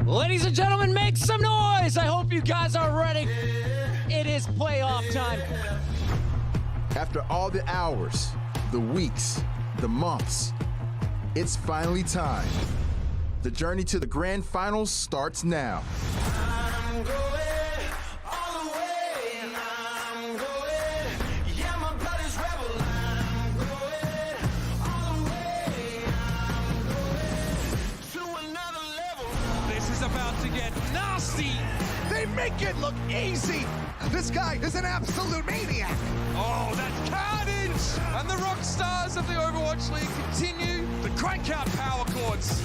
Ladies and gentlemen, make some noise! I hope you guys are ready. It is playoff time. After all the hours, the weeks, the months, it's finally time. The journey to the grand finals starts now. I'm going all the way. I'm going, yeah, my blood is rebel. I'm going all the way. I'm going to another level. This is about to get nasty. They make it look easy. This guy is an absolute maniac. Oh, that's carnage! And the rock stars of the Overwatch League continue to crank out power chords.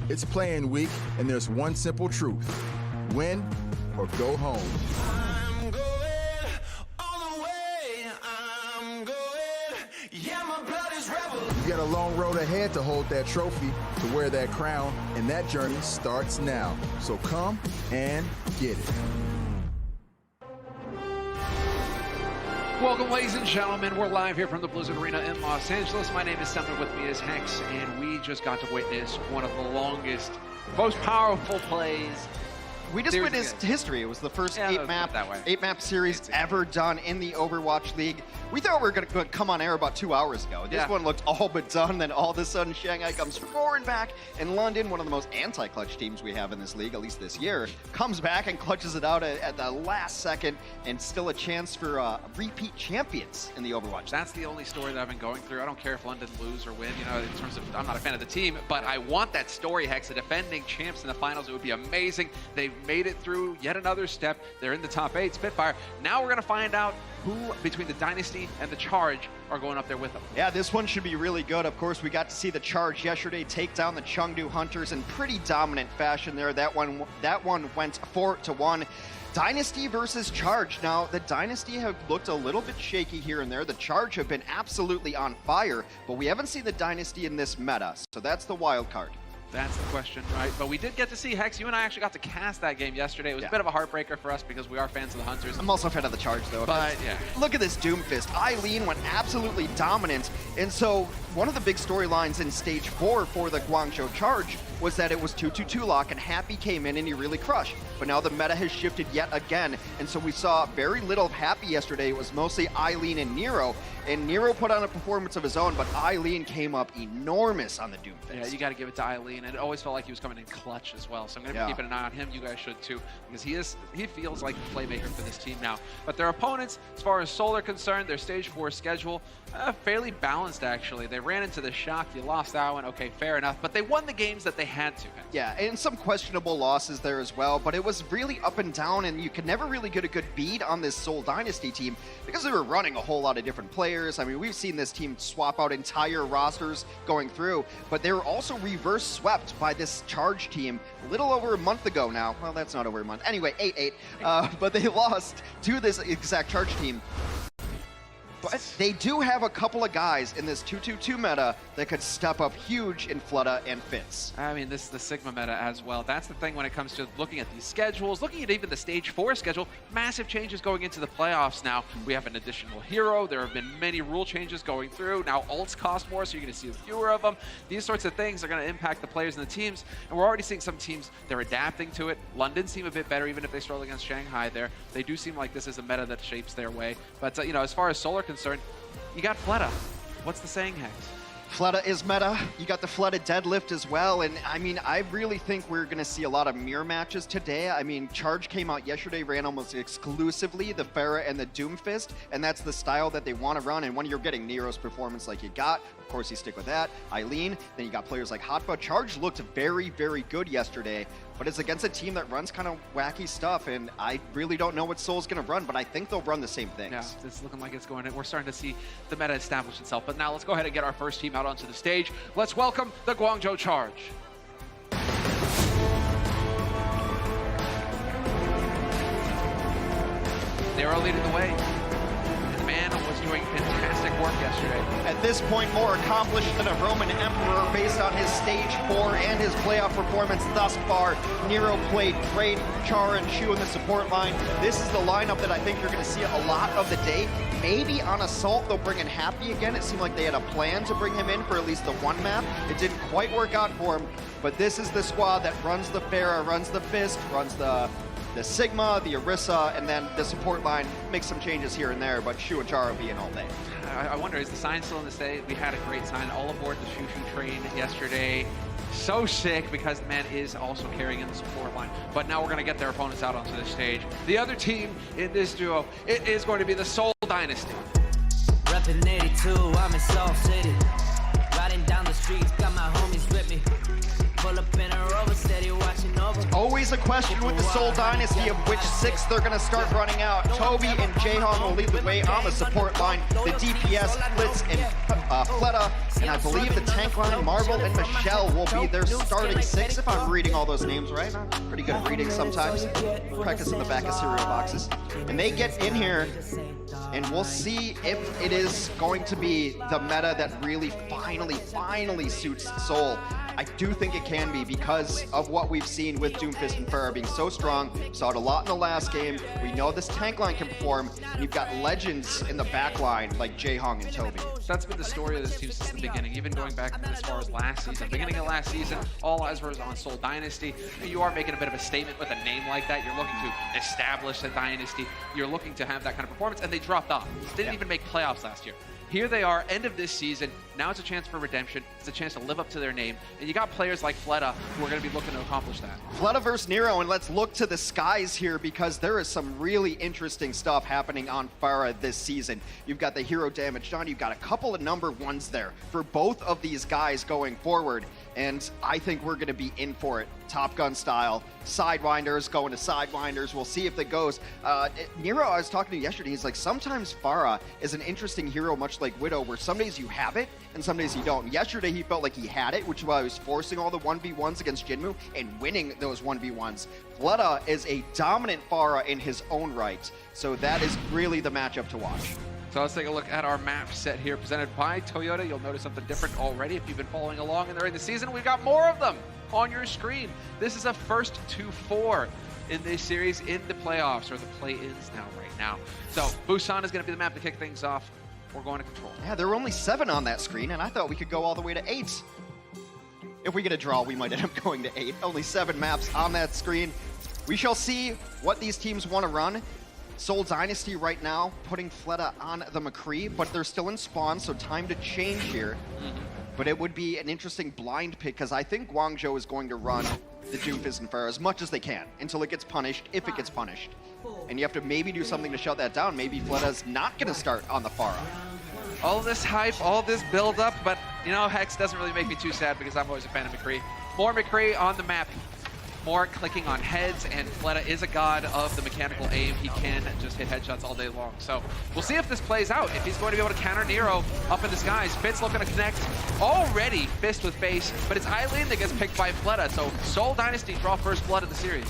It's playing week, and there's one simple truth: win or go home. I'm going all the way. I'm going, yeah, my blood is rebel. You got a long road ahead to hold that trophy, to wear that crown, and that journey starts now. So come and get it. Welcome, ladies and gentlemen. We're live here from the Blizzard Arena in Los Angeles. My name is Sumner, with me is Hex, and we just got to witness one of the longest, most powerful plays. We just witnessed history. It was the first eight map series ever done in the Overwatch League. We thought we were going to come on air about 2 hours ago. This one looked all but done, then all of a sudden Shanghai comes roaring back, and London, one of the most anti-clutch teams we have in this league, at least this year, comes back and clutches it out at the last second, and still a chance for repeat champions in the Overwatch. That's the only story that I've been going through. I don't care if London lose or win, you know, in terms of, I'm not a fan of the team, but I want that story, Hex. The defending champs in the finals, it would be amazing. They've made it through yet another step. They're in the top 8, Spitfire. Now we're going to find out who, between the Dynasty and the Charge, are going up there with them. Yeah, this one should be really good. Of course, we got to see the Charge yesterday take down the Chengdu Hunters in pretty dominant fashion there. That one went 4-1. Dynasty versus Charge. Now, the Dynasty have looked a little bit shaky here and there. The Charge have been absolutely on fire, but we haven't seen the Dynasty in this meta, so that's the wild card. That's the question, right? But we did get to see, Hex, you and I actually got to cast that game yesterday. It was a bit of a heartbreaker for us because we are fans of the Hunters. I'm also a fan of the Charge, though. But, yeah. Look at this Doomfist. Eileen went absolutely dominant. And so one of the big storylines in Stage 4 for the Guangzhou Charge was that it was 2-2-2 lock, and Happy came in and he really crushed. But now the meta has shifted yet again, and so we saw very little of Happy yesterday. It was mostly Eileen and Nero, and Nero put on a performance of his own, but Eileen came up enormous on the Doomfist. Yeah, you got to give it to Eileen, and it always felt like he was coming in clutch as well. So I'm going to be keeping an eye on him. You guys should too, because he feels like the playmaker for this team now. But their opponents, as far as Seoul are concerned, their Stage 4 schedule, fairly balanced actually. They ran into the Shock, you lost that one, okay, fair enough. But they won the games that they had to. Yeah, and some questionable losses there as well, but it was really up and down, and you could never really get a good beat on this Seoul Dynasty team because they were running a whole lot of different players. I mean, we've seen this team swap out entire rosters going through, but they were also reverse swept by this Charge team a little over a month ago now. Well, that's not over a month. Anyway, 8-8, but they lost to this exact Charge team. But they do have a couple of guys in this 2-2-2 meta that could step up huge in Flutta and Fitz. I mean, this is the Sigma meta as well. That's the thing when it comes to looking at these schedules, looking at even the Stage 4 schedule, massive changes going into the playoffs now. We have an additional hero. There have been many rule changes going through. Now ults cost more, so you're going to see fewer of them. These sorts of things are going to impact the players and the teams, and we're already seeing some teams, they're adapting to it. London seem a bit better, even if they struggle against Shanghai there. They do seem like this is a meta that shapes their way. But, you know, as far as Seoul are concerned, you got Flutta. What's the saying, Hex? Flutta is meta. You got the Flutta deadlift as well. And I mean, I really think we're going to see a lot of mirror matches today. I mean, Charge came out yesterday, ran almost exclusively the Pharah and the Doomfist, and that's the style that they want to run. And when you're getting Nero's performance like you got, of course you stick with that. Eileen, then you got players like Hotba. Charge looked very, very good yesterday, but it's against a team that runs kind of wacky stuff, and I really don't know what Seoul's going to run, but I think they'll run the same things. Yeah, it's looking like it's going in. We're starting to see the meta establish itself, but now let's go ahead and get our first team out onto the stage. Let's welcome the Guangzhou Charge. They were leading the way. And man was doing fantastic work yesterday. At this point, more accomplished than a Roman emperor based on his Stage 4 and his playoff performance thus far. Nero played great. Char and Shu in the support line. This is the lineup that I think you're going to see a lot of the day. Maybe on Assault, they'll bring in Happy again. It seemed like they had a plan to bring him in for at least the one map. It didn't quite work out for him. but this is the squad that runs the Pharah, runs the Fist, runs the Sigma, the Orisa, and then the support line makes some changes here and there, but Shu and Chara will be in all day. I wonder, is the sign still in the state? We had a great sign all aboard the Shushu train yesterday. So sick because the man is also carrying in the support line. But now we're going to get their opponents out onto the stage. The other team in this duo, it is going to be the Seoul Dynasty. Reppin' 82, I'm in Seoul City. Riding down the streets, got my homies with me. Pull up in a Rover, steady watching over. Always a question with the Seoul Dynasty of which 6 they're going to start running out. Toby and Jaehong will lead the way on the support line. The DPS, Blitz, and Fleta. And I believe the tank line, Marvel and Michelle, will be their starting 6, if I'm reading all those names right. Pretty good at reading sometimes. Practice in the back of cereal boxes. And they get in here, and we'll see if it is going to be the meta that really finally suits Seoul. I do think it can be because of what we've seen with Doomfist and Pharah being so strong. We saw it a lot in the last game. We know this tank line can perform, and you've got legends in the back line like Jaehong and Toby. That's been the story of this team since the beginning, even going back as far as last season. Beginning of last season, all eyes were on Seoul Dynasty. You are making a bit of a statement with a name like that. You're looking to establish a dynasty. You're looking to have that kind of performance, and they dropped off. Didn't even make playoffs last year. Here they are, end of this season. Now it's a chance for redemption. It's a chance to live up to their name. And you got players like Fleta who are going to be looking to accomplish that. Fleta versus Nero, and let's look to the skies here because there is some really interesting stuff happening on Pharah this season. You've got the hero damage done. You've got a couple of number 1s there for both of these guys going forward. And I think we're going to be in for it, Top Gun style. Sidewinders going to Sidewinders. We'll see if it goes. Nero, I was talking to yesterday, he's like, sometimes Pharah is an interesting hero, much like Widow, where some days you have it and some days you don't. Yesterday, he felt like he had it, which is why he was forcing all the 1v1s against Jinmu and winning those 1v1s. Fleta is a dominant Pharah in his own right, so that is really the matchup to watch. So let's take a look at our map set here presented by Toyota. You'll notice something different already if you've been following along and during the season. We've got more of them on your screen. This is a first to 4 in this series in the playoffs, or the play-ins right now. So Busan is going to be the map to kick things off. We're going to control. Yeah, there were only 7 on that screen, and I thought we could go all the way to 8. If we get a draw, we might end up going to 8. Only 7 maps on that screen. We shall see what these teams want to run. Seoul Dynasty right now putting Fleta on the McCree, but they're still in spawn, so time to change here. But it would be an interesting blind pick because I think Guangzhou is going to run the Doomfist and Pharah as much as they can until it gets punished, if it gets punished. And you have to maybe do something to shut that down. Maybe Fleta's not going to start on the Pharah. All this hype, all this build up, but you know, Hex doesn't really make me too sad because I'm always a fan of McCree. More McCree on the map. More clicking on heads, and Fleta is a god of the mechanical aim. He can just hit headshots all day long. So we'll see if this plays out, if he's going to be able to counter Nero up in the skies. Fitz looking to connect. Already Fist with base, but it's Eileen that gets picked by Fleta. So Seoul Dynasty draw first blood of the series.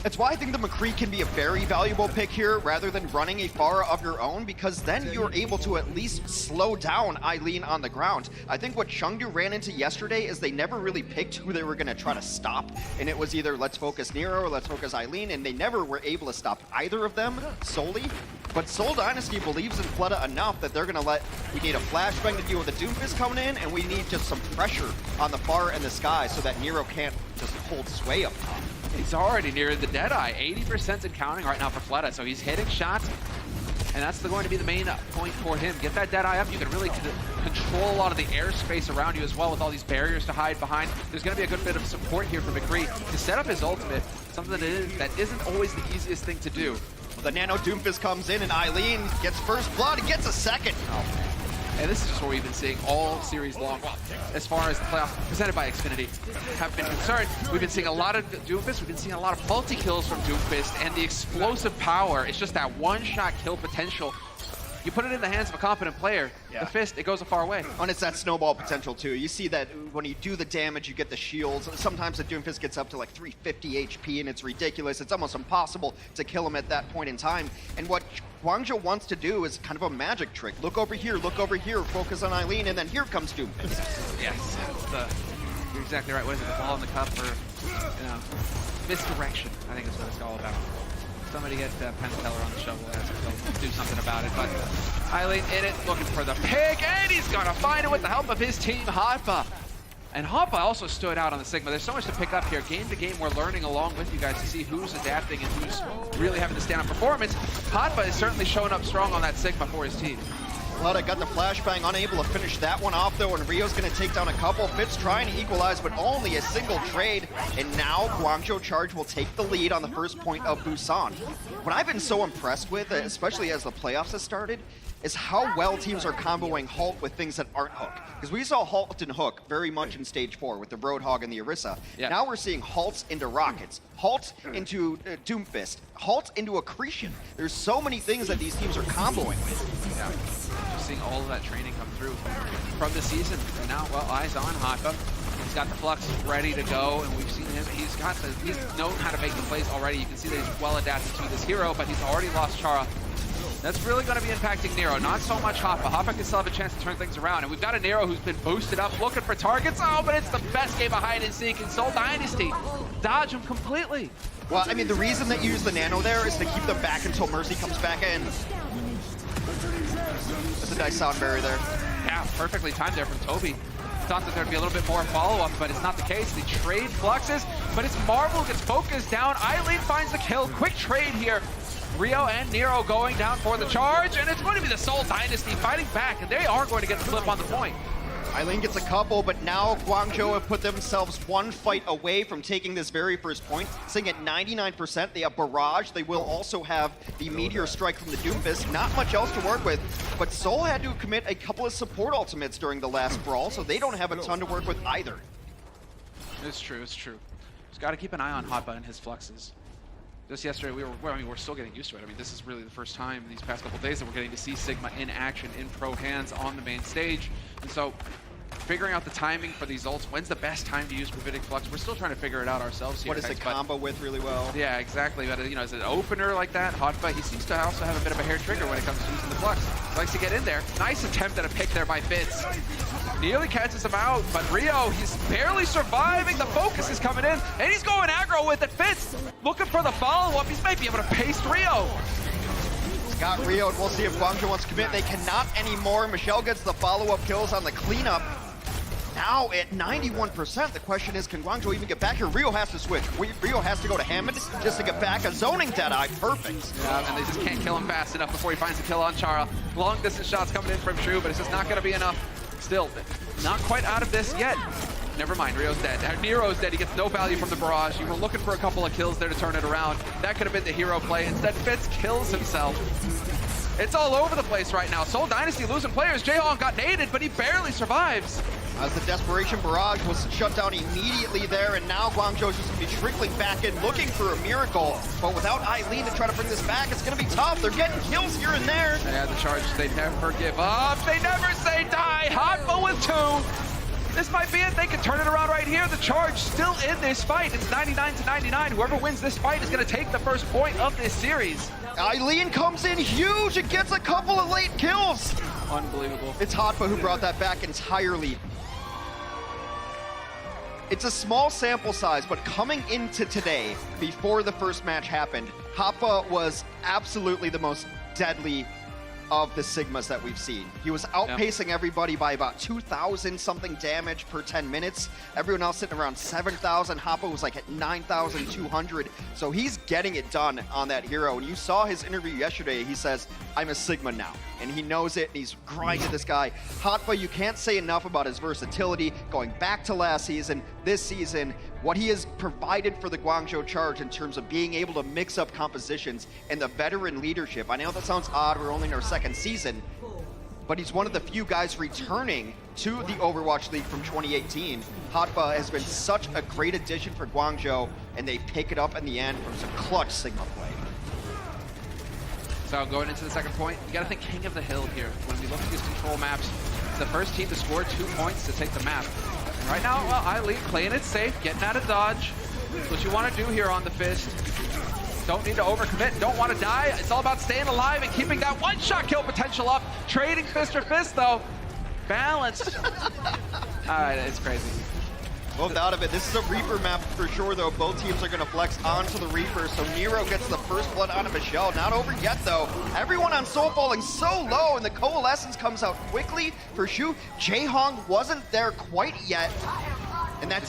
That's why I think the McCree can be a very valuable pick here rather than running a Pharah of your own, because then you're able to at least slow down Eileen on the ground. I think what Chengdu ran into yesterday is they never really picked who they were going to try to stop, and it was either let's focus Nero or let's focus Eileen, and they never were able to stop either of them solely. But Seoul Dynasty believes in Fleta enough that they're going to we need a flashbang to deal with the Doomfist coming in, and we need just some pressure on the Pharah and the sky so that Nero can't just hold sway up top. He's already near the Deadeye. 80% in counting right now for Fleta, so he's hitting shots, and that's going to be the main point for him. Get that Deadeye up. You can really control a lot of the airspace around you as well with all these barriers to hide behind. There's going to be a good bit of support here for McCree to set up his ultimate, something that isn't always the easiest thing to do. The Nano Doomfist comes in, and Eileen gets first blood and gets a second. And this is just what we've been seeing all series long. Well, as far as the playoffs presented by Xfinity have been concerned, we've been seeing a lot of Doomfist, we've been seeing a lot of multi-kills from Doomfist, and the explosive power, it's just that one-shot kill potential. You put it in the hands of a competent player, the Fist, it goes a far way. And it's that snowball potential too. You see that when you do the damage, you get the shields. Sometimes the Doomfist gets up to like 350 HP, and it's ridiculous. It's almost impossible to kill him at that point in time. And what Guangzhou wants to do is kind of a magic trick. Look over here, focus on Eileen, and then here comes Doomfist. Yes, you're exactly right. What is it, the ball in the cup, or, you know, misdirection, I think is what it's all about. Somebody get Penn Teller on the show, we'll ask him to do something about it. But Eileen in it, looking for the pick, and he's gonna find it with the help of his team, Hotba. And Hoppa also stood out on the Sigma. There's so much to pick up here. Game to game, we're learning along with you guys to see who's adapting and who's really having to stand on performance. Hoppa is certainly showing up strong on that Sigma for his team. Lutta got the flashbang, unable to finish that one off though, and Rio's gonna take down a couple. Fitz trying to equalize, but only a single trade. And now Guangzhou Charge will take the lead on the first point of Busan. What I've been so impressed with, especially as the playoffs have started, is how well teams are comboing Halt with things that aren't Hook. Because we saw Halt and Hook very much in Stage 4 with the Roadhog and the Orisa. Yeah. Now we're seeing Halts into Rockets, Halt into Doomfist, Halt into Accretion. There's so many things that these teams are comboing with. Yeah, just seeing all of that training come through from the season. And now, well, eyes on Hoppa. He's got the flux ready to go, and we've seen him. He's known how to make the plays already. You can see that he's well adapted to this hero, but he's already lost Chara. That's really going to be impacting Nero, not so much Hoppa. Hoppa can still have a chance to turn things around, and we've got a Nero who's been boosted up, looking for targets. Oh, but it's the best game of hide and seek in Seoul Dynasty. Dodge him completely. Well, I mean, the reason that you use the Nano there is to keep them back until Mercy comes back in. That's a nice sound barrier there. Yeah, perfectly timed there from Toby. Thought that there'd be a little bit more follow-up, but it's not the case. They trade fluxes, but it's Marvel gets focused down. Eileen finds the kill. Quick trade here. Rio and Nero going down for the charge, and it's going to be the Seoul Dynasty fighting back, and they are going to get the flip on the point. Eileen gets a couple, but now Guangzhou have put themselves one fight away from taking this very first point. Sitting at 99%, they have Barrage. They will also have the Meteor Strike from the Doomfist. Not much else to work with, but Seoul had to commit a couple of support ultimates during the last brawl, so they don't have a ton to work with either. It's true, it's true. Just got to keep an eye on Hoppa and his fluxes. Just yesterday, we're still getting used to it. I mean, this is really the first time these past couple days that we're getting to see Sigma in action, in pro hands, on the main stage. And so, figuring out the timing for these ults, when's the best time to use Gravitic Flux? We're still trying to figure it out ourselves here. What is the combo with really well? Yeah, exactly. But, you know, as an opener like that, Hotba, he seems to also have a bit of a hair trigger when it comes to using the Flux. He likes to get in there. Nice attempt at a pick there by Fitz. Nearly catches him out, but Rio, he's barely surviving. The focus is coming in, and he's going aggro with it. Fitz looking for the follow-up. He's might be able to paste Rio. Got Rio, and we'll see if Guangzhou wants to commit. They cannot anymore. Michelle gets the follow-up kills on the cleanup. Now at 91%, the question is, can Guangzhou even get back here? Rio has to switch. Rio has to go to Hammond just to get back. A zoning Deadeye, perfect. Yeah, and they just can't kill him fast enough before he finds the kill on Chara. Long distance shots coming in from Shu, but it's just not going to be enough. Still, not quite out of this yet. Never mind, Rio's dead. Nero's dead. He gets no value from the barrage. You were looking for a couple of kills there to turn it around. That could have been the hero play. Instead, Fitz kills himself. It's all over the place right now. Seoul Dynasty losing players. Jaehong got naded, but he barely survives. As the Desperation Barrage was shut down immediately there, and now Guangzhou's just going to be trickling back in, looking for a miracle. But without Eileen to try to bring this back, it's going to be tough. They're getting kills here and there. Yeah, the Charge, they never give up. They never say die. Hotba with 2. This might be it. They can turn it around right here. The Charge still in this fight. It's 99-99. Whoever wins this fight is going to take the first point of this series. Eileen comes in huge and gets a couple of late kills. Unbelievable. It's Hotba who brought that back entirely. It's a small sample size, but coming into today, before the first match happened, Hoppa was absolutely the most deadly of the Sigmas that we've seen. He was outpacing everybody by about 2,000 something damage per 10 minutes. Everyone else sitting around 7,000. Hoppa was like at 9,200. So he's getting it done on that hero. And you saw his interview yesterday. He says, I'm a Sigma now. And he knows it, and he's grinding this guy. Hotba, you can't say enough about his versatility. Going back to last season, this season, what he has provided for the Guangzhou Charge in terms of being able to mix up compositions and the veteran leadership. I know that sounds odd, we're only in our second season, but he's one of the few guys returning to the Overwatch League from 2018. Hotba has been such a great addition for Guangzhou, and they pick it up in the end from some clutch Sigma play. So going into the second point, you got to think King of the Hill here. When we look at these control maps, it's the first team to score 2 points to take the map. And right now, well, Eileen playing it safe, getting out of dodge. That's what you want to do here on the Fist. Don't need to overcommit, don't want to die. It's all about staying alive and keeping that one-shot kill potential up. Trading fist for fist, though. Balanced. All right, it's crazy. No doubt of it. This is a Reaper map for sure, though. Both teams are going to flex onto the Reaper, so Nero gets the first blood out of Michelle. Not over yet, though. Everyone on Soul falling so low, and the Coalescence comes out quickly for Shu. Jaehong wasn't there quite yet. And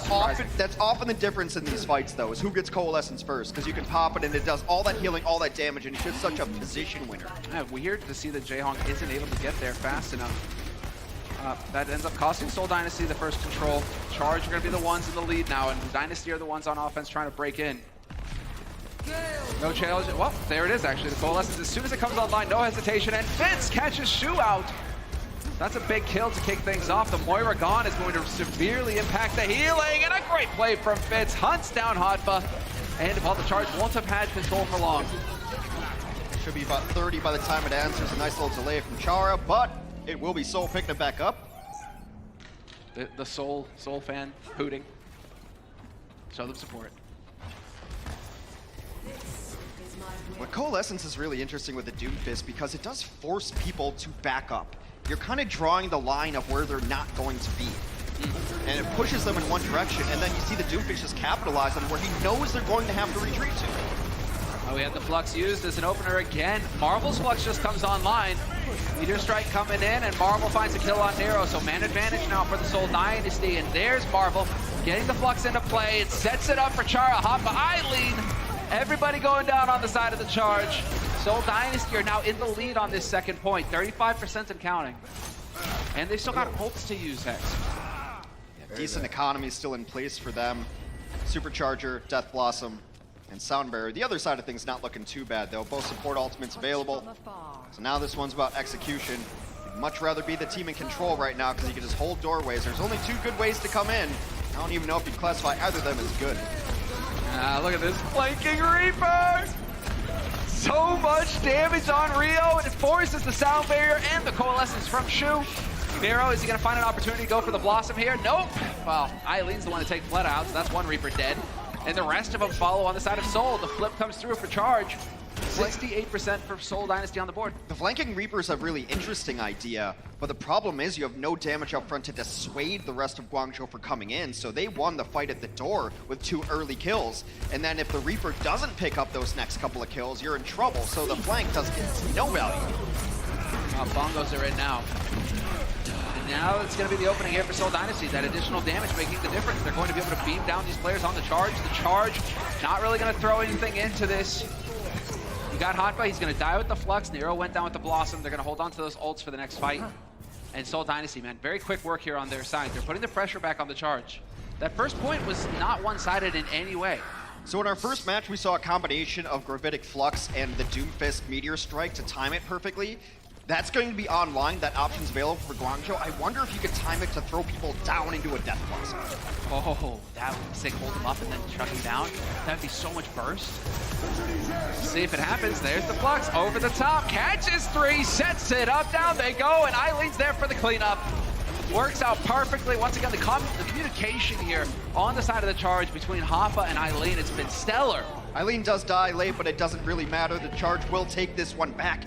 that's often the difference in these fights, though, is who gets Coalescence first, because you can pop it and it does all that healing, all that damage, and it's just such a position winner. Yeah, weird to see that Jaehong isn't able to get there fast enough. That ends up costing Seoul Dynasty the first control. Charge are going to be the ones in the lead now, and Dynasty are the ones on offense trying to break in. No challenge. Well, there it is, actually. The Coalescence, as soon as it comes online, no hesitation, and Fitz catches Shu out. That's a big kill to kick things off. The Moira Gone is going to severely impact the healing, and a great play from Fitz. Hunts down Hotba, and while the Charge won't have had control for long. Should be about 30 by the time it ends. There's a nice little delay from Chara, but it will be Seoul picking it back up. The Seoul fan hooting. Show them support. What Coalescence is really interesting with the Doomfist because it does force people to back up. You're kind of drawing the line of where they're not going to be. And it pushes them in one direction, and then you see the Doomfist just capitalize on where he knows they're going to have to retreat to. Oh, we had the Flux used as an opener again. Marvel's Flux just comes online. Meteor Strike coming in, and Marvel finds a kill on Nero, so man advantage now for the Seoul Dynasty, and there's Marvel getting the Flux into play. It sets it up for Chara, Hoppa, Eileen. Everybody going down on the side of the Charge. Seoul Dynasty are now in the lead on this second point, 35% and counting. And they've still got ults to use, Hex. Yeah, decent economy still in place for them. Supercharger, Death Blossom, and Sound Barrier. The other side of things not looking too bad, though. Both support ultimates available. So now this one's about execution. You'd much rather be the team in control right now because you can just hold doorways. There's only two good ways to come in. I don't even know if you'd classify either of them as good. Look at this flanking Reaper! So much damage on Rio, and it forces the Sound Barrier and the Coalescence from Shu. Nero, is he going to find an opportunity to go for the Blossom here? Nope. Well, Eileen's the one to take Flood out, so that's one Reaper dead. And the rest of them follow on the side of Seoul. The flip comes through for Charge. 68% for Seoul Dynasty on the board. The flanking Reaper is a really interesting idea, but the problem is you have no damage up front to dissuade the rest of Guangzhou from coming in, so they won the fight at the door with 2 early kills. And then if the Reaper doesn't pick up those next couple of kills, you're in trouble, so the flank does get no value. Bongos are in now. And now it's going to be the opening here for Seoul Dynasty. That additional damage making the difference. They're going to be able to beam down these players on the Charge. The Charge not really going to throw anything into this. You got Hotba, he's going to die with the Flux. Nero went down with the Blossom. They're going to hold on to those ults for the next fight. And Seoul Dynasty, man, very quick work here on their side. They're putting the pressure back on the Charge. That first point was not one-sided in any way. So in our first match, we saw a combination of Gravitic Flux and the Doomfist Meteor Strike to time it perfectly. That's going to be online. That option's available for Guangzhou. I wonder if you could time it to throw people down into a Death Blossom. Oh, that would be sick. Hold them up and then chuck them down. That would be so much burst. See if it happens. There's the Flux over the top. Catches 3, sets it up. Down they go, and Eileen's there for the cleanup. Works out perfectly. Once again, the communication here on the side of the Charge between Hoppa and Eileen, it's been stellar. Eileen does die late, but it doesn't really matter. The Charge will take this one back.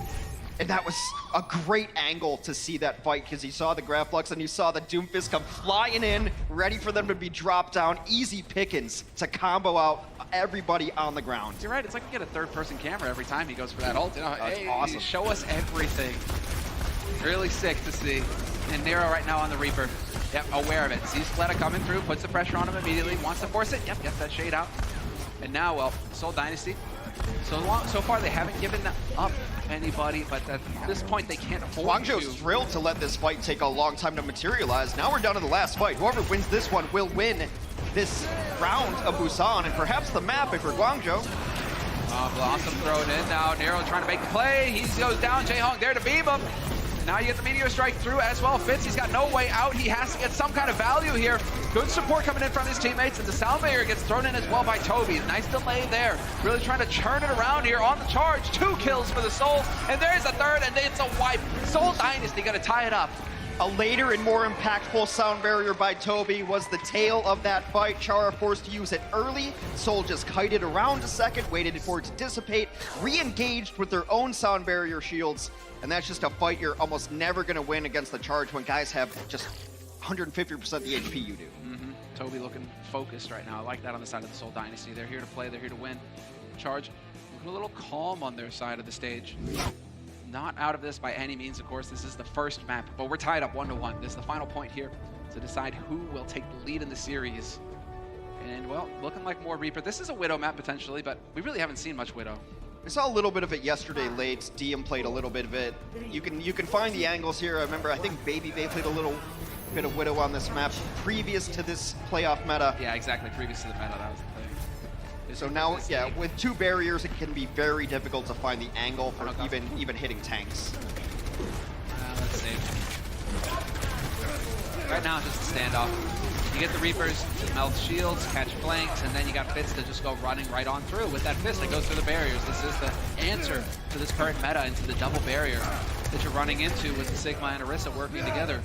And that was a great angle to see that fight because you saw the Grav Flux and you saw the Doomfist come flying in, ready for them to be dropped down. Easy pickings to combo out everybody on the ground. You're right. It's like you get a third-person camera every time he goes for that ult. You know, That's hey, awesome. Show us everything. Really sick to see. And Nero right now on the Reaper. Yep, aware of it. Sees Fleta coming through, puts the pressure on him immediately, wants to force it. Yep, gets that shade out. And now, well, Seoul Dynasty. So far, they haven't given up anybody, but at this point, they can't afford to. Guangzhou's thrilled to let this fight take a long time to materialize. Now we're down to the last fight. Whoever wins this one will win this round of Busan and perhaps the map if we're Guangzhou. Blossom thrown in now. Nero trying to make the play. He goes down. Jaehong there to beam him. Now you get the Meteor Strike through as well. Fitz, he's got no way out. He has to get some kind of value here. Good support coming in from his teammates, and the Sound Barrier gets thrown in as well by Toby. Nice delay there. Really trying to churn it around here on the Charge. 2 kills for the Seoul, and there's a third, and it's a wipe. Seoul Dynasty gonna tie it up. A later and more impactful Sound Barrier by Toby was the tail of that fight. Chara forced to use it early. Seoul just kited around a second, waited for it to dissipate, re-engaged with their own Sound Barrier shields, and that's just a fight you're almost never going to win against the Charge when guys have just 150% the HP you do. Toby looking focused right now. I like that on the side of the Seoul Dynasty. They're here to play, they're here to win. Charge looking a little calm on their side of the stage. Not out of this by any means, of course. This is the first map, but we're tied up 1-1. This is the final point here to decide who will take the lead in the series. And, well, looking like more Reaper. This is a Widow map, potentially, but we really haven't seen much Widow. We saw a little bit of it yesterday late. Diem played a little bit of it. You can find the angles here. I remember, I think Baby Bay played a little bit of Widow on this map previous to this playoff meta. Yeah, exactly. Previous to the meta, that was the thing. So now, yeah, with 2 barriers, it can be very difficult to find the angle for even hitting tanks. Let's see. Right now, just a standoff. You get the Reapers to melt shields, catch flanks, and then you got Fitz to just go running right on through. With that Fist that goes through the barriers. This is the answer to this current meta, into the double barrier that you're running into with the Sigma and Orisa working together.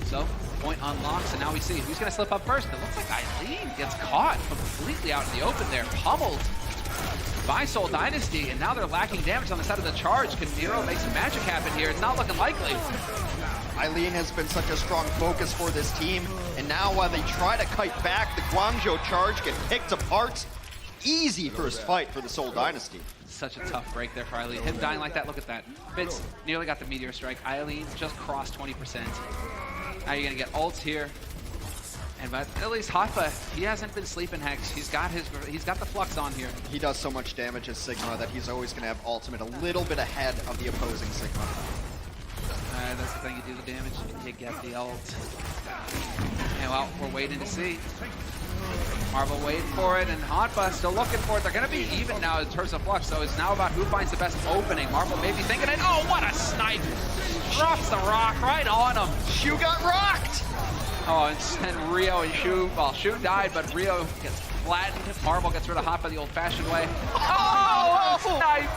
So, point unlocks, and now we see who's going to slip up first. It looks like Eileen gets caught completely out in the open there, pummeled by Seoul Dynasty, and now they're lacking damage on the side of the Charge. Can Nero make some magic happen here? It's not looking likely. Eileen has been such a strong focus for this team, and now while they try to kite back, the Guangzhou Charge get picked apart. Easy first fight for the Seoul Dynasty. Such a tough break there for Eileen. Him dying like that, look at that. Fitz nearly got the Meteor Strike. Eileen just crossed 20%. Now you're gonna get ults here. And but at least Hotba, he hasn't been sleeping Hex. He's got the Flux on here. He does so much damage as Sigma that he's always gonna have ultimate a little bit ahead of the opposing Sigma. That's the thing, you do the damage, you get the ult. And well, we're waiting to see. Marvel waiting for it, and Hotba still looking for it. They're gonna be even now in terms of Flux, so it's now about who finds the best opening. Marvel may be thinking it. Oh, what a snipe! Drops the rock right on him. Shu got rocked! Oh, and Rio and Shu, well, Shu died, but Rio gets flattened. Marvel gets rid of Hotba the old-fashioned way. Oh, snipe!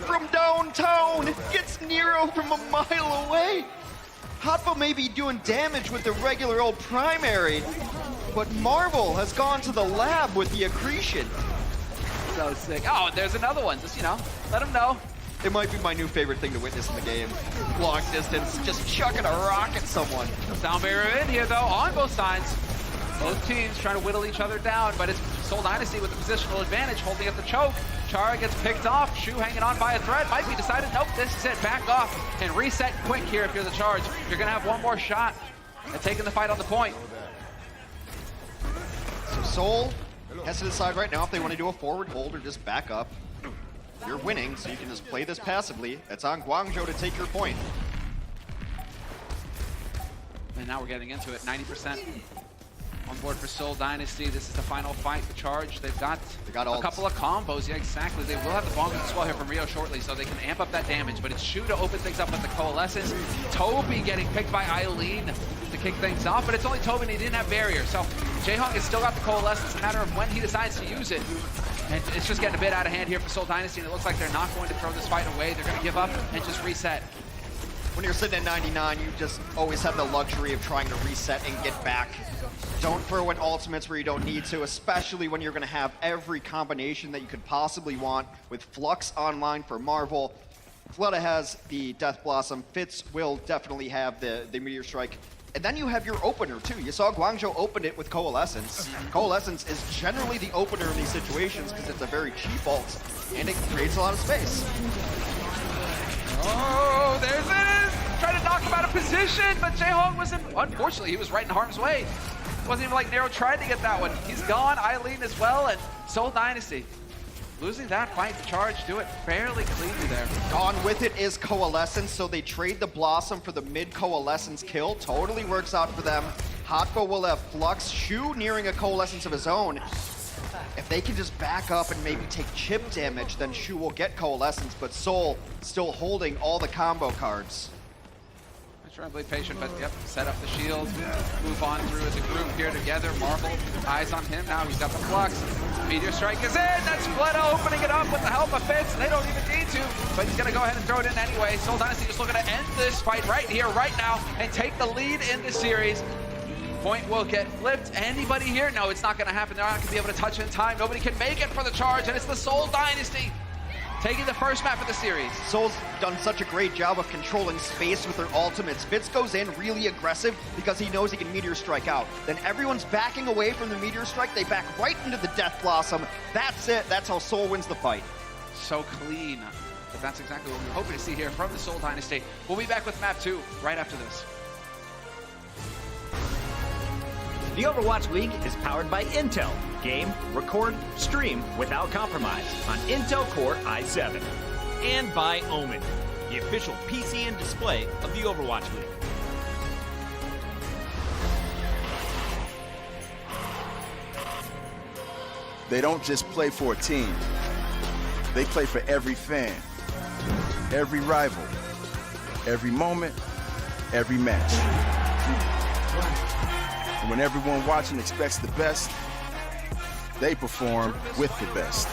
From downtown, gets Nero from a mile away. Hotba may be doing damage with the regular old primary, but Marvel has gone to the lab with the accretion. So sick. Oh, and there's another one. Just, let him know. It might be my new favorite thing to witness in the game. Long distance, just chucking a rock at someone. Sound barrier in here, though, on both sides. Both teams trying to whittle each other down, but it's Seoul Dynasty with the positional advantage, holding at the choke. Chara gets picked off. Shu hanging on by a thread. Might be decided, nope, this is it. Back off and reset quick here if you're the Charge. You're going to have one more shot at taking the fight on the point. So Seoul has to decide right now if they want to do a forward hold or just back up. You're winning, so you can just play this passively. It's on Guangzhou to take your point. And now we're getting into it. 90% on board for Seoul Dynasty. This is the final fight. The Charge, they've got a couple of combos. Yeah, exactly. They will have the bomb as well here from Rio shortly, so they can amp up that damage. But it's Shu to open things up with the Coalescence. Toby getting picked by Eileen to kick things off, but it's only Toby and he didn't have barrier. So Jaehong has still got the Coalescence. It's a matter of when he decides to use it. And it's just getting a bit out of hand here for Seoul Dynasty, and it looks like they're not going to throw this fight away. They're going to give up and just reset. When you're sitting at 99, you just always have the luxury of trying to reset and get back. Don't throw in ultimates where you don't need to, especially when you're going to have every combination that you could possibly want with Flux online for Marvel. Flutta has the Death Blossom. Fitz will definitely have the Meteor Strike. And then you have your opener, too. You saw Guangzhou open it with Coalescence. Coalescence is generally the opener in these situations because it's a very cheap ult, and it creates a lot of space. Oh, there's it! Trying to knock him out of position, but Jaehong wasn't, unfortunately, he was right in harm's way. It wasn't even like Nero tried to get that one. He's gone, Eileen as well, and Seoul Dynasty. Losing that fight, the Charge do it fairly cleanly there. Gone with it is Coalescence, so they trade the Blossom for the mid-Coalescence kill. Totally works out for them. Hotba will have Flux. Shu nearing a Coalescence of his own. If they can just back up and maybe take chip damage, then Shu will get Coalescence, but Seoul still holding all the combo cards. Trying to be patient, but yep, set up the shield, move on through as a group here together. Marvel, eyes on him now, he's got the Flux. Meteor Strike is in, that's Splitta opening it up with the help of Fitz. They don't even need to, but he's gonna go ahead and throw it in anyway. Seoul Dynasty just looking to end this fight right here, right now, and take the lead in the series. Point will get flipped. Anybody here? No, it's not gonna happen. They're not gonna be able to touch in time. Nobody can make it for the Charge, and it's the Seoul Dynasty taking the first map of the series. Seoul's done such a great job of controlling space with their ultimates. Fitz goes in really aggressive because he knows he can Meteor Strike out. Then everyone's backing away from the Meteor Strike. They back right into the Death Blossom. That's it. That's how Seoul wins the fight. So clean. But that's exactly what we're hoping to see here from the Seoul Dynasty. We'll be back with map 2 right after this. The Overwatch League is powered by Intel. Game, record, stream without compromise on Intel Core i7. And by Omen, the official PC and display of the Overwatch League. They don't just play for a team. They play for every fan, every rival, every moment, every match. And when everyone watching expects the best, they perform with the best.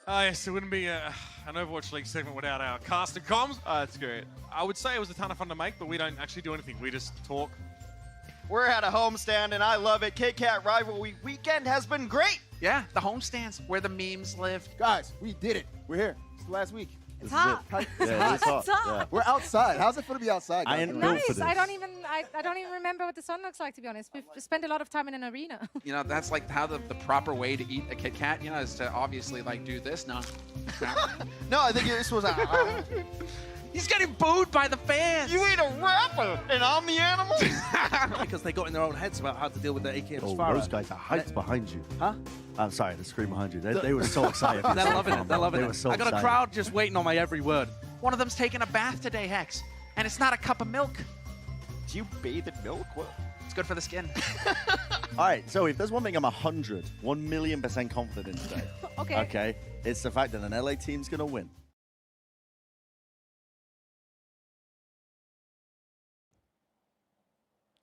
Yes, it wouldn't be an Overwatch League segment without our cast and comms. That's great. I would say it was a ton of fun to make, but we don't actually do anything. We just talk. We're at a homestand, and I love it. KitKat Rivalry Weekend has been great. Yeah, the homestands where the memes live. Guys, we did it. We're here. It's the last week. It's hot. It's hot. Yeah. We're outside. How's it feel to be outside? I ain't built for Nice. this. I don't even remember what the sun looks like, to be honest. We've spent a lot of time in an arena. You know, that's like how the proper way to eat a Kit Kat, you know, is to obviously like do this. No. No, I think you're supposed to. He's getting booed by the fans. You ain't a rapper, and I'm the animal. Because they got in their own heads about how to deal with the AKM Oh, Sparrow. those guys are hyped behind you. Huh? I'm sorry, the scream behind you. They were so excited. They're loving it. They're loving They it. were so I got a excited. crowd just waiting on my every word. One of them's taking a bath today, Hex, and it's not a cup of milk. Do you bathe in milk? What? It's good for the skin. All right, so if there's one thing I'm 1,000,000% confident in today, Okay. it's the fact that an LA team's going to win.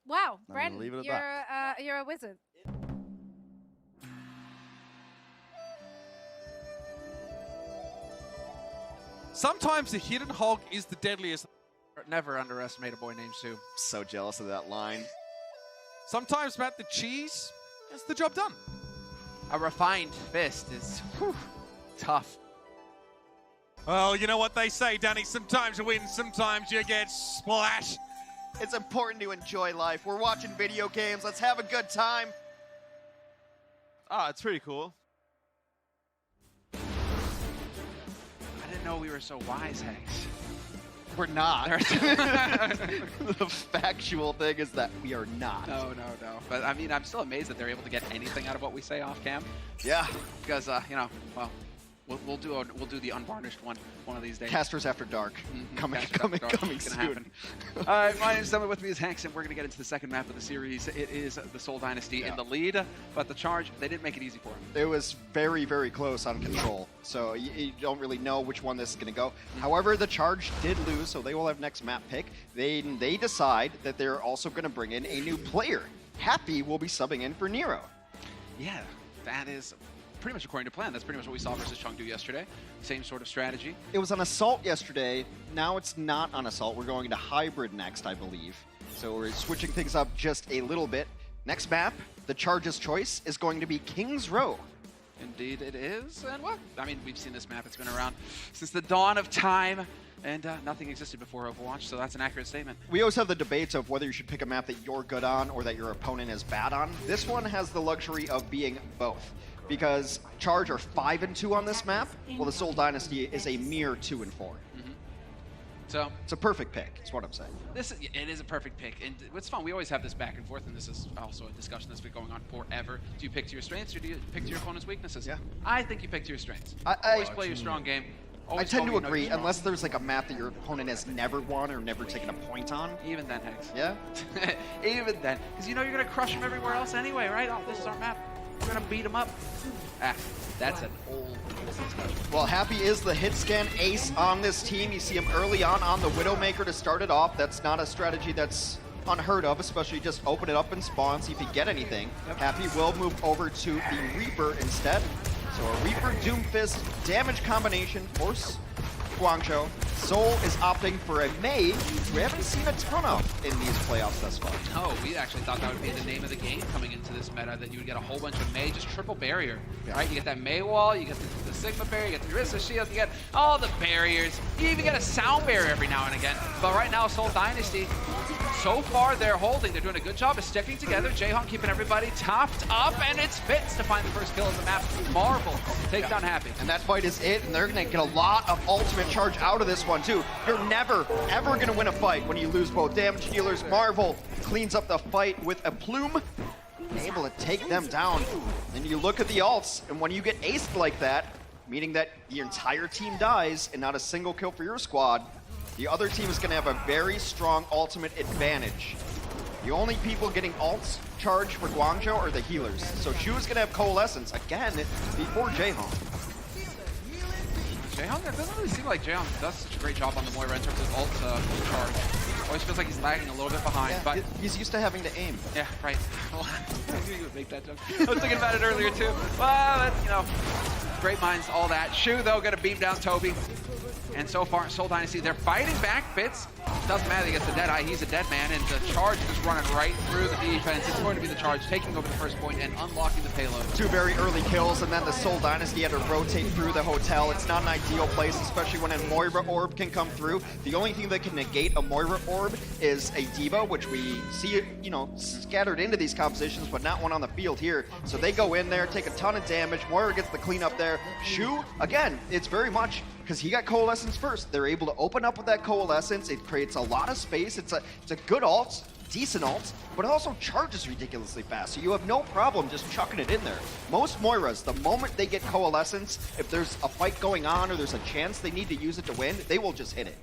Wow, I'm gonna Bren, leave it at you're a wizard. Sometimes the hidden hog is the deadliest. Never underestimate a boy named Sue. So jealous of that line. Sometimes, Matt, the cheese gets the job done. A refined fist is tough. Well, you know what they say, Danny. Sometimes you win, sometimes you get splashed. It's important to enjoy life. We're watching video games. Let's have a good time. Ah, it's pretty cool. I didn't know we were so wise, Hex. We're not. The factual thing is that we are not. No. But I mean, I'm still amazed that they're able to get anything out of what we say off cam. Yeah. Because, you know, well, We'll do the unvarnished one of these days. Casters After Dark. Coming It's soon. gonna happen. All right, my name is Summit. With me is Hanks, and we're going to get into the second map of the series. It is the Seoul Dynasty in the lead, but the Charge, they didn't make it easy for them. It was very, very close on control, so you don't really know which one this is going to go. However, the Charge did lose, so they will have next map pick. They decide that they're also going to bring in a new player. Happy will be subbing in for Nero. Yeah, that is pretty much according to plan. That's pretty much what we saw versus Chengdu yesterday. Same sort of strategy. It was on Assault yesterday. Now it's not on Assault. We're going into Hybrid next, I believe. So we're switching things up just a little bit. Next map, the Charge's choice is going to be King's Row. Indeed it is. And what? I mean, we've seen this map. It's been around since the dawn of time. And nothing existed before Overwatch, so that's an accurate statement. We always have the debates of whether you should pick a map that you're good on or that your opponent is bad on. This one has the luxury of being both, because Charge are 5-2 on this map, while the Seoul Dynasty is a mere 2-4. So it's a perfect pick, is what I'm saying. It is a perfect pick, and it's fun. We always have this back and forth, and this is also a discussion that's been going on forever. Do you pick to your strengths, or do you pick to your opponent's weaknesses? Yeah. I think you pick to your strengths. I always play your strong game. I tend to agree, unless there's like a map that your opponent has never won or never taken a point on. Even then, Hanks. Yeah? Even then. Because you know you're going to crush them everywhere else anyway, right? Oh, this is our map. We're going to beat them up. That's an old discussion. Well, Happy is the hit scan ace on this team. You see him early on the Widowmaker to start it off. That's not a strategy that's unheard of, especially just open it up and spawn, see if you get anything. Yep. Happy will move over to the Reaper instead. So a Reaper Doomfist damage combination force Guangzhou. Seoul is opting for a Mei, we haven't seen a ton of in these playoffs thus far. No, we actually thought that would be the name of the game coming into this meta, that you would get a whole bunch of Mei, just triple barrier, right? You get that Mei wall, you get the Sigma barrier, you get the Orisa shield, you get all the barriers. You even get a sound barrier every now and again. But right now, Seoul Dynasty, so far they're holding. They're doing a good job of sticking together. Jaehoon keeping everybody topped up, and it's Fitz to find the first kill of the map. Marvel take down Happy. And that fight is it, and they're going to get a lot of ultimate charge out of this one too. You're never, ever going to win a fight when you lose both damage dealers. Marvel cleans up the fight with a plume, able to take them down. Then you look at the ults, and when you get aced like that, meaning that the entire team dies and not a single kill for your squad, the other team is going to have a very strong ultimate advantage. The only people getting ults charged for Guangzhou are the healers. So Shu is going to have Coalescence again before Jaehoon. Jaehoon, it doesn't really seem like Jaehoon does such a great job on the Moira in terms of ult charge. Always feels like he's lagging a little bit behind. Yeah, but he's used to having to aim. Yeah, right. I knew you would make that joke. I was thinking about it earlier too. Well, you know, great minds, all that. Shu, though, gonna beam down Toby. And so far, Seoul Dynasty, they're fighting back. Fitz, doesn't matter, he gets the dead eye, he's a dead man, and the Charge is running right through the defense. It's going to be the Charge taking over the first point and unlocking the payload. Two very early kills, and then the Seoul Dynasty had to rotate through the hotel. It's not an ideal place, especially when a Moira orb can come through. The only thing that can negate a Moira orb is a D.Va, which we see, you know, scattered into these compositions, but not one on the field here. So they go in there, take a ton of damage. Moira gets the cleanup there. Shu, again, it's very much because he got Coalescence first. They're able to open up with that Coalescence. It creates a lot of space. It's a good ult, decent ult, but it also charges ridiculously fast. So you have no problem just chucking it in there. Most Moiras, the moment they get Coalescence, if there's a fight going on or there's a chance they need to use it to win, they will just hit it.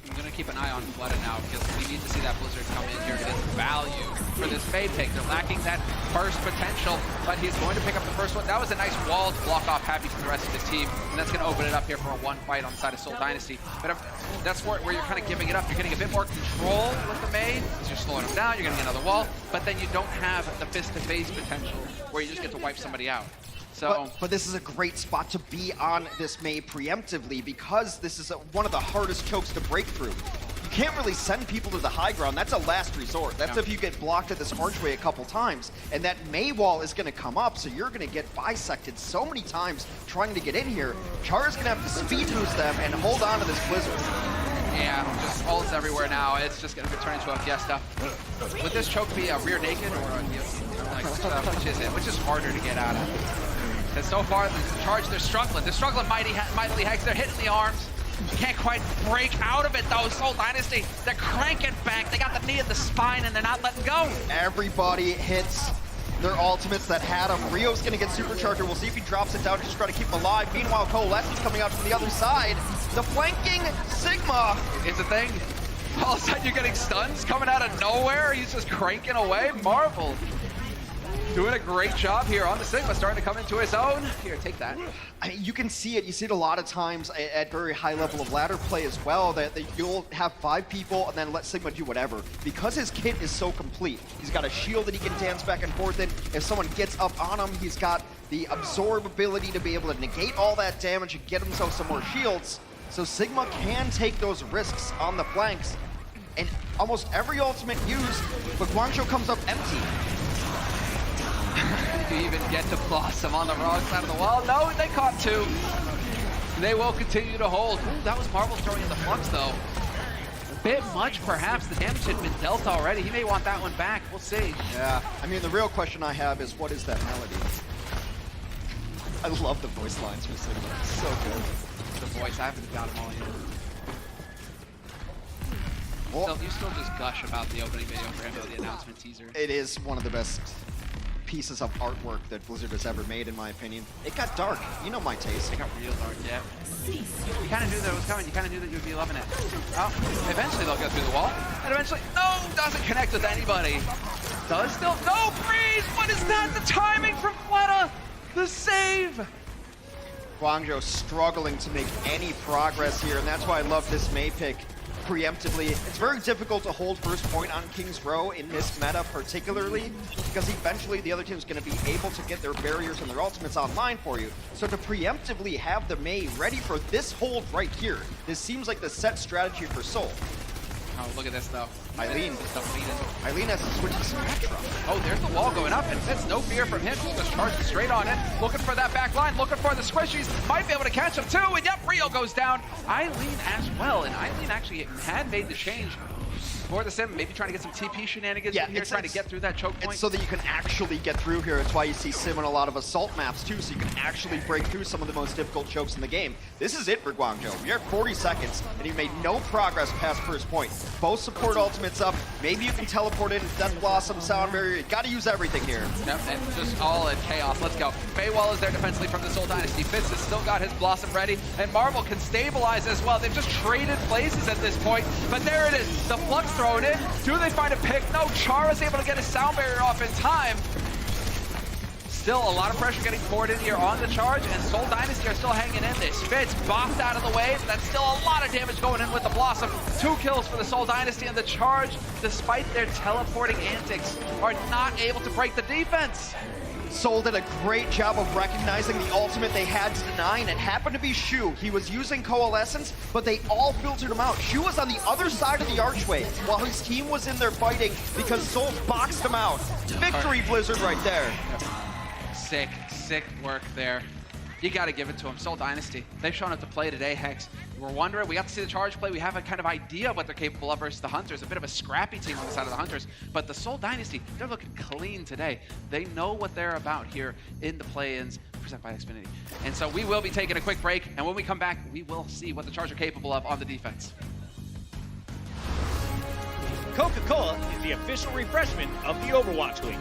I'm going to keep an eye on Flooded now because we need to see that Blizzard come in here to get value for this Fade pick. They're lacking that burst potential, but he's going to pick up the first one. That was a nice wall to block off Happy from the rest of his team, and that's going to open it up here for a one fight on the side of Seoul Dynasty. But that's where you're kind of giving it up. You're getting a bit more control with the Mei because you're slowing them down, you're getting another wall, but then you don't have the fist-to-face potential where you just get to wipe somebody out. So, but this is a great spot to be on this Mei preemptively because this is one of the hardest chokes to break through. You can't really send people to the high ground. That's a last resort. That's if you get blocked at this archway a couple times. And that Mei wall is going to come up, so you're going to get bisected so many times trying to get in here. Char's going to have to speed boost them and hold on to this Blizzard. Yeah, just ults everywhere now. It's just going to turn into a fiesta. Would this choke be a rear naked or a like, which is it? Which is harder to get out of? And so far, the Charge, they're struggling. They're struggling mightily Hex. They're hitting the arms. Can't quite break out of it, though. Seoul Dynasty, they're cranking back. They got the knee at the spine, and they're not letting go. Everybody hits their ultimates that had him. Rio's gonna get Supercharger. We'll see if he drops it down. Just try to keep him alive. Meanwhile, Coalescence coming out from the other side. The flanking Sigma. It's a thing. All of a sudden you're getting stuns coming out of nowhere. He's just cranking away. Marvel doing a great job here on the Sigma, starting to come into his own. Here, take that. I mean, you can see it. You see it a lot of times at very high level of ladder play as well, that you'll have 5 people and then let Sigma do whatever. Because his kit is so complete, he's got a shield that he can dance back and forth in. If someone gets up on him, he's got the absorb ability to be able to negate all that damage and get himself some more shields. So Sigma can take those risks on the flanks. And almost every ultimate used, but Guangzhou comes up empty. You even get to Blossom on the wrong side of the wall. No, they caught 2. They will continue to hold. Ooh, that was Marvel throwing in the flux, though. A bit much, perhaps. The damage had been dealt already. He may want that one back. We'll see. Yeah, I mean, the real question I have is, what is that melody? I love the voice lines for Sigma. It's so good. The voice, I haven't got them all yet. Well, You still just gush about the opening video for him, the announcement teaser. it is one of the best pieces of artwork that Blizzard has ever made, in my opinion. It got dark. You know my taste. It got real dark, yeah. You kind of knew that it was coming. You kind of knew that you'd be loving it. Oh, eventually they'll go through the wall. And eventually, no, doesn't connect with anybody. Does still, no, freeze! What is that? The timing from Fleta! The save! Guangzhou struggling to make any progress here, and that's why I love this Mei pick preemptively. It's very difficult to hold first point on King's Row in this meta particularly, because eventually the other team's going to be able to get their barriers and their ultimates online for you. So to preemptively have the Mei ready for this hold right here, this seems like the set strategy for Seoul. Oh, look at this, though. Eileen has to switch to Spectra. Oh, there's the wall going up, and it's no fear from him. He's just charging straight on in, looking for that back line, looking for the squishies. Might be able to catch him, too, and yep, Rio goes down. Eileen as well, and Eileen actually had made the change for the sim, maybe trying to get some TP shenanigans in here, trying to get through that choke point. It's so that you can actually get through here. It's why you see sim in a lot of assault maps too, so you can actually break through some of the most difficult chokes in the game. This is it for Guangzhou. You're at 40 seconds, and he made no progress past first point. Both support ultimates up. Maybe you can teleport in, Death Blossom, Sound Barrier. You gotta use everything here. Yep, and just all in chaos. Let's go. Maywell is there defensively from the Seoul Dynasty. Fitz has still got his Blossom ready, and Marvel can stabilize as well. They've just traded places at this point, but there it is. The flux thrown in. Do they find a pick? No, Chara's able to get his sound barrier off in time. Still a lot of pressure getting poured in here on the Charge, and Seoul Dynasty are still hanging in this. Fitz bopped out of the way, but that's still a lot of damage going in with the Blossom. 2 kills for the Seoul Dynasty, and the Charge, despite their teleporting antics, are not able to break the defense. Seoul did a great job of recognizing the ultimate they had to deny, and it happened to be Shu. He was using Coalescence, but they all filtered him out. Shu was on the other side of the archway while his team was in there fighting because Seoul boxed him out. Victory, Blizzard, right there. Sick, sick work there. You got to give it to them. Seoul Dynasty, they've shown up to play today, Hex. We're wondering, we got to see the Charge play. We have a kind of idea of what they're capable of versus the Hunters. A bit of a scrappy team on the side of the Hunters. But the Seoul Dynasty, they're looking clean today. They know what they're about here in the play-ins presented by Xfinity. And so we will be taking a quick break. And when we come back, we will see what the Charge are capable of on the defense. Coca-Cola is the official refreshment of the Overwatch League.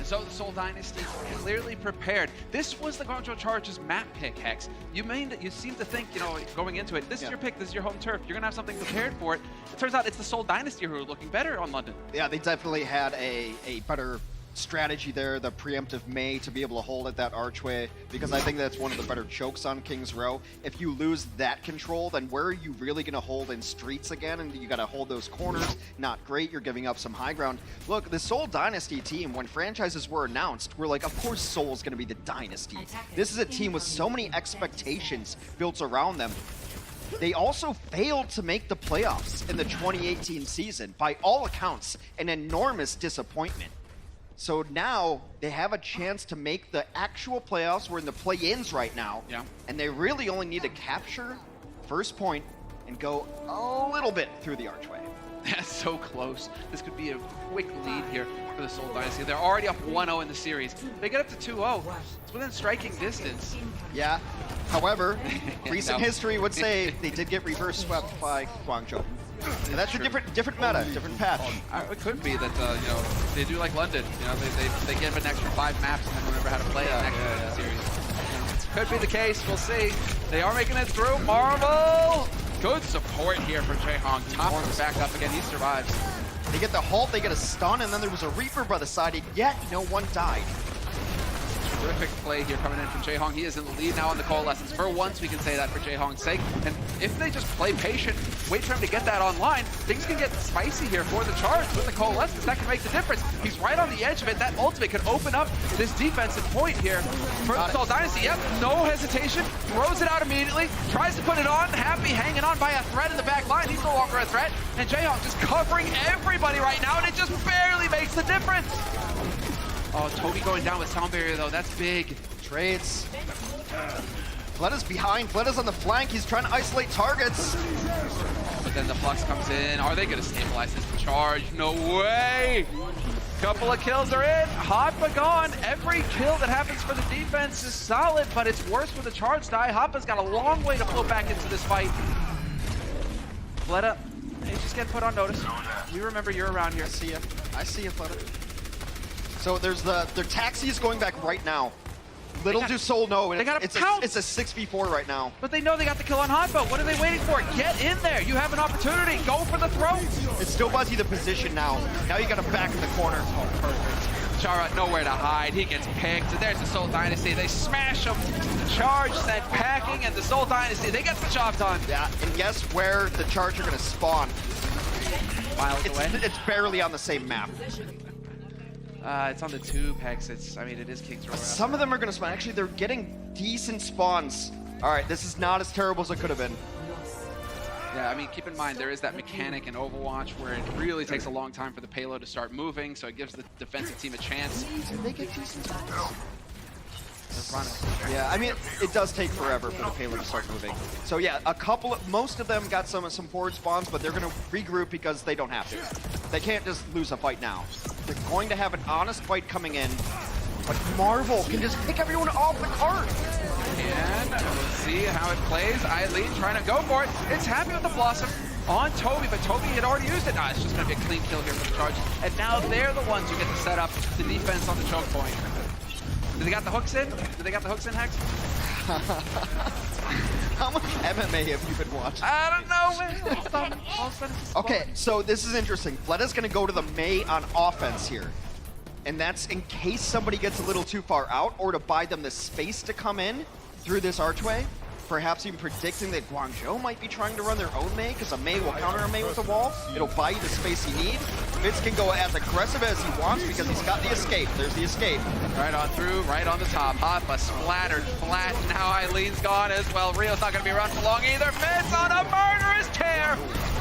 So the Seoul Dynasty clearly prepared. This was the Guangzhou Charge's map pick, Hex. You seem to think, you know, going into it, this is your pick, this is your home turf. You're gonna have something prepared for it. It turns out it's the Seoul Dynasty who are looking better on London. Yeah, they definitely had a better strategy there, the preemptive May to be able to hold at that archway, because I think that's one of the better chokes on King's Row. If you lose that control, then where are you really going to hold in streets again? And you got to hold those corners. Not great. You're giving up some high ground. Look, the Seoul Dynasty team, when franchises were announced, we're like, of course Seoul's going to be the Dynasty. This is a team with so many expectations built around them. They also failed to make the playoffs in the 2018 season. By all accounts, an enormous disappointment. So now they have a chance to make the actual playoffs. We're in the play-ins right now. Yeah. And they really only need to capture first point and go a little bit through the archway. That's so close. This could be a quick lead here for the Seoul Dynasty. They're already up 1-0 in the series. They get up to 2-0. It's within striking distance. Yeah. However, recent history would say they did get reverse swept by Guangzhou. And that's a different meta, different patch. It could be that you know, they do like London. You know, they give an extra 5 maps and then remember how to play it next in the series. Could be the case. We'll see. They are making it through. Marvel. Good support here for Jaehong. Thompson's back up again. He survives. They get the halt. They get a stun, and then there was a Reaper by the side. Yet no one died. Terrific play here coming in from Jaehong. He is in the lead now on the Coalescence. For once, we can say that for Jaehong's sake. And if they just play patient, wait for him to get that online, things can get spicy here for the Charge with the Coalescence. That can make the difference. He's right on the edge of it. That ultimate could open up this defensive point here for the Seoul Dynasty. Yep, no hesitation. Throws it out immediately. Tries to put it on. Happy hanging on by a threat in the back line. He's no longer a threat. And Jaehong just covering everybody right now, and it just barely makes the difference. Oh, Toby going down with Sound Barrier, though. That's big. Trades. Fletta's behind. Fletta's on the flank. He's trying to isolate targets. But then the Flux comes in. Are they going to stabilize this Charge? No way. Couple of kills are in. Hoppa gone. Every kill that happens for the defense is solid, but it's worse with the Charge die. Hoppa's got a long way to float back into this fight. Fletta, he's just getting put on notice. We remember you're around here. I see you, Fletta. So their taxi is going back right now. Little do Seoul know, and it's a 6v4 right now. But they know they got the kill on Hotboat. What are they waiting for? Get in there. You have an opportunity. Go for the throat. It's still Buzzy the position now. Now you got him back in the corner. Oh, perfect. Chara nowhere to hide. He gets picked. And there's the Seoul Dynasty. They smash him. Charge sent packing, and the Seoul Dynasty, they get the job done. Yeah, and guess where the Charge are going to spawn? Miles away. It's barely on the same map. It's on the tube, Hex. It is King's Row. Some of them are going to spawn. Actually, they're getting decent spawns. All right, this is not as terrible as it could have been. Yeah, I mean, keep in mind, there is that mechanic in Overwatch where it really takes a long time for the payload to start moving, so it gives the defensive team a chance. Did they get decent spawns? They're running. Yeah, I mean, it does take forever for the payload to start moving. So yeah, most of them got some forward spawns, but they're going to regroup because they don't have to. They can't just lose a fight now. They're going to have an honest fight coming in, but Marvel can just pick everyone off the cart. And we'll see how it plays. Eileen trying to go for it. It's happy with the Blossom on Toby, but Toby had already used it. Nah, it's just going to be a clean kill here for the Charge. And now they're the ones who get to set up the defense on the choke point. Did they got the hooks in? Did they got the hooks in, Hex? How much MMA have you been watching? I don't know, man. Okay, so this is interesting. Fletta's going to go to the Mei on offense here. And that's in case somebody gets a little too far out, or to buy them the space to come in through this archway. Perhaps even predicting that Guangzhou might be trying to run their own Mei, because a Mei will counter a Mei with a wall. It'll buy you the space you need. Fitz can go as aggressive as he wants because he's got the escape. There's the escape. Right on through, right on the top. Hoppa splattered flat. Now Eileen's gone as well. Rio's not going to be around for long either. Fitz on a murderous tear.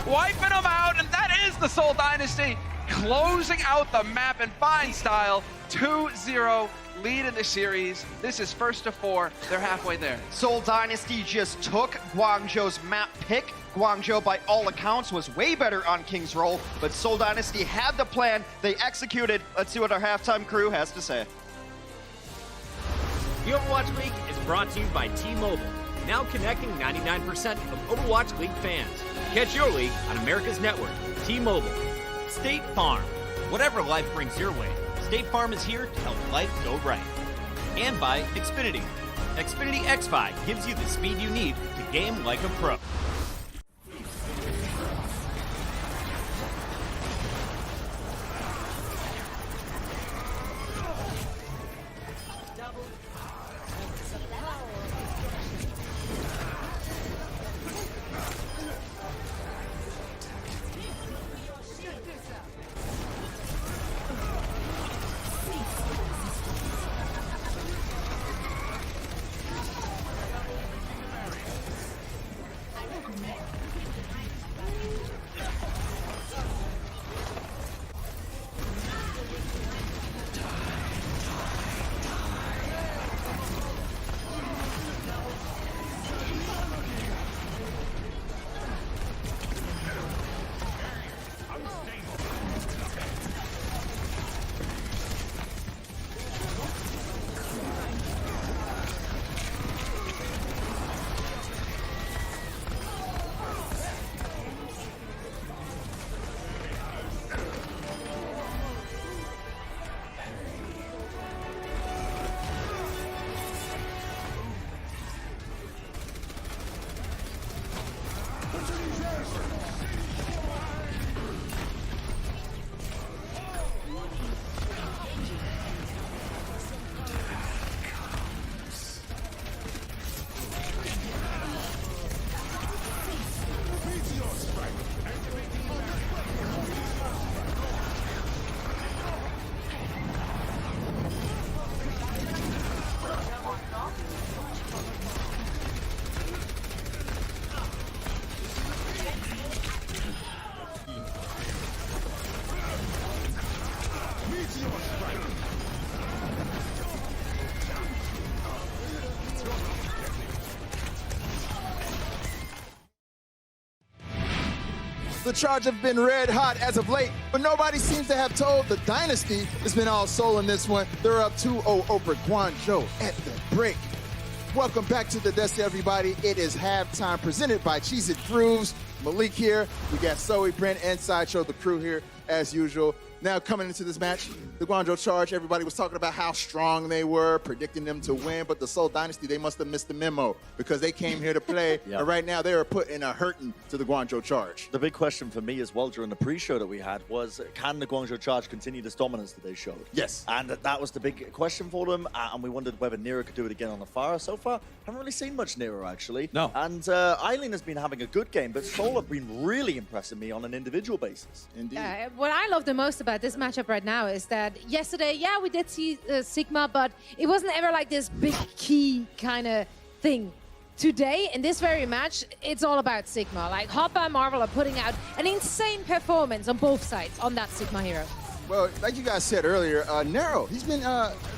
Wiping them out, and that is the Seoul Dynasty closing out the map in fine style. 2-0 lead in the series. This is first to 4. They're halfway there. Seoul Dynasty just took Guangzhou's map pick. Guangzhou, by all accounts, was way better on King's Row, but Seoul Dynasty had the plan. They executed. Let's see what our halftime crew has to say. The Overwatch League is brought to you by T-Mobile, now connecting 99% of Overwatch League fans. Catch your league on America's network, T-Mobile. State Farm. Whatever life brings your way, State Farm is here to help life go right. And by Xfinity. Xfinity X5 gives you the speed you need to game like a pro. The Charge have been red hot as of late, but nobody seems to have told the Dynasty it's been all soul in this one. They're up 2-0 over Guangzhou at the break. Welcome back to the Dusty, everybody. It is halftime presented by Cheez-It Grooves. Malik here. We got Zoe, Brent, and Sideshow, the crew here as usual. Now coming into this match, the Guangzhou Charge, everybody was talking about how strong they were, predicting them to win, but the Seoul Dynasty, they must have missed the memo because they came here to play, and right now they are putting a hurting to the Guangzhou Charge. The big question for me as well during the pre-show that we had was, can the Guangzhou Charge continue this dominance that they showed? Yes. And that was the big question for them, and we wondered whether Nero could do it again on the fire. So far, haven't really seen much Nero, actually. No. And Eileen has been having a good game, but Seoul have been really impressing me on an individual basis. Indeed. What I love the most about this matchup right now is that yesterday, yeah, we did see Sigma, but it wasn't ever like this big key kind of thing. Today, in this very match, it's all about Sigma. Like, Hoppa and Marvel are putting out an insane performance on both sides on that Sigma hero. Well, like you guys said earlier, Nero, he's been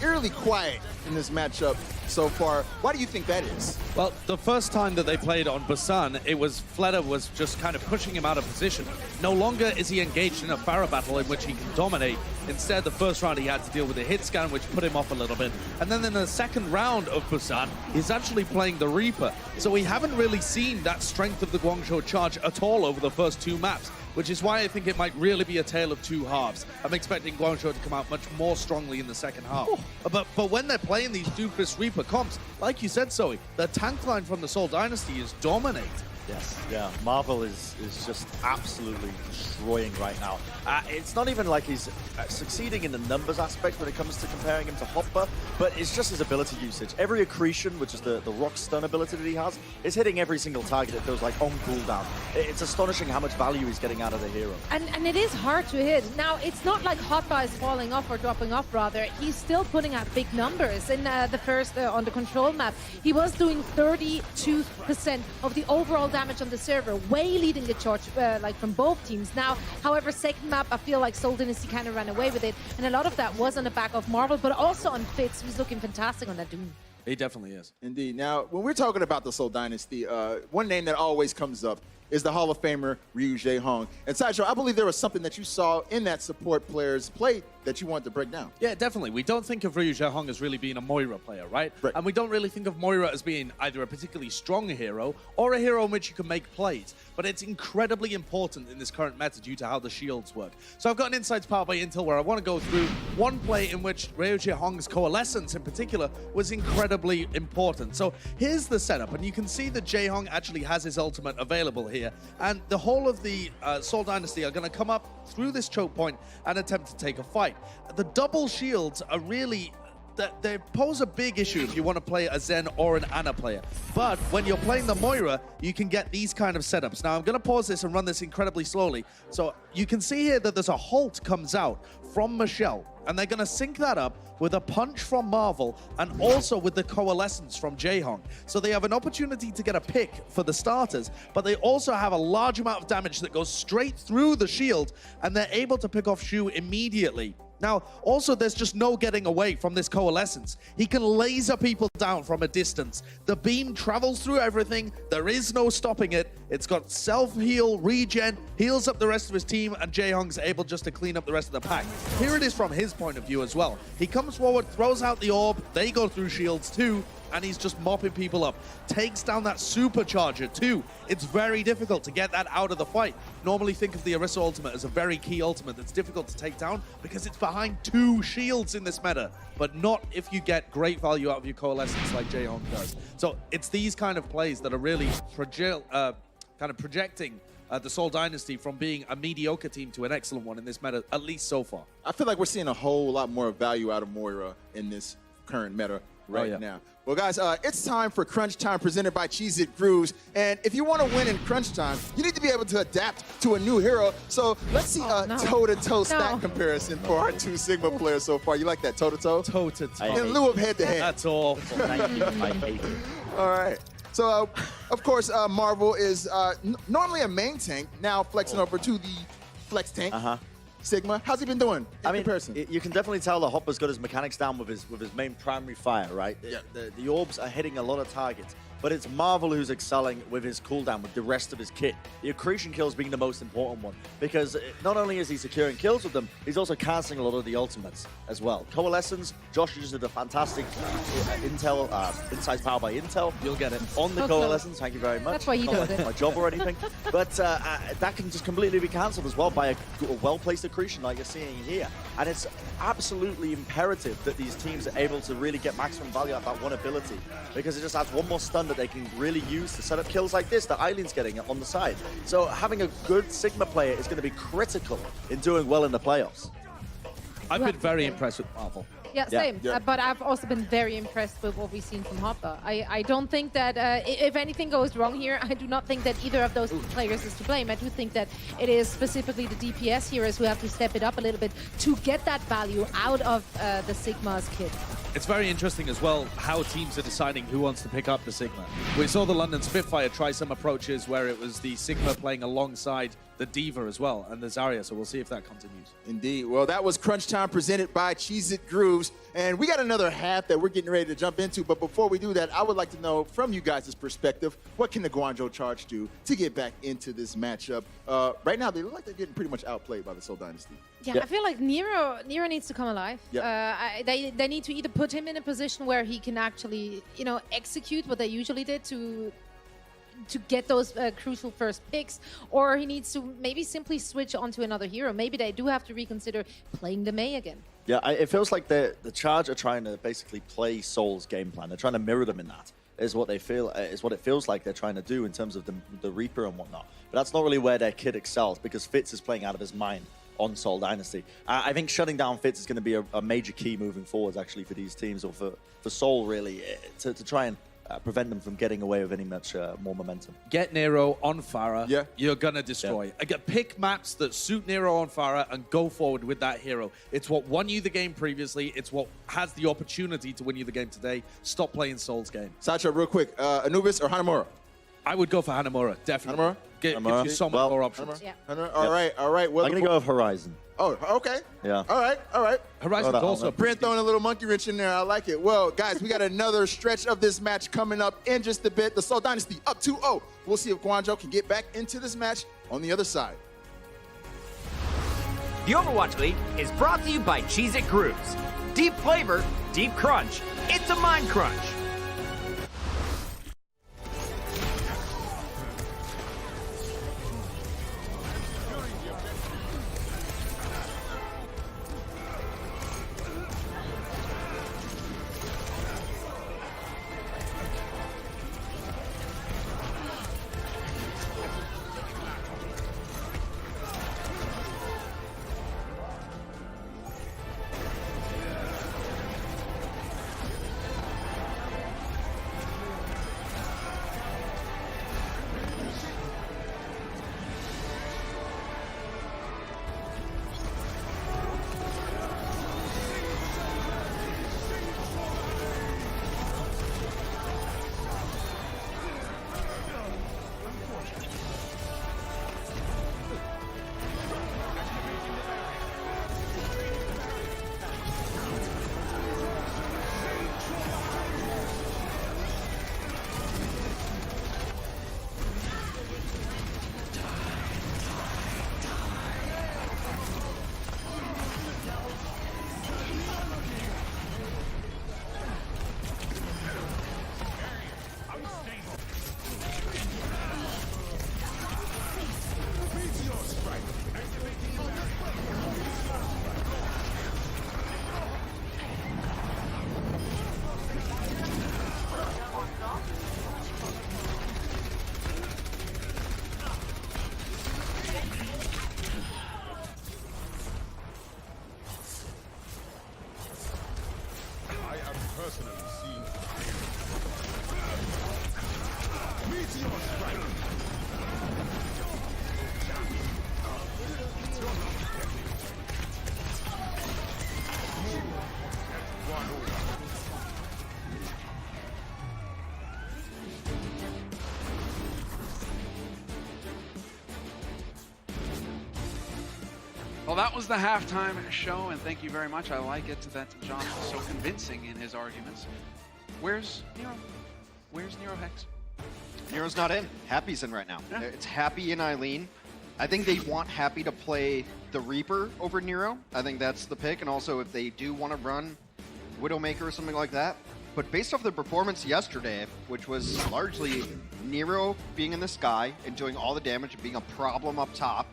eerily quiet in this matchup so far. Why do you think that is? Well, the first time that they played on Busan, it was Fleta was just kind of pushing him out of position. No longer is he engaged in a Pharah battle in which he can dominate. Instead, the first round he had to deal with a hit scan, which put him off a little bit. And then in the second round of Busan, he's actually playing the Reaper. So we haven't really seen that strength of the Guangzhou Charge at all over the first two maps, which is why I think it might really be a tale of two halves. I'm expecting Guangzhou to come out much more strongly in the second half. But when they're playing these Doofus Reaper comps, like you said, Zoe, the tank line from the Seoul Dynasty is dominating. Yes, yeah. Marvel is just absolutely destroying right now. It's not even like he's succeeding in the numbers aspect when it comes to comparing him to Hopper, but it's just his ability usage. Every accretion, which is the rock stun ability that he has, is hitting every single target that goes like on cooldown. It's astonishing how much value he's getting out of the hero. And it is hard to hit. Now, it's not like Hoppa is falling off or dropping off, rather. He's still putting out big numbers. In the first, on the control map, he was doing 32% of the overall damage on the server, way leading the charge like from both teams. Now, however, second map, I feel like Seoul Dynasty kind of ran away with it, and a lot of that was on the back of Marvel, but also on Fitz, who's looking fantastic on that Doom. He definitely is. Indeed. Now, when we're talking about the Seoul Dynasty, one name that always comes up is the Hall of Famer Ryu Jae-hong. And Sideshow, I believe there was something that you saw in that support player's play that you want to break down. Yeah, definitely. We don't think of Ryu Zhehong as really being a Moira player, right? And we don't really think of Moira as being either a particularly strong hero or a hero in which you can make plays. But it's incredibly important in this current meta due to how the shields work. So I've got an Insights powered by Intel where I want to go through one play in which Ryu Zhehong's coalescence in particular was incredibly important. So here's the setup, and you can see that Zhehong actually has his ultimate available here. And the whole of the Seoul Dynasty are going to come up through this choke point and attempt to take a fight. The double shields are really... They pose a big issue if you want to play a Zen or an Ana player. But when you're playing the Moira, you can get these kind of setups. Now, I'm going to pause this and run this incredibly slowly. So you can see here that there's a halt comes out from Michelle, and they're going to sync that up with a punch from Marvel and also with the coalescence from Zhehong. So they have an opportunity to get a pick for the starters, but they also have a large amount of damage that goes straight through the shield, and they're able to pick off Shu immediately. Now, also, there's just no getting away from this coalescence. He can laser people down from a distance. The beam travels through everything. There is no stopping it. It's got self-heal, regen, heals up the rest of his team, and Zhehong's able just to clean up the rest of the pack. Here it is from his point of view as well. He comes forward, throws out the orb. They go through shields too, and he's just mopping people up. Takes down that supercharger too. It's very difficult to get that out of the fight. Normally think of the Orisa ultimate as a very key ultimate that's difficult to take down because it's behind 2 shields in this meta, but not if you get great value out of your coalescence like Zhehong does. So it's these kind of plays that are really kind of projecting the Seoul Dynasty from being a mediocre team to an excellent one in this meta, at least so far. I feel like we're seeing a whole lot more value out of Moira in this current meta right now. Well, guys, it's time for Crunch Time presented by Cheez-It Grooves. And if you want to win in Crunch Time, you need to be able to adapt to a new hero. So let's see a toe-to-toe stat comparison for our 2 Sigma players so far. You like that toe-to-toe? Toe-to-toe. In lieu of head-to-head. That's awful. Thank you. I hate it. All right. So, of course, Marvel is normally a main tank, now flexing over to the flex tank. Sigma, how's he been doing in comparison? You can definitely tell that Hopper's got his mechanics down with his main primary fire, right? Yeah. The orbs are hitting a lot of targets, but it's Marvel who's excelling with his cooldown, with the rest of his kit. The accretion kills being the most important one, because not only is he securing kills with them, he's also casting a lot of the ultimates as well. Coalescence, Josh just did a fantastic Insights powered by Intel. You'll get it. On the Coalescence, thank you very much. That's why you Not do it. my job or anything. But that can just completely be cancelled as well by a well-placed accretion like you're seeing here. And it's absolutely imperative that these teams are able to really get maximum value out of that one ability, because it just adds one more stun that they can really use to set up kills like this that Eileen's getting on the side. So having a good Sigma player is going to be critical in doing well in the playoffs. I've been very impressed with Marvel. Yeah, same. But I've also been very impressed with what we've seen from Hopper. I don't think that if anything goes wrong here, I do not think that either of those players is to blame. I do think that it is specifically the DPS heroes who have to step it up a little bit to get that value out of the Sigma's kit. It's very interesting as well how teams are deciding who wants to pick up the Sigma. We saw the London Spitfire try some approaches where it was the Sigma playing alongside the Diva as well, and the Zarya, so we'll see if that continues. Indeed. Well, that was Crunch Time presented by Cheez-It Grooves. And we got another half that we're getting ready to jump into. But before we do that, I would like to know from you guys' perspective, what can the Guangzhou Charge do to get back into this matchup? Right now, they look like they're getting pretty much outplayed by the Seoul Dynasty. Yeah, I feel like Nero needs to come alive. They need to either put him in a position where he can actually, execute what they usually did to get those crucial first picks, or he needs to maybe simply switch onto another hero. Maybe they do have to reconsider playing the Mei again. Yeah, it feels like the Charge are trying to basically play Seoul's game plan. They're trying to mirror them in that. Is what they feel. Is what it feels like they're trying to do in terms of the Reaper and whatnot. But that's not really where their kid excels, because Fitz is playing out of his mind on Seoul Dynasty. I think shutting down Fitz is going to be a major key moving forwards, actually, for these teams, or for Seoul, really, to try and prevent them from getting away with any much more momentum. Get Nero on Pharah, you're going to destroy. Pick maps that suit Nero on Pharah and go forward with that hero. It's what won you the game previously. It's what has the opportunity to win you the game today. Stop playing Seoul's game. Sacha, real quick, Anubis or Hanamura? I would go for Hanamura, definitely. Hanamura? Gives you so much more options. All right. Well, I'm going to go with Horizon. Oh, okay. Yeah. All right. Horizon's also Brent throwing a little monkey wrench in there. I like it. Well, guys, we got another stretch of this match coming up in just a bit. The Seoul Dynasty up 2-0. We'll see if Guangzhou can get back into this match on the other side. The Overwatch League is brought to you by Cheez-It Grooves. Deep flavor, deep crunch. It's a mind crunch. Well, that was the halftime show, and thank you very much. I like it that John was so convincing in his arguments. Where's Nero? Where's Nero Hex? Nero's not in. Happy's in right now. Yeah. It's Happy and Eileen. I think they want Happy to play the Reaper over Nero. I think that's the pick, and also if they do want to run Widowmaker or something like that. But based off the performance yesterday, which was largely Nero being in the sky and doing all the damage and being a problem up top,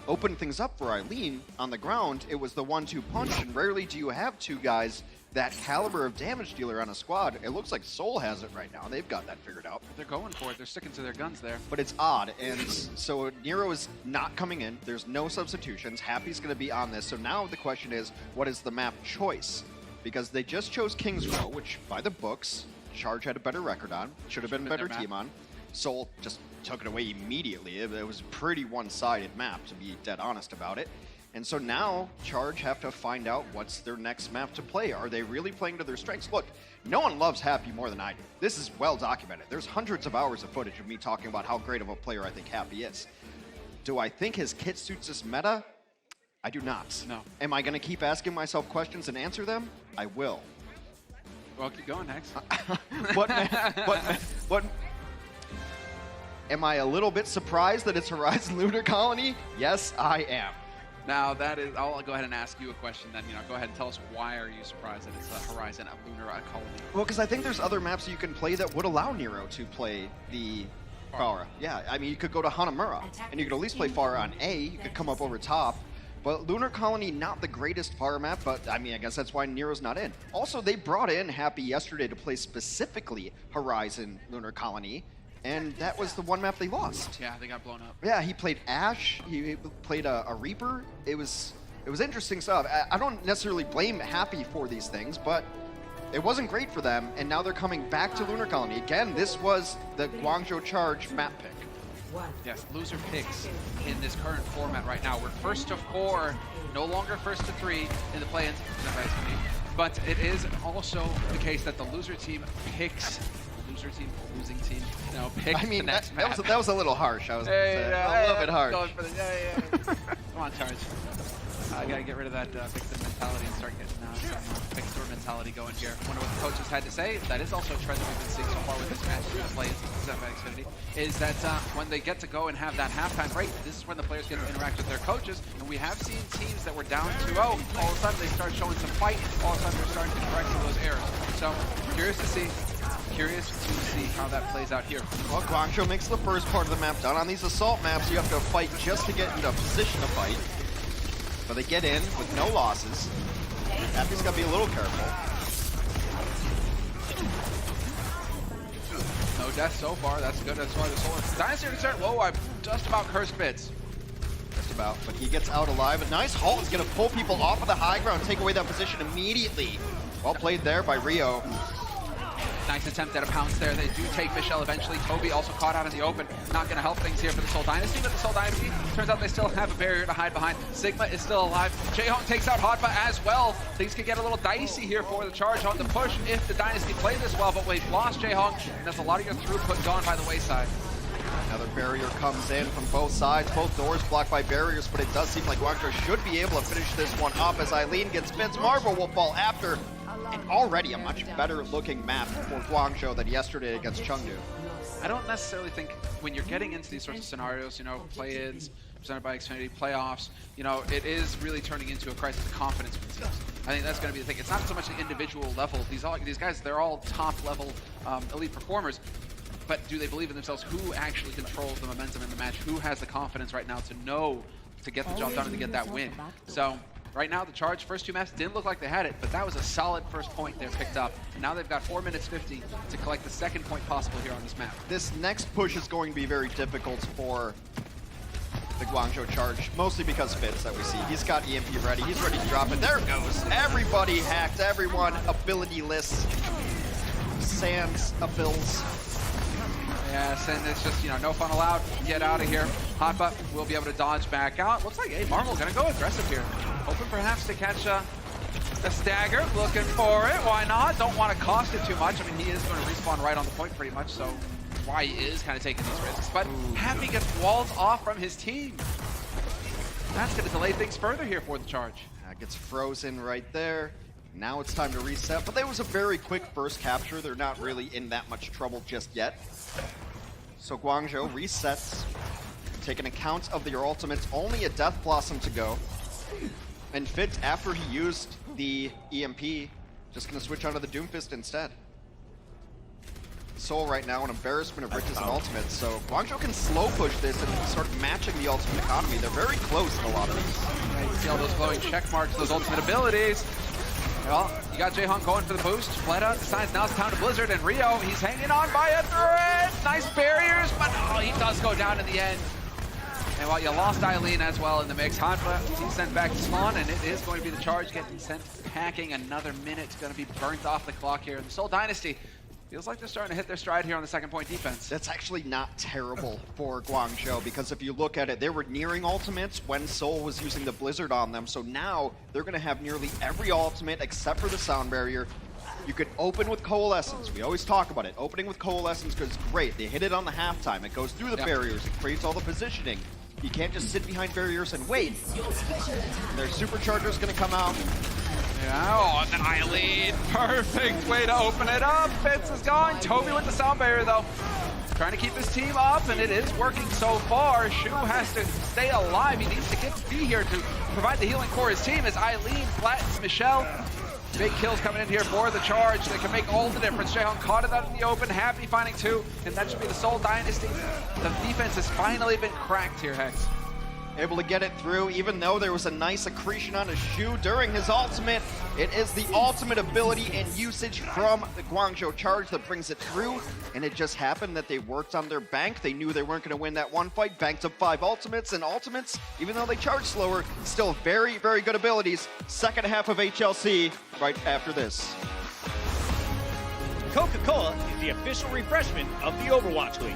opened things up for Eileen on the ground. It was the 1-2 punch, and rarely do you have two guys that caliber of damage dealer on a squad. It looks like Seoul has it right now. They've got that figured out. They're going for it. They're sticking to their guns there. But it's odd, and so Nero is not coming in. There's no substitutions. Happy's going to be on this. So now the question is, what is the map choice? Because they just chose King's Row, which by the books, Charge had a better record on. Should have been a better team on. Seoul just took it away immediately. It was a pretty one-sided map, to be dead honest about it. And so now Charge have to find out what's their next map to play. Are they really playing to their strengths? Look, no one loves Happy more than I do. This is well documented. There's hundreds of hours of footage of me talking about how great of a player I think Happy is. Do I think his kit suits this meta? I do not. No. Am I going to keep asking myself questions and answer them? I will. Well, keep going, Hex. What? Am I a little bit surprised that it's Horizon Lunar Colony? Yes, I am. Now that is, I'll go ahead and ask you a question then. Go ahead and tell us why are you surprised that it's a Horizon Lunar Colony? Well, because I think there's other maps you can play that would allow Nero to play the Pharah. Yeah, I mean, you could go to Hanamura, and you could at least play Pharah on A. You could come up over top. But Lunar Colony, not the greatest Pharah map, but I mean, I guess that's why Nero's not in. Also, they brought in Happy yesterday to play specifically Horizon Lunar Colony, and that was the one map they lost. Yeah, they got blown up. Yeah, he played Ashe, he played a Reaper. It was interesting stuff. I don't necessarily blame Happy for these things, but it wasn't great for them, and now they're coming back to Lunar Colony. Again, this was the Guangzhou Charge map pick. Yes, loser picks in this current format right now. We're first to 4, no longer first to 3 in the play-ins. But it is also the case that the loser team picks losing team. No, picks the next map. That was a little harsh. I was a little bit harsh. Come on, Charge. I gotta get rid of that victim mentality and start getting some victor mentality going here. I wonder what the coaches had to say. That is also a trend that we've been seeing so far with this match through the plays of Xfinity, is that when they get to go and have that halftime break, this is when the players get to interact with their coaches. And we have seen teams that were down 2-0, all of a sudden they start showing some fight, all of a sudden they're starting to correct some of those errors. So, curious to see how that plays out here. Well, Guangzhou makes the first part of the map done. On these assault maps, you have to fight just to get into a position to fight. But they get in with no losses. Happy's got to be a little careful. No death so far. That's good. That's why the Soul Dynasty are concerned. Whoa, I just about cursed bits. Just about. But he gets out alive. A nice halt is going to pull people off of the high ground, take away that position immediately. Well played there by Rio. Nice attempt at a pounce there. They do take Michelle eventually. Toby also caught out in the open. Not going to help things here for the Seoul Dynasty, but the Seoul Dynasty, turns out they still have a barrier to hide behind. Sigma is still alive. Jaehong takes out Hotba as well. Things could get a little dicey here for the Charge on the push if the Dynasty play this well, but we've lost Jaehong, and that's a lot of your throughput gone by the wayside. Another barrier comes in from both sides. Both doors blocked by barriers, but it does seem like Guangzhou should be able to finish this one up as Eileen gets bits. Marvel will fall after. And already a much better looking map for Guangzhou than yesterday against Chengdu. I don't necessarily think when you're getting into these sorts of scenarios, you know, play-ins, presented by Xfinity, playoffs, you know, it is really turning into a crisis of confidence for teams. I think that's going to be the thing. It's not so much an individual level. These guys, they're all top-level elite performers. But do they believe in themselves? Who actually controls the momentum in the match? Who has the confidence right now to know to get the job done and to get that win? So right now, the Charge first two maps didn't look like they had it, but that was a solid first point they picked up. And now they've got 4 minutes 50 to collect the second point possible here on this map. This next push is going to be very difficult for the Guangzhou Charge, mostly because Fitz that we see. He's got EMP ready. He's ready to drop it. There it goes. Everybody hacked. Everyone ability lists. Sans abilities. Yes, and it's just, you know, no fun allowed. Get out of here. Hotba will be able to dodge back out. Looks like, hey, Marvel gonna go aggressive here. Hoping perhaps to catch a stagger. Looking for it. Why not? Don't want to cost it too much. I mean, he is going to respawn right on the point pretty much, so why he is kind of taking these risks. But Happy gets walled off from his team. That's going to delay things further here for the Charge. Gets frozen right there. Now it's time to reset, but there was a very quick first capture. They're not really in that much trouble just yet. So Guangzhou resets, taking account of their ultimates, only a Death Blossom to go. And Fitz, after he used the EMP, just gonna switch onto the Doomfist instead. Soul right now an embarrassment of riches and ultimates, so Guangzhou can slow push this and start matching the ultimate economy. They're very close in a lot of these. Right, you see all those glowing check marks, those ultimate abilities. Well, you got Jaehong going for the boost. Fleta decides now it's time to Blizzard, and Rio, he's hanging on by a thread. Nice barriers, but oh, he does go down in the end. And while you lost Eileen as well in the mix, Hanfa, he's sent back to spawn, and it is going to be the Charge getting sent packing. Another minute's going to be burnt off the clock here. The Seoul Dynasty feels like they're starting to hit their stride here on the second point defense. That's actually not terrible for Guangzhou, because if you look at it, they were nearing ultimates when Seoul was using the Blizzard on them, so now they're going to have nearly every ultimate except for the sound barrier. You could open with Coalescence. We always talk about it. Opening with Coalescence is great. They hit it on the halftime. It goes through the barriers. It creates all the positioning. You can't just sit behind barriers and wait. Their Supercharger's going to come out. Yeah, oh, and Eileen, perfect way to open it up. Fitz is gone. Toby with the sound barrier, though. Trying to keep his team up, and it is working so far. Shu has to stay alive. He needs to be here to provide the healing for his team as Eileen flattens Michelle. Big kills coming in here for the Charge. They can make all the difference. Jaehong caught it out in the open. Happy finding two, and that should be the Seoul Dynasty. The defense has finally been cracked here, Hex. Able to get it through, even though there was a nice accretion on his shoe during his ultimate. It is the ultimate ability and usage from the Guangzhou Charge that brings it through, and it just happened that they worked on their bank. They knew they weren't going to win that one fight, banked up 5 ultimates, and ultimates, even though they charge slower, still very, very good abilities. Second half of HLC right after this. Coca-Cola is the official refreshment of the Overwatch League.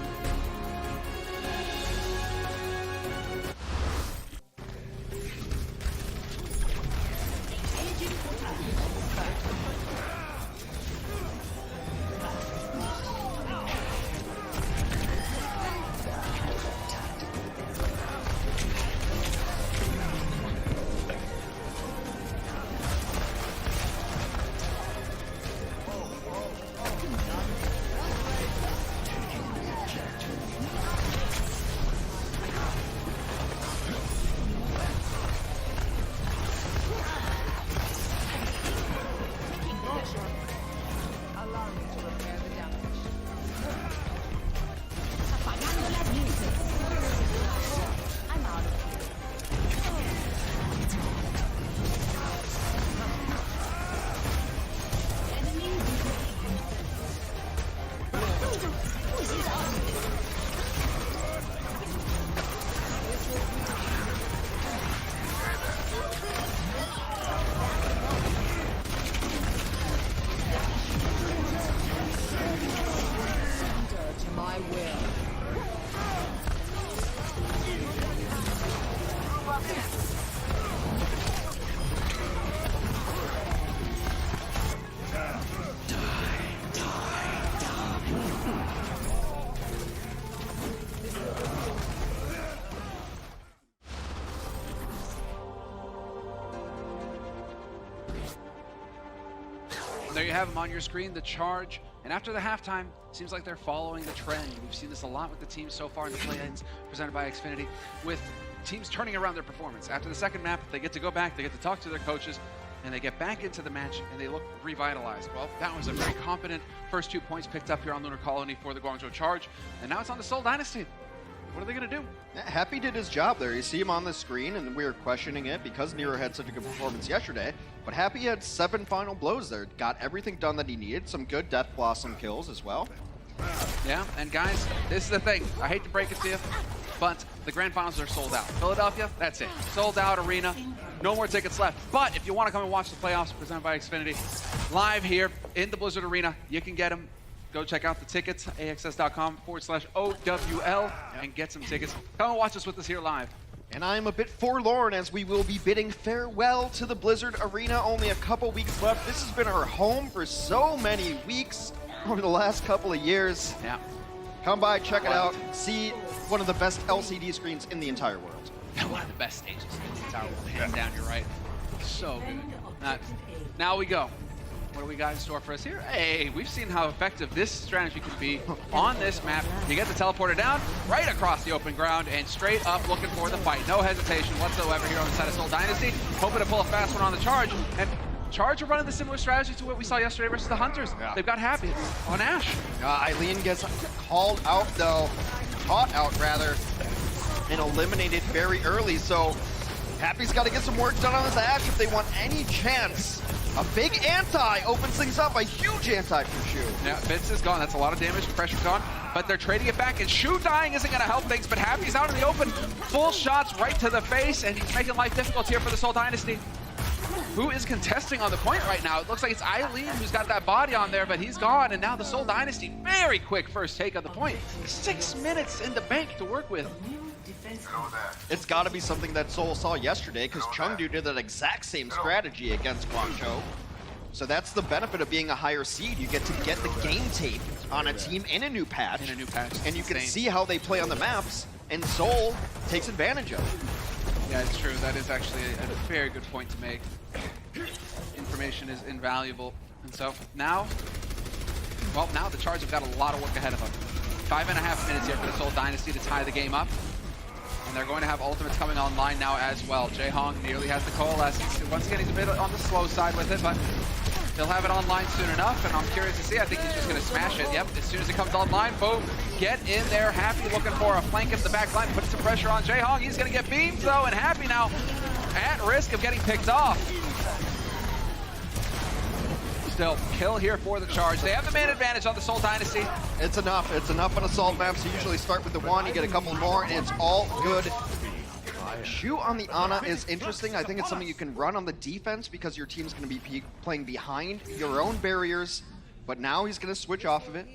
there you have them on your screen, the Charge. And after the halftime, seems like they're following the trend. We've seen this a lot with the teams so far in the play-ins presented by Xfinity, with teams turning around their performance. After the second map, they get to go back, they get to talk to their coaches, and they get back into the match, and they look revitalized. Well, that was a very competent first 2 points picked up here on Lunar Colony for the Guangzhou Charge, and now it's on the Seoul Dynasty. What are they going to do? Happy did his job there. You see him on the screen, and we were questioning it because Nero had such a good performance yesterday. But Happy had 7 final blows there. Got everything done that he needed. Some good Death Blossom kills as well. Yeah, and guys, this is the thing. I hate to break it to you, but the grand finals are sold out. Philadelphia, that's it. Sold out arena. No more tickets left. But if you want to come and watch the playoffs presented by Xfinity live here in the Blizzard Arena, you can get them. Go check out the tickets, axs.com/OWL, and get some tickets. Come and watch us with us here live. And I'm a bit forlorn as we will be bidding farewell to the Blizzard Arena. Only a couple weeks left. This has been our home for so many weeks over the last couple of years. Yeah. Come by, check it out. See one of the best LCD screens in the entire world. One of the best stages in the entire world. Hands down, you're right. So good. Now we go. What do we got in store for us here? Hey, we've seen how effective this strategy can be on this map. You get the teleporter down, right across the open ground, and straight up looking for the fight. No hesitation whatsoever here on the side of Seoul Dynasty. Hoping to pull a fast one on the Charge. And Charge are running the similar strategy to what we saw yesterday versus the Hunters. Yeah. They've got Happy on Ash. Eileen gets called out though, caught out rather, and eliminated very early. So Happy's got to get some work done on this Ash if they want any chance. A big anti opens things up, a huge anti from Shu. Yeah, Vince is gone. That's a lot of damage. Pressure's gone. But they're trading it back, and Shu dying isn't going to help things, but Happy's out in the open. Full shots right to the face, and he's making life difficult here for the Seoul Dynasty. Who is contesting on the point right now? It looks like it's Eileen who's got that body on there, but he's gone, and now the Seoul Dynasty, very quick first take on the point. 6 minutes in the bank to work with. It's got to be something that Seoul saw yesterday, because Chengdu did that exact same strategy against Guangzhou. So that's the benefit of being a higher seed. You get to get the game tape on a team in a new patch. And you can see how they play on the maps, and Seoul takes advantage of it. Yeah, it's true. That is actually a very good point to make. Information is invaluable. And so now the Charge have got a lot of work ahead of them. 5.5 minutes here for the Seoul Dynasty to tie the game up. And they're going to have ultimates coming online now as well. Jaehong nearly has the coalescence. Once again, he's a bit on the slow side with it, but he'll have it online soon enough, and I'm curious to see. I think he's just going to smash it. Yep, as soon as it comes online, boom, get in there. Happy looking for a flank in the back line, put some pressure on Jaehong. He's going to get beamed, though, and Happy now at risk of getting picked off. Still, kill here for the Charge. They have the man advantage on the Seoul Dynasty. It's enough. It's enough on assault maps. You usually start with the one, you get a couple more, and it's all good. Shu on the Ana is interesting. I think it's something you can run on the defense because your team's going to be playing behind your own barriers. But now he's going to switch off of it.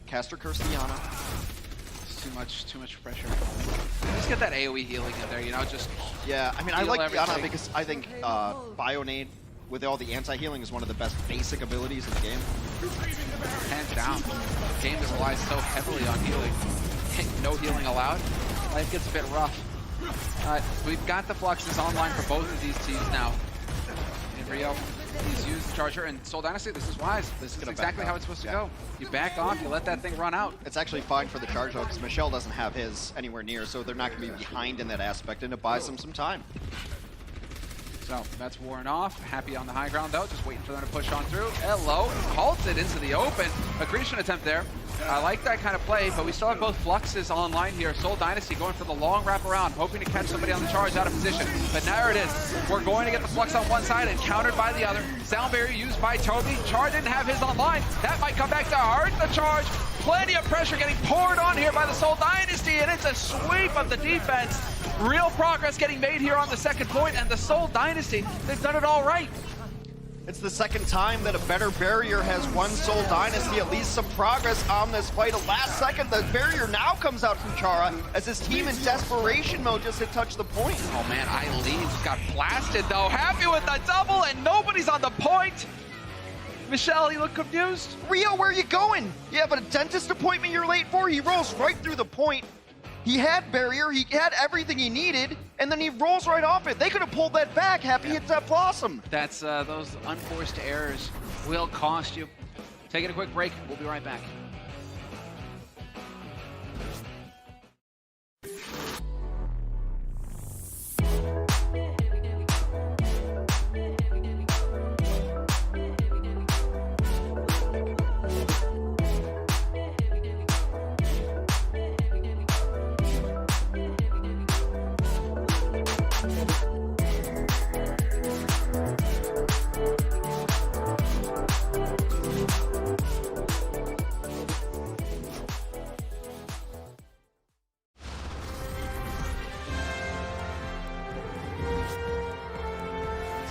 Caster Curse the Ana. It's too much pressure. Just get that AoE healing in there, you know, just yeah, I mean, I like the Ana because I think Bionade with all the anti-healing is one of the best basic abilities in the game. Hands down. A game that relies so heavily on healing. No healing allowed. Life gets a bit rough. We've got the Fluxes online for both of these teams now. In Rio, he's used the Charger, and Seoul Dynasty, this is wise. This is exactly how it's supposed to go. You back off, you let that thing run out. It's actually fine for the Charge though, because Michelle doesn't have his anywhere near, so they're not going to be behind in that aspect, and it buys them some time. So that's worn off. Happy on the high ground though, just waiting for them to push on through. Hello, halted into the open. Accretion attempt there. I like that kind of play, but we still have both Fluxes online here. Seoul Dynasty going for the long wrap around, hoping to catch somebody on the Charge out of position. But there it is. We're going to get the Flux on one side and countered by the other. Sound barrier used by Toby. Charge didn't have his online. That might come back to hurt the Charge. Plenty of pressure getting poured on here by the Seoul Dynasty, and it's a sweep of the defense. Real progress getting made here on the second point, and the Seoul Dynasty, they've done it all right. It's the second time that a better barrier has won Seoul Dynasty. At least some progress on this fight. A last second, the barrier now comes out from Chara as his team in desperation mode just to touch the point. Oh man, Eileen's got blasted though. Happy with the double, and nobody's on the point. Michelle, you look confused. Rio, where are you going? You have a dentist appointment you're late for? He rolls right through the point. He had barrier, he had everything he needed, and then he rolls right off it. They could have pulled that back. Happy hits that Blossom. That's those unforced errors will cost you. Taking a quick break. We'll be right back.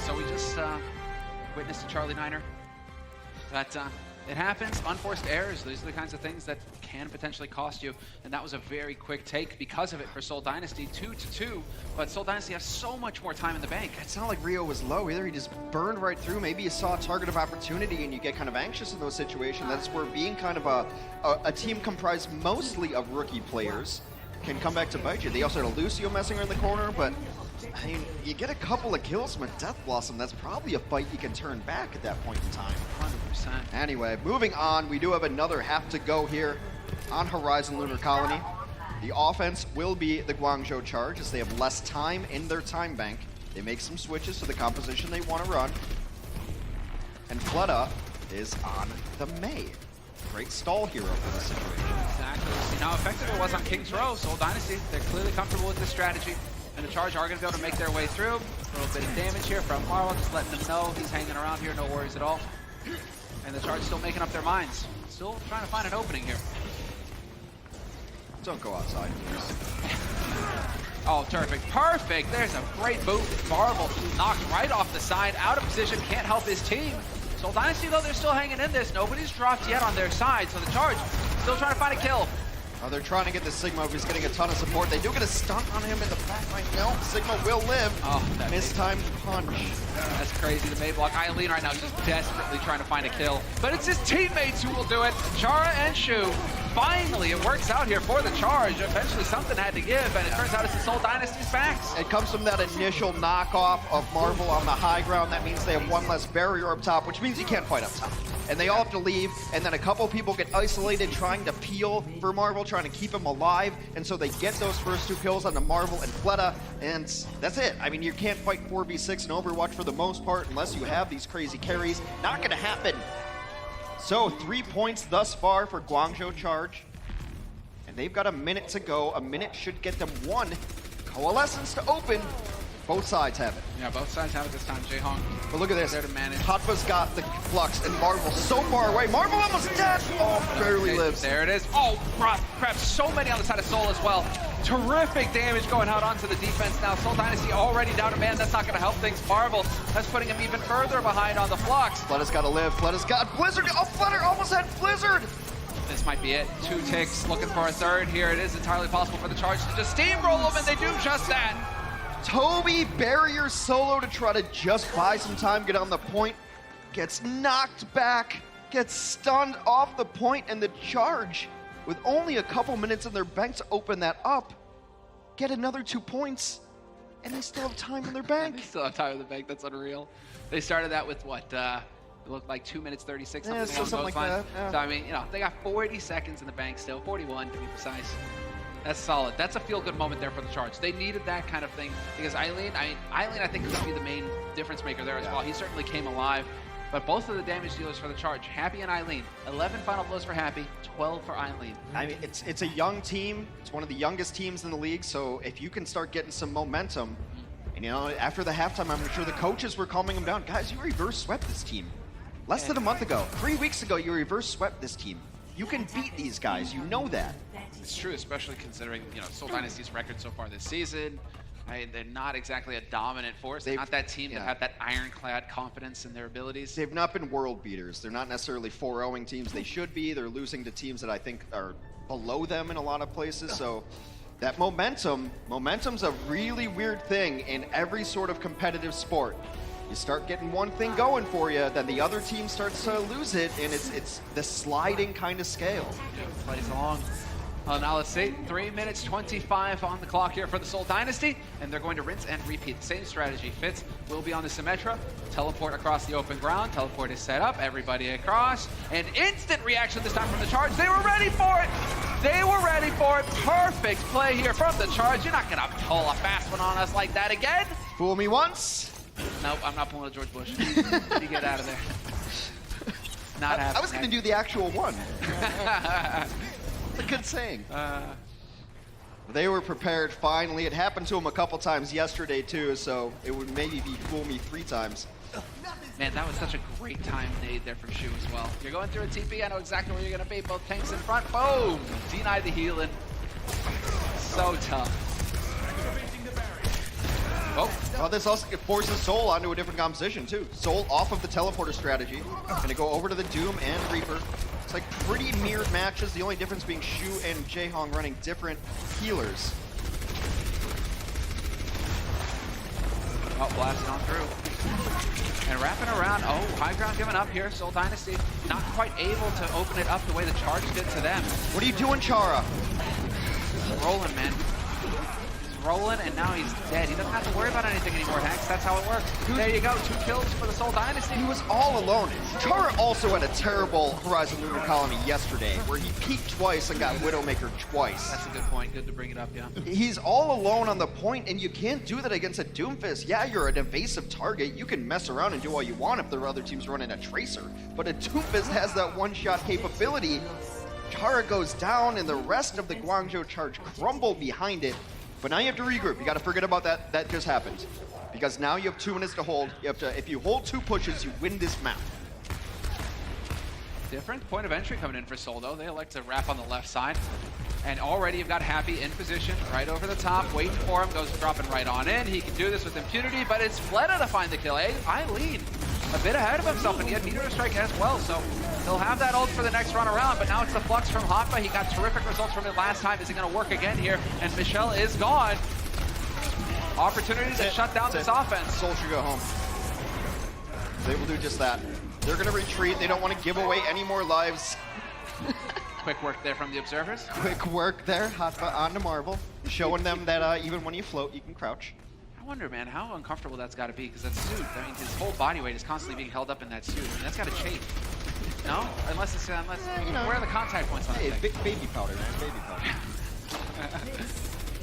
So we just witnessed a Charlie Niner. But it happens. Unforced errors. These are the kinds of things that can potentially cost you. And that was a very quick take because of it for Seoul Dynasty. 2-2. But Seoul Dynasty has so much more time in the bank. It's not like Rio was low either. He just burned right through. Maybe you saw a target of opportunity and you get kind of anxious in those situations. That's where being kind of a team comprised mostly of rookie players can come back to bite you. They also had a Lucio messing around the corner, but I mean, you get a couple of kills from a Death Blossom. That's probably a fight you can turn back at that point in time. 100%. Anyway, moving on, we do have another half to go here on Horizon Lunar Colony. The offense will be the Guangzhou Charge as they have less time in their time bank. They make some switches to the composition they want to run. And Fleta is on the Mei. Great stall hero for this situation. Exactly. See how effective it was on King's Row. Seoul Dynasty, they're clearly comfortable with this strategy. And the Charge are going to be able to make their way through. A little bit of damage here from Marvel, just letting them know he's hanging around here, no worries at all. And the Charge still making up their minds. Still trying to find an opening here. Don't go outside, please. Oh, terrific. Perfect. There's a great move. Marvel knocked right off the side, out of position, can't help his team. Seoul Dynasty, though, they're still hanging in this. Nobody's dropped yet on their side, so the Charge still trying to find a kill. Oh, they're trying to get the Sigma. He's getting a ton of support. They do get a stunt on him in the back right now. Sigma will live. Oh, mistimed punch. That's crazy. The Mei block. Eileen right now is just desperately trying to find a kill. But it's his teammates who will do it. Chara and Shu. Finally, it works out here for the Charge. Eventually, something had to give, and it turns out it's the Seoul Dynasty's backs. It comes from that initial knockoff of Marvel on the high ground. That means they have one less barrier up top, which means you can't fight up top. And they all have to leave, and then a couple people get isolated trying to peel for Marvel, trying to keep him alive, and so they get those first two kills on the Marvel and Fleta, and that's it. I mean, you can't fight 4v6 in Overwatch for the most part unless you have these crazy carries. Not gonna happen. So 3 points thus far for Guangzhou Charge, and they've got a minute to go. A minute should get them one Coalescence to open. Both sides have it. Yeah, both sides have it this time, Jaehong. But look at this. There to manage. Hotba's got the Flux, and Marvel so far away. Marvel almost dead. Oh, barely lives. There it is. Oh, crap. So many on the side of Seoul as well. Terrific damage going out onto the defense now. Seoul Dynasty already down a man. That's not going to help things. Marvel, that's putting him even further behind on the Flux. Fleta's got to live. Fleta's got Blizzard. Oh, Fleta almost had Blizzard. This might be it. 2 ticks, looking for a third here. It is entirely possible for the Charge to just steamroll them, and they do just that. Toby barrier solo to try to just buy some time, get on the point, gets knocked back, gets stunned off the point, and the Charge, with only a couple minutes in their bank to open that up, get another 2 points, and they still have time in their bank. They still have time in the bank. That's unreal. They started that with what? It looked like 2 minutes 36, something along those like lines. that, yeah. So I mean, you know, they got 40 seconds in the bank still, 41 to be precise. That's solid. That's a feel-good moment there for the Charge. They needed that kind of thing because Eileen, I think, is going to be the main difference maker there as well. He certainly came alive, but both of the damage dealers for the Charge, Happy and Eileen, 11 final blows for Happy, 12 for Eileen. I mean, it's a young team. It's one of the youngest teams in the league, so if you can start getting some momentum, and you know, after the halftime, I'm sure the coaches were calming them down. Guys, you reverse swept this team. Less than a month ago, 3 weeks ago, you reverse swept this team. You can beat these guys, you know that. It's true, especially considering, you know, Seoul Dynasty's record so far this season. They're not exactly a dominant force. They're not that team that have that ironclad confidence in their abilities. They've not been world beaters. They're not necessarily 4-0ing teams they should be. They're losing to teams that I think are below them in a lot of places. So that momentum's a really weird thing in every sort of competitive sport. You start getting one thing going for you, then the other team starts to lose it, and it's the sliding kind of scale. Yeah, plays along. Well, now let's see. 3 minutes 25 on the clock here for the Seoul Dynasty, and they're going to rinse and repeat. The same strategy. Fitz will be on the Symmetra, teleport across the open ground. Teleport is set up, everybody across, and instant reaction this time from the Charge. They were ready for it! They were ready for it. Perfect play here from the Charge. You're not gonna pull a fast one on us like that again. Fool me once. Nope, I'm not pulling a George Bush. You get out of there. Not happening. I was gonna do the actual one. A good saying. They were prepared finally. It happened to them a couple times yesterday too, so it would maybe be fool me 3 times. Man, that was such a great time nade there from Shu as well. You're going through a TP, I know exactly where you're gonna be. Both tanks in front, boom! Denied the healing. So tough. Oh, well, this also forces Seoul onto a different composition too. Seoul off of the teleporter strategy. Gonna go over to the Doom and Reaper. It's like pretty mirrored matches, the only difference being Shu and Jaehong running different healers. Oh, blasting on through. And wrapping around. Oh, high ground given up here. Seoul Dynasty not quite able to open it up the way the Charge did to them. What are you doing, Chara? He's rolling, man. Rolling, and now he's dead. He doesn't have to worry about anything anymore, Hanks. That's how it works. There you go, 2 kills for the Seoul Dynasty. He was all alone. Chara also had a terrible Horizon Lunar Colony yesterday, where he peaked twice and got Widowmaker twice. That's a good point. Good to bring it up, yeah. He's all alone on the point, and you can't do that against a Doomfist. Yeah, you're an evasive target. You can mess around and do all you want if the other team's running a Tracer. But a Doomfist has that one-shot capability. Chara goes down, and the rest of the Guangzhou Charge crumble behind it. But now you have to regroup. You got to forget about that. That just happened. Because now you have 2 minutes to hold. You have to, if you hold 2 pushes, you win this map. Different point of entry coming in for Seoul, though. They elect to wrap on the left side. And already you've got Happy in position, right over the top, waiting for him, goes dropping right on in. He can do this with impunity, but it's Fleta to find the kill. Eileen a bit ahead of himself, and he had Meteor Strike as well, so he'll have that ult for the next run around, but now it's the Flux from Hotba. He got terrific results from it last time. Is it going to work again here? And Michelle is gone. Opportunity to shut down this offense. Seoul should go home. They will do just that. They're going to retreat. They don't want to give away any more lives. Quick work there from the observers. Quick work there, Hotba on the Marvel, showing them that even when you float, you can crouch. I wonder, man, how uncomfortable that's got to be, because that suit, I mean, his whole body weight is constantly being held up in that suit. I mean, that's got to change. No? Unless it's, you know, where are the contact points on it? Hey, baby powder, man, baby powder.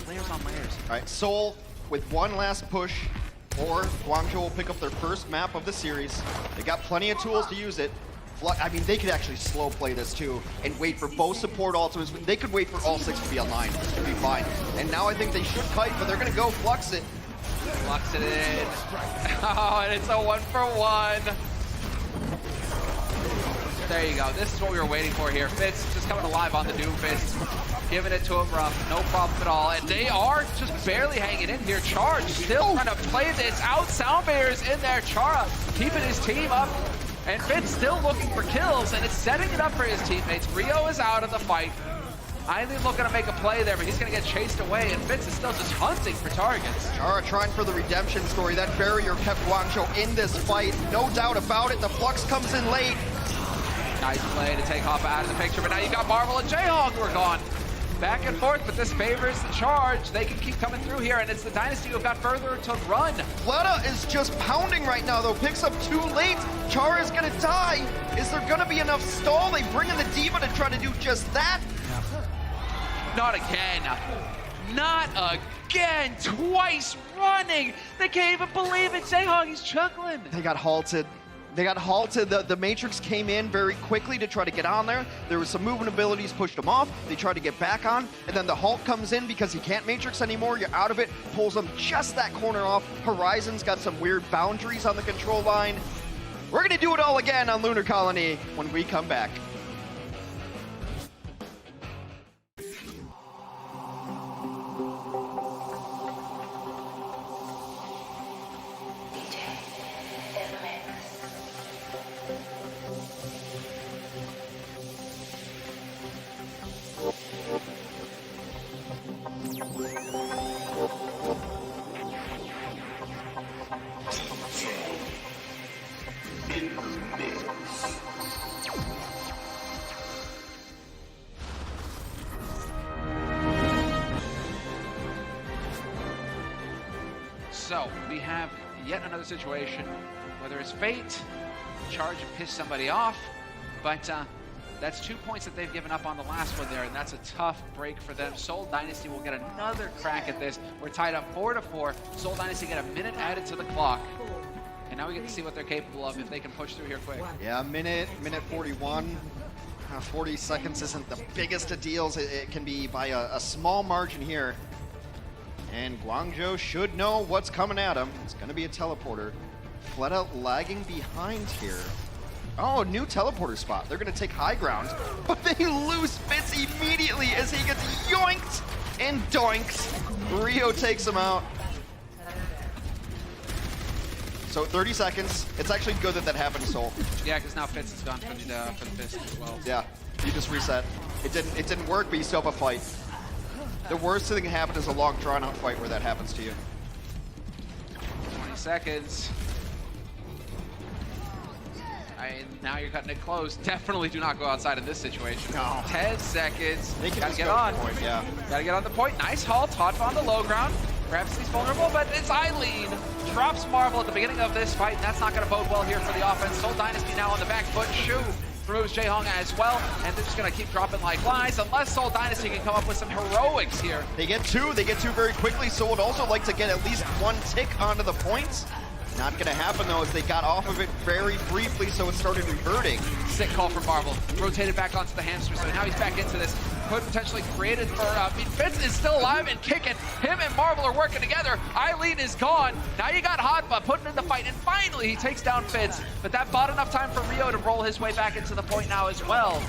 Layers on layers. All right, Seoul with one last push, or Guangzhou will pick up their first map of the series. They got plenty of tools to use it. I mean, they could actually slow play this too and wait for both support ultimates. They could wait for all 6 to be online. It'd be fine. And now I think they should kite, but they're going to go Flux it. Flux it in. Oh, and it's a 1-for-1. There you go. This is what we were waiting for here. Fitz just coming alive on the Doomfist. Giving it to him rough. No problem at all. And they are just barely hanging in here. Charge still trying to play this out. Soundbear's in there. Chara keeping his team up. And Fitz still looking for kills, and it's setting it up for his teammates. Rio is out of the fight. Eileen looking to make a play there, but he's going to get chased away, and Fitz is still just hunting for targets. Chara trying for the redemption story. That barrier kept Guangzhou in this fight. No doubt about it. The Flux comes in late. Nice play to take Hoppa out of the picture, but now you got Marvel and Jaehong who are gone. Back and forth, but this favors the Charge. They can keep coming through here, and it's the Dynasty who've got further to run. Fleta is just pounding right now, though. Picks up too late. Chara is going to die. Is there going to be enough stall? They bring in the Diva to try to do just that. Not again. Not again. Twice running. They can't even believe it. Jaehong, he's chuckling. They got halted. They got halted. The Matrix came in very quickly to try to get on there. There was some movement abilities, pushed him off. They tried to get back on, and then the halt comes in because he can't Matrix anymore. You're out of it. Pulls him just that corner off. Horizon's got some weird boundaries on the control line. We're going to do it all again on Lunar Colony when we come back. So we have yet another situation, whether it's Fate, Charge and piss somebody off, but that's 2 points that they've given up on the last one there, and that's a tough break for them. Seoul Dynasty will get another crack at this. We're tied up 4-4. Seoul Dynasty get a minute added to the clock. And now we get to see what they're capable of if they can push through here quick. Yeah, minute 41. 40 seconds isn't the biggest of deals. It can be by a small margin here. And Guangzhou should know what's coming at him. It's going to be a teleporter. Fleta lagging behind here. Oh, new teleporter spot. They're going to take high ground, but they lose Fitz immediately as he gets yoinked and doinked. Rio takes him out. So 30 seconds. It's actually good that that happened, Soul. Yeah, because now Fitz is gone for the fist as well. Yeah, you just reset. It didn't work, but you still have a fight. The worst thing that can happen is a long, drawn-out fight where that happens to you. 20 seconds. Now you're cutting it close. Definitely do not go outside in this situation. No. 10 seconds. They can Gotta just get go to on. the point, yeah. Gotta get on the point. Nice haul. Todd on the low ground. Perhaps he's vulnerable, but it's Eileen. Drops Marvel at the beginning of this fight, and that's not going to bode well here for the offense. Seoul Dynasty now on the back foot. Shu removes Jaehong as well, and they're just going to keep dropping like flies unless Seoul Dynasty can come up with some heroics here. They get two very quickly, so would also like to get at least one tick onto the points. Not going to happen, though, as they got off of it very briefly, so it started reverting. Sick call from Marvel. Rotated back onto the hamster, so now he's back into this. Could potentially create it for... Fitz is still alive and kicking. Him and Marvel are working together. Eileen is gone. Now you got Hotba putting in the fight, and finally he takes down Fitz. But that bought enough time for Rio to roll his way back into the point now as well.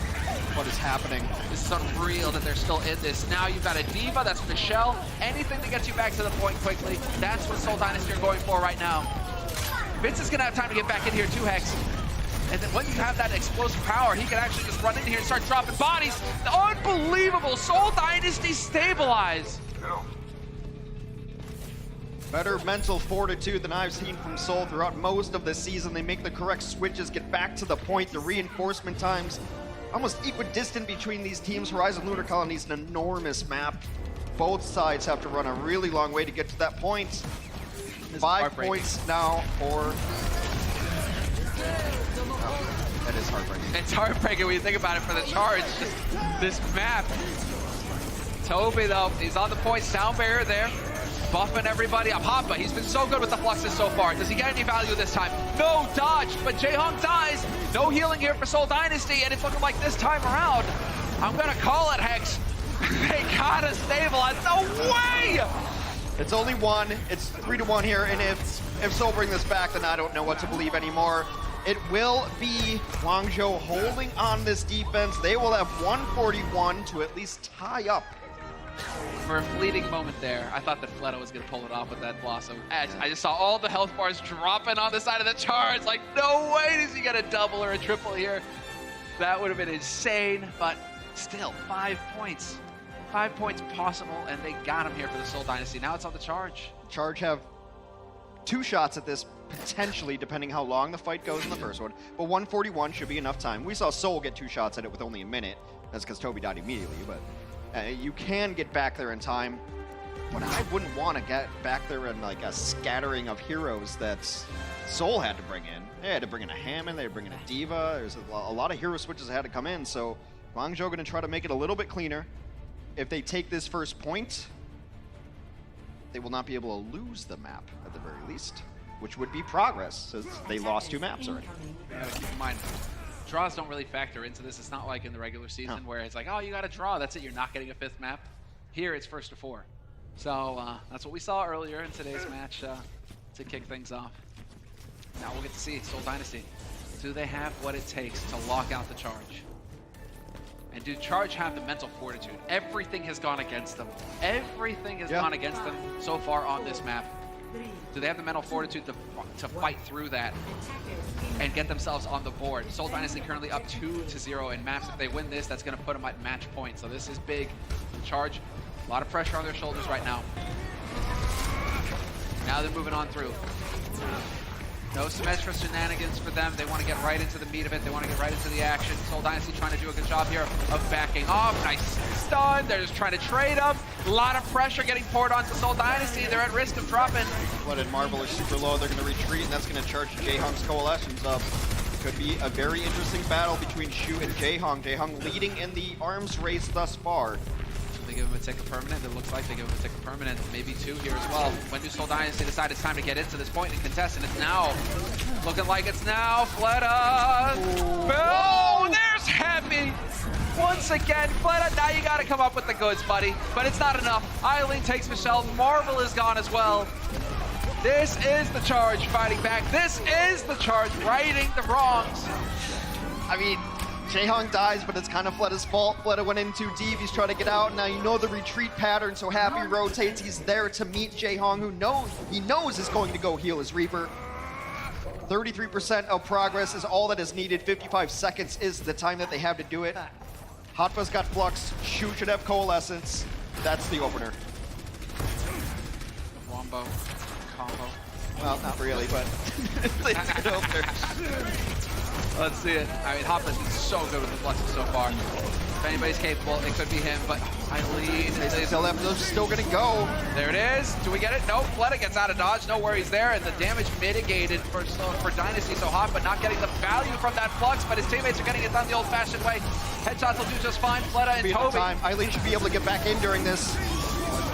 What is happening? This is unreal that they're still in this. Now you've got a Diva, that's Michelle. Anything that gets you back to the point quickly, that's what Seoul Dynasty are going for right now. Fitz is going to have time to get back in here too, Hex. And then when you have that explosive power, he can actually just run in here and start dropping bodies. Unbelievable! Seoul Dynasty stabilize. Better mental fortitude than I've seen from Seoul throughout most of the season. They make the correct switches, get back to the point. The reinforcement times almost equidistant between these teams. Horizon Lunar Colony is an enormous map. Both sides have to run a really long way to get to that point. 5 points now for... That is heartbreaking. It's heartbreaking when you think about it for the Charge. This map. Toby, though, he's on the point. Sound barrier there. Buffing everybody up. Hoppa, he's been so good with the fluxes so far. Does he get any value this time? No, dodged, but Jaehong dies. No healing here for Seoul Dynasty, and it's looking like this time around. I'm going to call it, Hex. They gotta stabilize. No way! It's only one. It's 3-1 here, and if Seoul bring this back, then I don't know what to believe anymore. It will be Guangzhou holding on this defense. They will have 141 to at least tie up. For a fleeting moment there, I thought that Fleta was going to pull it off with that Blossom. I just saw all the health bars dropping on the side of the Charge. Like, no way does he get a double or a triple here. That would have been insane, but still, 5 points. 5 points possible, and they got him here for the Seoul Dynasty. Now it's on the Charge. Charge have 2 shots at this, potentially, depending how long the fight goes in the first one. But 141 should be enough time. We saw Seoul get 2 shots at it with only a minute. That's because Toby died immediately, but you can get back there in time. But I wouldn't want to get back there in like a scattering of heroes that Seoul had to bring in. They had to bring in a Hammond, they had to bring in a Diva. There's a lot of hero switches that had to come in, so Guangzhou going to try to make it a little bit cleaner. If they take this first point, they will not be able to lose the map at the very least, which would be progress, since they lost 2 maps already. You gotta keep in mind, draws don't really factor into this. It's not like in the regular season where it's like, oh, you got a draw, that's it, you're not getting a 5th map. Here, it's 1st to 4. So that's what we saw earlier in today's match to kick things off. Now we'll get to see Seoul Dynasty. Do they have what it takes to lock out the Charge? And do Charge have the mental fortitude? Everything has gone against them. Everything has gone against them so far on this map. Do they have the mental fortitude to fight through that and get themselves on the board? Seoul Dynasty currently up 2-0 in maps. If they win this, that's going to put them at match point. So this is big. Charge, a lot of pressure on their shoulders right now. Now they're moving on through. No symmetra shenanigans for them. They want to get right into the meat of it. They want to get right into the action. Seoul Dynasty trying to do a good job here of backing off. Nice stun. They're just trying to trade up. A lot of pressure getting poured onto Seoul Dynasty. They're at risk of dropping. Flooded Marvel are super low. They're going to retreat, and that's going to charge Jaehong's coalescence up. Could be a very interesting battle between Shu and Jaehong. Jaehong leading in the arms race thus far. They give him a tick of permanent. It looks like they give him a tick of permanent. Maybe 2 here as well. When do Seoul Dynasty decide it's time to get into this point and contest? And it's now. Looking like it's now. Fleta. Oh, there's Happy. Once again, Fleta, now you got to come up with the goods, buddy. But it's not enough. Eileen takes Michelle. Marvel is gone as well. This is the Charge fighting back. This is the Charge righting the wrongs. I mean, Jaehong dies, but it's kind of Fleta's fault. Fleta went in too deep. He's trying to get out. Now you know the retreat pattern, so Happy rotates. He's there to meet Jaehong, who knows is going to go heal his Reaper. 33% of progress is all that is needed. 55 seconds is the time that they have to do it. Hotba's got Flux. Shu should have Coalescence. That's the opener. Wombo. Combo. Well, not really, but it's a good opener. Let's see it. I mean, Hopper's been so good with the Fluxes so far. If anybody's capable, it could be him, but Eileen is still gonna go. There it is. Do we get it? No. Fleta gets out of dodge. No worries there, and the damage mitigated for Dynasty. So Hopper not getting the value from that Flux, but his teammates are getting it done the old-fashioned way. Headshots will do just fine. Fleta and Toby. Eileen should be able to get back in during this.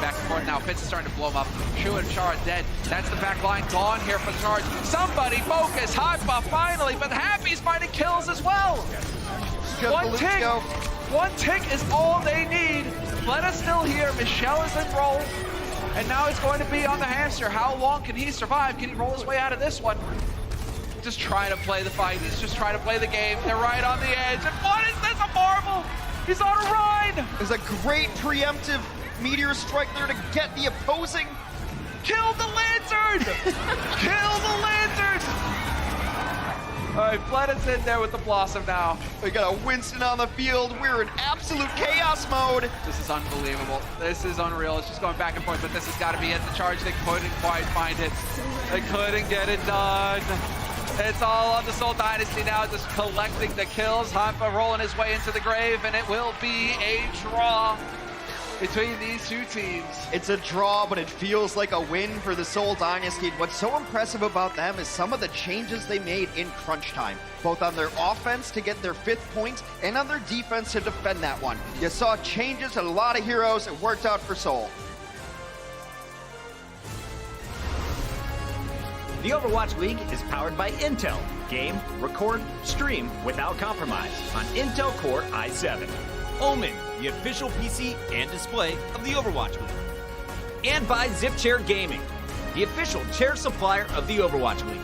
Back and forth now. Fitz is starting to blow him up. Shu and Char dead. That's the back line gone here for Charge. Somebody focus. Hotba finally, but Happy's finding kills as well. One tick is all they need. Fleta's still here. Michelle is in roll. And now it's going to be on the hamster. How long can he survive? Can he roll his way out of this one? Just trying to play the fight. He's just trying to play the game. They're right on the edge. And what is this? A Marvel? He's on a ride. There's a great preemptive meteor strike there to get the opposing. Kill the lantern! Kill the lantern! All right, Fleta's in there with the Blossom now. We got a Winston on the field. We're in absolute chaos mode. This is unbelievable. This is unreal. It's just going back and forth, but this has got to be it. The Charge, they couldn't quite find it. They couldn't get it done. It's all on the Seoul Dynasty now, just collecting the kills. Hanpa rolling his way into the grave, and it will be a draw between these two teams. It's a draw, but it feels like a win for the Seoul Dynasty. What's so impressive about them is some of the changes they made in crunch time, both on their offense to get their 5th point and on their defense to defend that one. You saw changes in a lot of heroes. It worked out for Seoul. The Overwatch League is powered by Intel. Game, record, stream without compromise on Intel Core i7. Omen, the official PC and display of the Overwatch League. And by Zip Chair Gaming, the official chair supplier of the Overwatch League.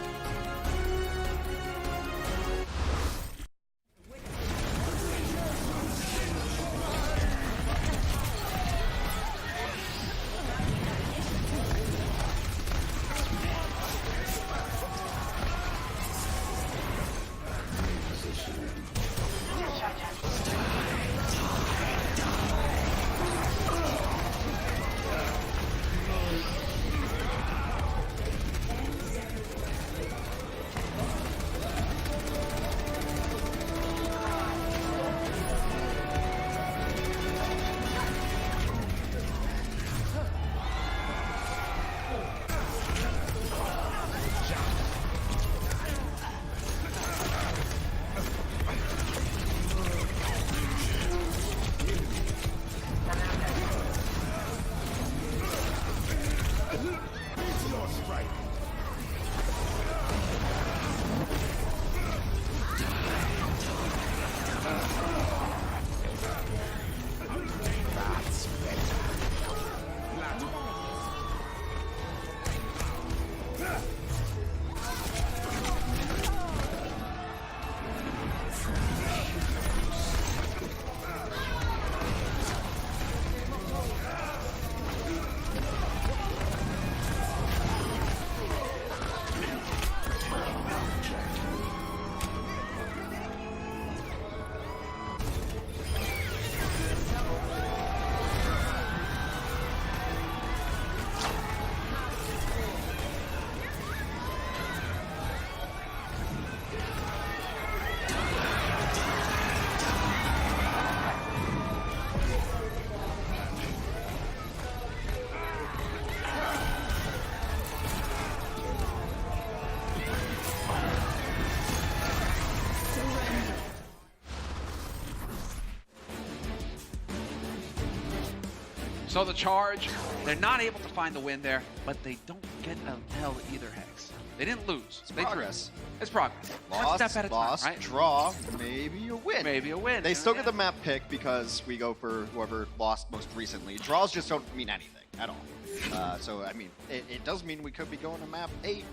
So the Charge, they're not able to find the win there, but they don't get an L either, Hex. They didn't lose. It's progress. It's progress. Lost, one step at a lost, time, right? draw, maybe a win. Maybe a win. They still get the map pick because we go for whoever lost most recently. Draws just don't mean anything at all. So, I mean, it does mean we could be going to map 8.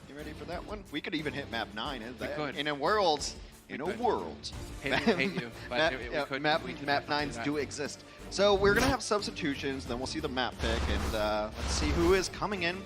You ready for that one? We could even hit map 9. In a world. In a world. Hate you, but we could. Map 9s do exist. So we're going to have substitutions, then we'll see the map pick, and let's see who is coming in.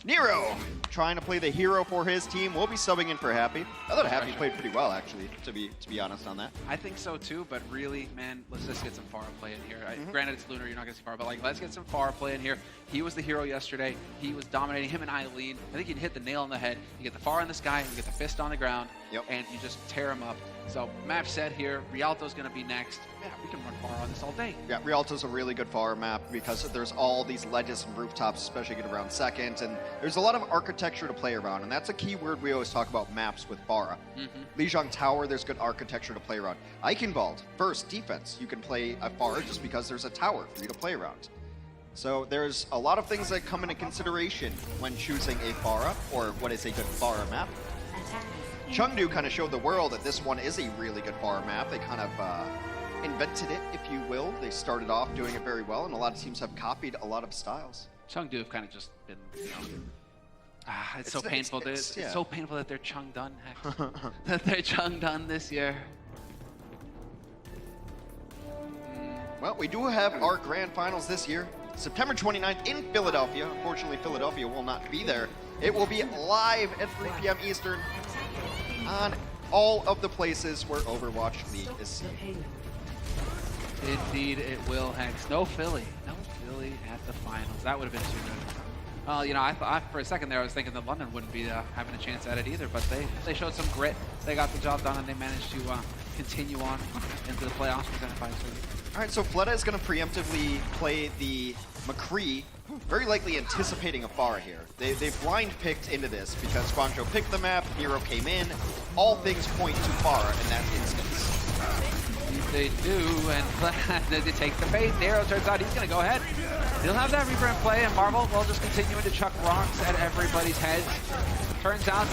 Nero, trying to play the hero for his team. We'll be subbing in for Happy. I thought Happy played pretty well, actually, to be honest on that. I think so too, but really, man, let's just get some Pharah play in here. Granted, it's Lunar, you're not going to see Pharah, but like, let's get some Pharah play in here. He was the hero yesterday. He was dominating him and Eileen. I think you hit the nail on the head. You get the Pharah in the sky, you get the fist on the ground, and you just tear him up. So map set here. Rialto's going to be next. Yeah, we can run Pharah on this all day. Yeah, Rialto's a really good Pharah map because there's all these ledges and rooftops, especially get around second, and there's a lot of architecture to play around, and that's a key word we always talk about maps with Pharah. Lijiang Tower, there's good architecture to play around. Eichenwald, first, defense. You can play a Pharah just because there's a tower for you to play around. So there's a lot of things that come into consideration when choosing a Pharah, or what is a good Pharah map. Chengdu kind of showed the world that this one is a really good Pharah map. They kind of invented it, if you will. They started off doing it very well, and a lot of teams have copied a lot of styles. Chengdu have kind of just been, you know, it's so painful. It's so painful that they're Chengdun, Hex. That they're Chengdun this year. Well, we do have our grand finals this year. September 29th in Philadelphia. Unfortunately, Philadelphia will not be there. It will be live at 3 p.m. Eastern on all of the places where Overwatch League is seen. Indeed, it will, Hex. No Philly. No Philly at the finals. That would have been too good. Well, you know, I for a second there, I was thinking that London wouldn't be having a chance at it either, but they showed some grit. They got the job done, and they managed to continue on into the playoffs with that 5-3. All right, so Fleta is going to preemptively play the McCree, very likely anticipating a Pharah here. They blind picked into this because Guangzhou picked the map, Nero came in. All things point to Pharah in that instance. They do, and they take the bait. Nero turns out he's going to go ahead. He'll have that Reaper in play, and Marvel will just continuing to chuck rocks at everybody's heads. Turns out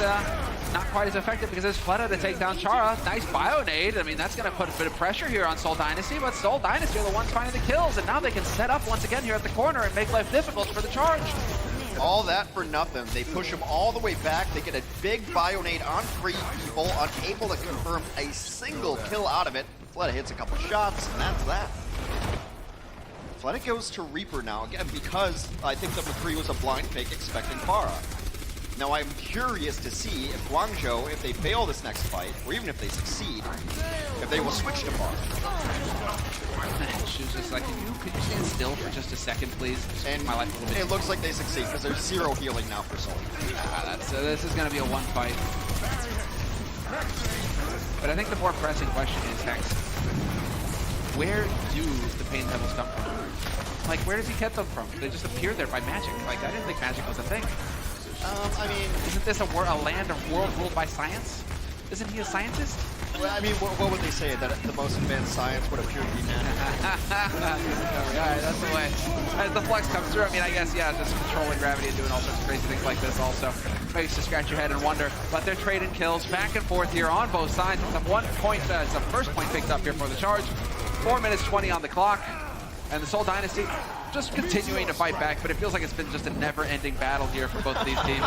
not quite as effective because it's Fleta to take down Chara. Nice bio nade. I mean, that's going to put a bit of pressure here on Seoul Dynasty, but Seoul Dynasty are the ones finding the kills, and now they can set up once again here at the corner and make life difficult for the Charge. All that for nothing. They push him all the way back. They get a big bio nade on 3 people, unable to confirm a single kill out of it. Fleta hits a couple shots, and that's that. Fleta goes to Reaper now, again, because I think that McCree was a blind fake expecting Pharah. Now, I'm curious to see if Guangzhou, if they fail this next fight, or even if they succeed, if they will switch to Pharah. She was just like, could you stand still for just a second, please? Just and my life a little bit. It looks like they succeed, because there's 0 healing now for Seoul. This is going to be a one fight. But I think the more pressing question is, Hex, where do the pain devils come from? Like, where does he get them from? They just appeared there by magic. Like, I didn't think magic was a thing. I mean... Isn't this a land or world ruled by science? Isn't he a scientist? Well, I mean, what would they say? That the most advanced science would appear to be magic? Alright, that's the way. As the flux comes through, I mean, I guess, yeah, just controlling gravity and doing all sorts of crazy things like this also makes you scratch your head and wonder. But they're trading kills back and forth here on both sides. It's a first point picked up here for the Charge. 4 minutes 20 on the clock. And the Seoul Dynasty just continuing to fight back, but it feels like it's been just a never-ending battle here for both of these teams.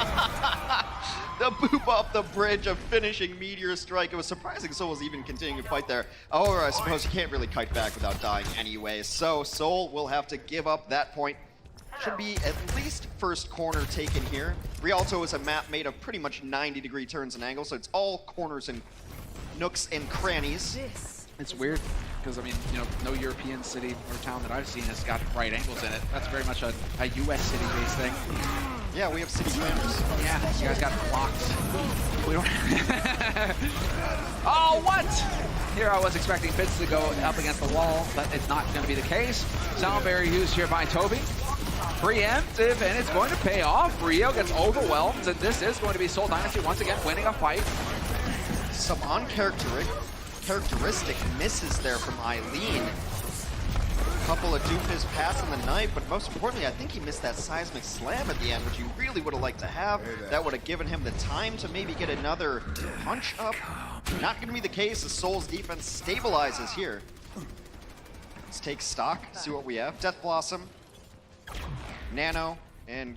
The boop off the bridge, a finishing meteor strike. It was surprising Seoul was even continuing to fight there. However, I suppose you can't really kite back without dying anyway. So Seoul will have to give up that point. Should be at least first corner taken here. Rialto is a map made of pretty much 90-degree turns and angles, so it's all corners and nooks and crannies. It's weird because, I mean, you know, no European city or town that I've seen has got right angles in it. That's very much a U.S. city-based thing. Yeah, we have city planners. Yeah, you guys got blocks. We don't. Oh, what? Here I was expecting Fitz to go up against the wall, but it's not going to be the case. Soundberry used here by Toby. Preemptive, and it's going to pay off. Rio gets overwhelmed, and this is going to be Seoul Dynasty once again winning a fight. Some uncharacteristic misses there from Eileen. couple of Doomfist pass in the night, but most importantly, I think he missed that seismic slam at the end, which you really would have liked to have. That would have given him the time to maybe get another punch up. Not going to be the case as Seoul's defense stabilizes here. Let's take stock, see what we have. Death Blossom, Nano, and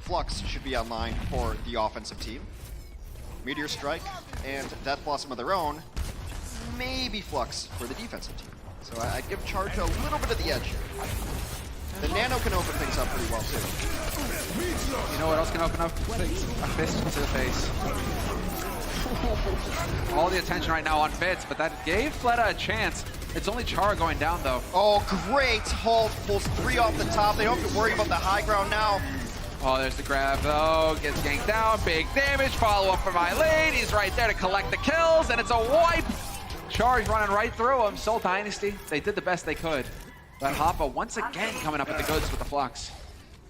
Flux should be online for the offensive team. Meteor Strike and Death Blossom of their own. Maybe Flux for the defensive team. So I'd give Charge a little bit of the edge here. The Nano can open things up pretty well too. You know what else can open up? A fist to the face. All the attention right now on Fitz, but that gave Fleta a chance. It's only Char going down though. Oh, great hold. Pulls 3 off the top. They don't have to worry about the high ground now. Oh, there's the grab though. Gets ganked down. Big damage. Follow up from Eileen. He's right there to collect the kills, and it's a wipe. Charge running right through him. Seoul Dynasty, they did the best they could. But Hoppa once again coming up with the goods with the Flux.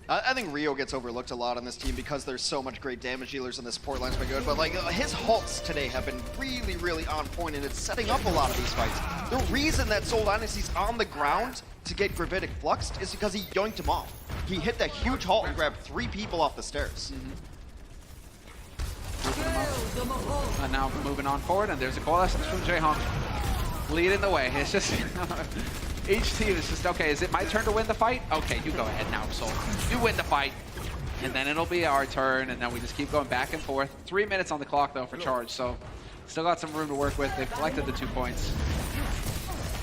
I think Rio gets overlooked a lot on this team because there's so much great damage dealers and the support line's been good, but like his halts today have been really, really on point, and it's setting up a lot of these fights. The reason that Seoul Dynasty's on the ground to get Gravitic fluxed is because he yoinked him off. He hit that huge halt and grabbed 3 people off the stairs. And now moving on forward, and there's a coalescence from Jaehong. Leading the way. It's just each team is just, okay, is it my turn to win the fight? Okay, you go ahead now, Seoul. You win the fight. And then it'll be our turn, and then we just keep going back and forth. 3 minutes on the clock, though, for Charge, so still got some room to work with. They've collected the 2 points.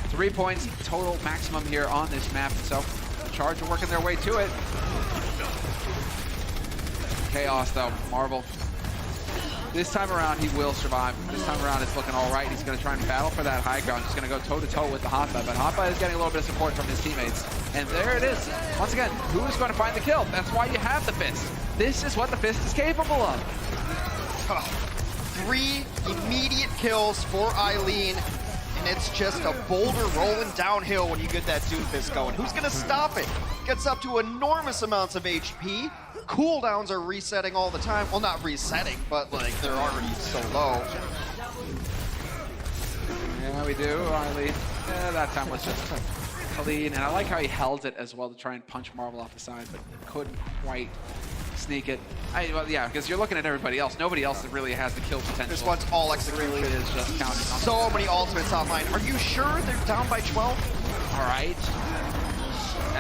3 points total maximum here on this map, so Charge are working their way to it. Chaos, though. Marvel. This time around, he will survive. This time around, it's looking all right. He's going to try and battle for that high ground. He's going to go toe-to-toe with the Hoppa, but Hoppa is getting a little bit of support from his teammates. And there it is. Once again, who is going to find the kill? That's why you have the Fist. This is what the Fist is capable of. 3 immediate kills for Eileen, and it's just a boulder rolling downhill when you get that Doomfist going. Who's going to stop it? Gets up to enormous amounts of HP. Cooldowns are resetting all the time. Well, not resetting, but like they're already so low. Yeah, we do, Eileen. Yeah, that time was just clean, and I like how he held it as well to try and punch Marvel off the side, but couldn't quite sneak it. Well, yeah, because you're looking at everybody else. Nobody else that really has the kill potential. This one's all executed. Really is just counting on so many ultimates online. Are you sure they're down by 12? All right.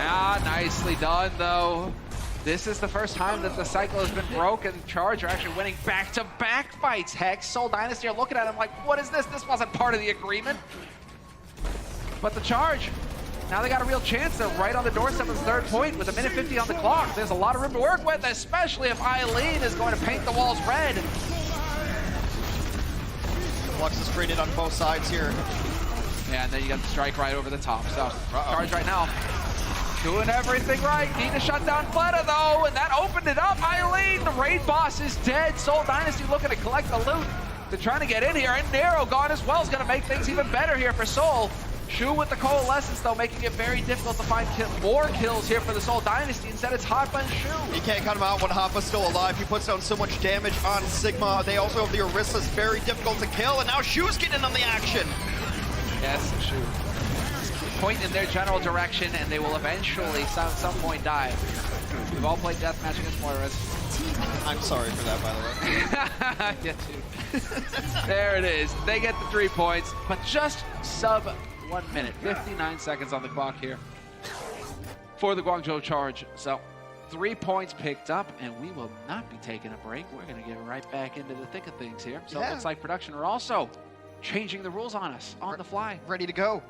Ah, nicely done, though. This is the first time that the cycle has been broken. Charge are actually winning back-to-back fights. Heck, Seoul Dynasty are looking at him like, what is this? This wasn't part of the agreement. But the Charge, now they got a real chance. They're right on the doorstep of the 3rd point with 1:50 on the clock. There's a lot of room to work with, especially if Eileen is going to paint the walls red. Flux is traded on both sides here. Yeah, and then you got the strike right over the top. So Charge right now doing everything right. Need to shut down Fleta though, and that opened it up. Eileen, the raid boss is dead. Seoul Dynasty looking to collect the loot. They're trying to get in here, and Nero gone as well is going to make things even better here for Seoul. Shu with the coalescence though, making it very difficult to find more kills here for the Seoul Dynasty. Instead, it's Hoppa and Shu. You can't cut him out when Hoppa's still alive. He puts down so much damage on Sigma. They also have the Orisa's very difficult to kill, and now Shu's getting in on the action. Yes, Shu. Point in their general direction, and they will eventually, at some point, die. We've all played deathmatch against Moiras. I'm sorry for that, by the way. Get you. There it is. They get the 3 points, but just sub 1 minute. 59 seconds on the clock here for the Guangzhou Charge. So 3 points picked up, and we will not be taking a break. We're going to get right back into the thick of things here. So it looks like production are also changing the rules on us on the fly. Ready to go.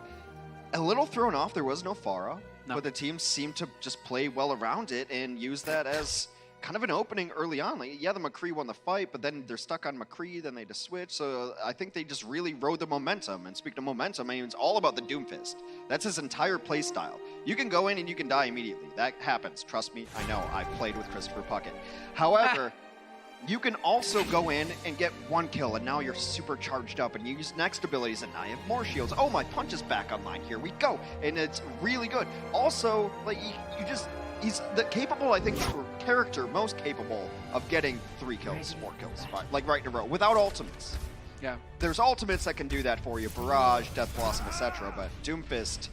A little thrown off, there was no Pharah, but the team seemed to just play well around it and use that as kind of an opening early on. Like, yeah, the McCree won the fight, but then they're stuck on McCree, then they just switch. So I think they just really rode the momentum. And speaking of momentum, I mean, it's all about the Doomfist. That's his entire play style. You can go in and you can die immediately. That happens. Trust me, I know. I've played with Christopher Puckett. However, you can also go in and get 1 kill, and now you're super charged up, and you use next abilities, and now you have more shields. Oh, my punch is back online. Here we go. And it's really good. Also, like, he's the capable, I think, character most capable of getting 3 kills, 4 kills, 5, like right in a row, without ultimates. Yeah. There's ultimates that can do that for you, Barrage, Death Blossom, etc., but Doomfist,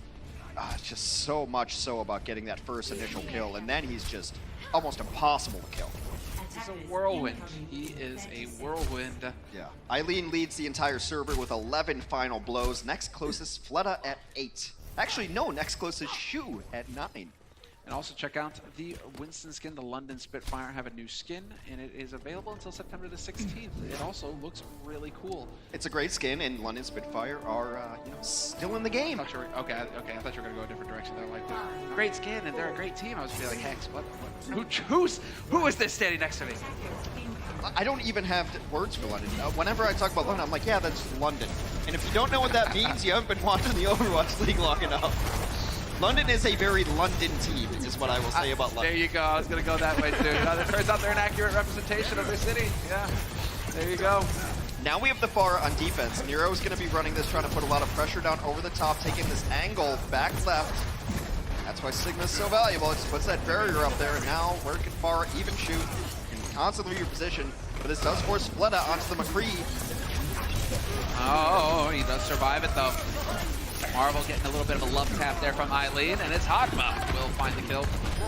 it's just so much so about getting that first initial kill, and then he's just almost impossible to kill. He's a whirlwind. He is a whirlwind. Yeah. Eileen leads the entire server with 11 final blows. Next closest, Fleta at 8. Actually, no, next closest, Shu at 9. And also check out the Winston skin, the London Spitfire have a new skin, and it is available until September the 16th. It also looks really cool. It's a great skin, and London Spitfire are still in the game. I thought you were, okay, I thought you were gonna go a different direction. They're like, great skin, and they're a great team. I was gonna be like, Hex, who is this standing next to me? I don't even have words for London. Whenever I talk about London, I'm like, yeah, that's London. And if you don't know what that means, you haven't been watching the Overwatch League long enough. London is a very London team, is what I will say about London. There you go. I was going to go that way, too. It turns out they're an accurate representation of their city. Yeah. There you go. Now we have the Pharah on defense. Nero's going to be running this, trying to put a lot of pressure down over the top, taking this angle back left. That's why Sigma's so valuable. It just puts that barrier up there, and now where can Pharah even shoot and constantly reposition? But this does force Fleta onto the McCree. Oh, he does survive it, though. Marvel getting a little bit of a love tap there from Eileen, and it's Hotma will find the kill.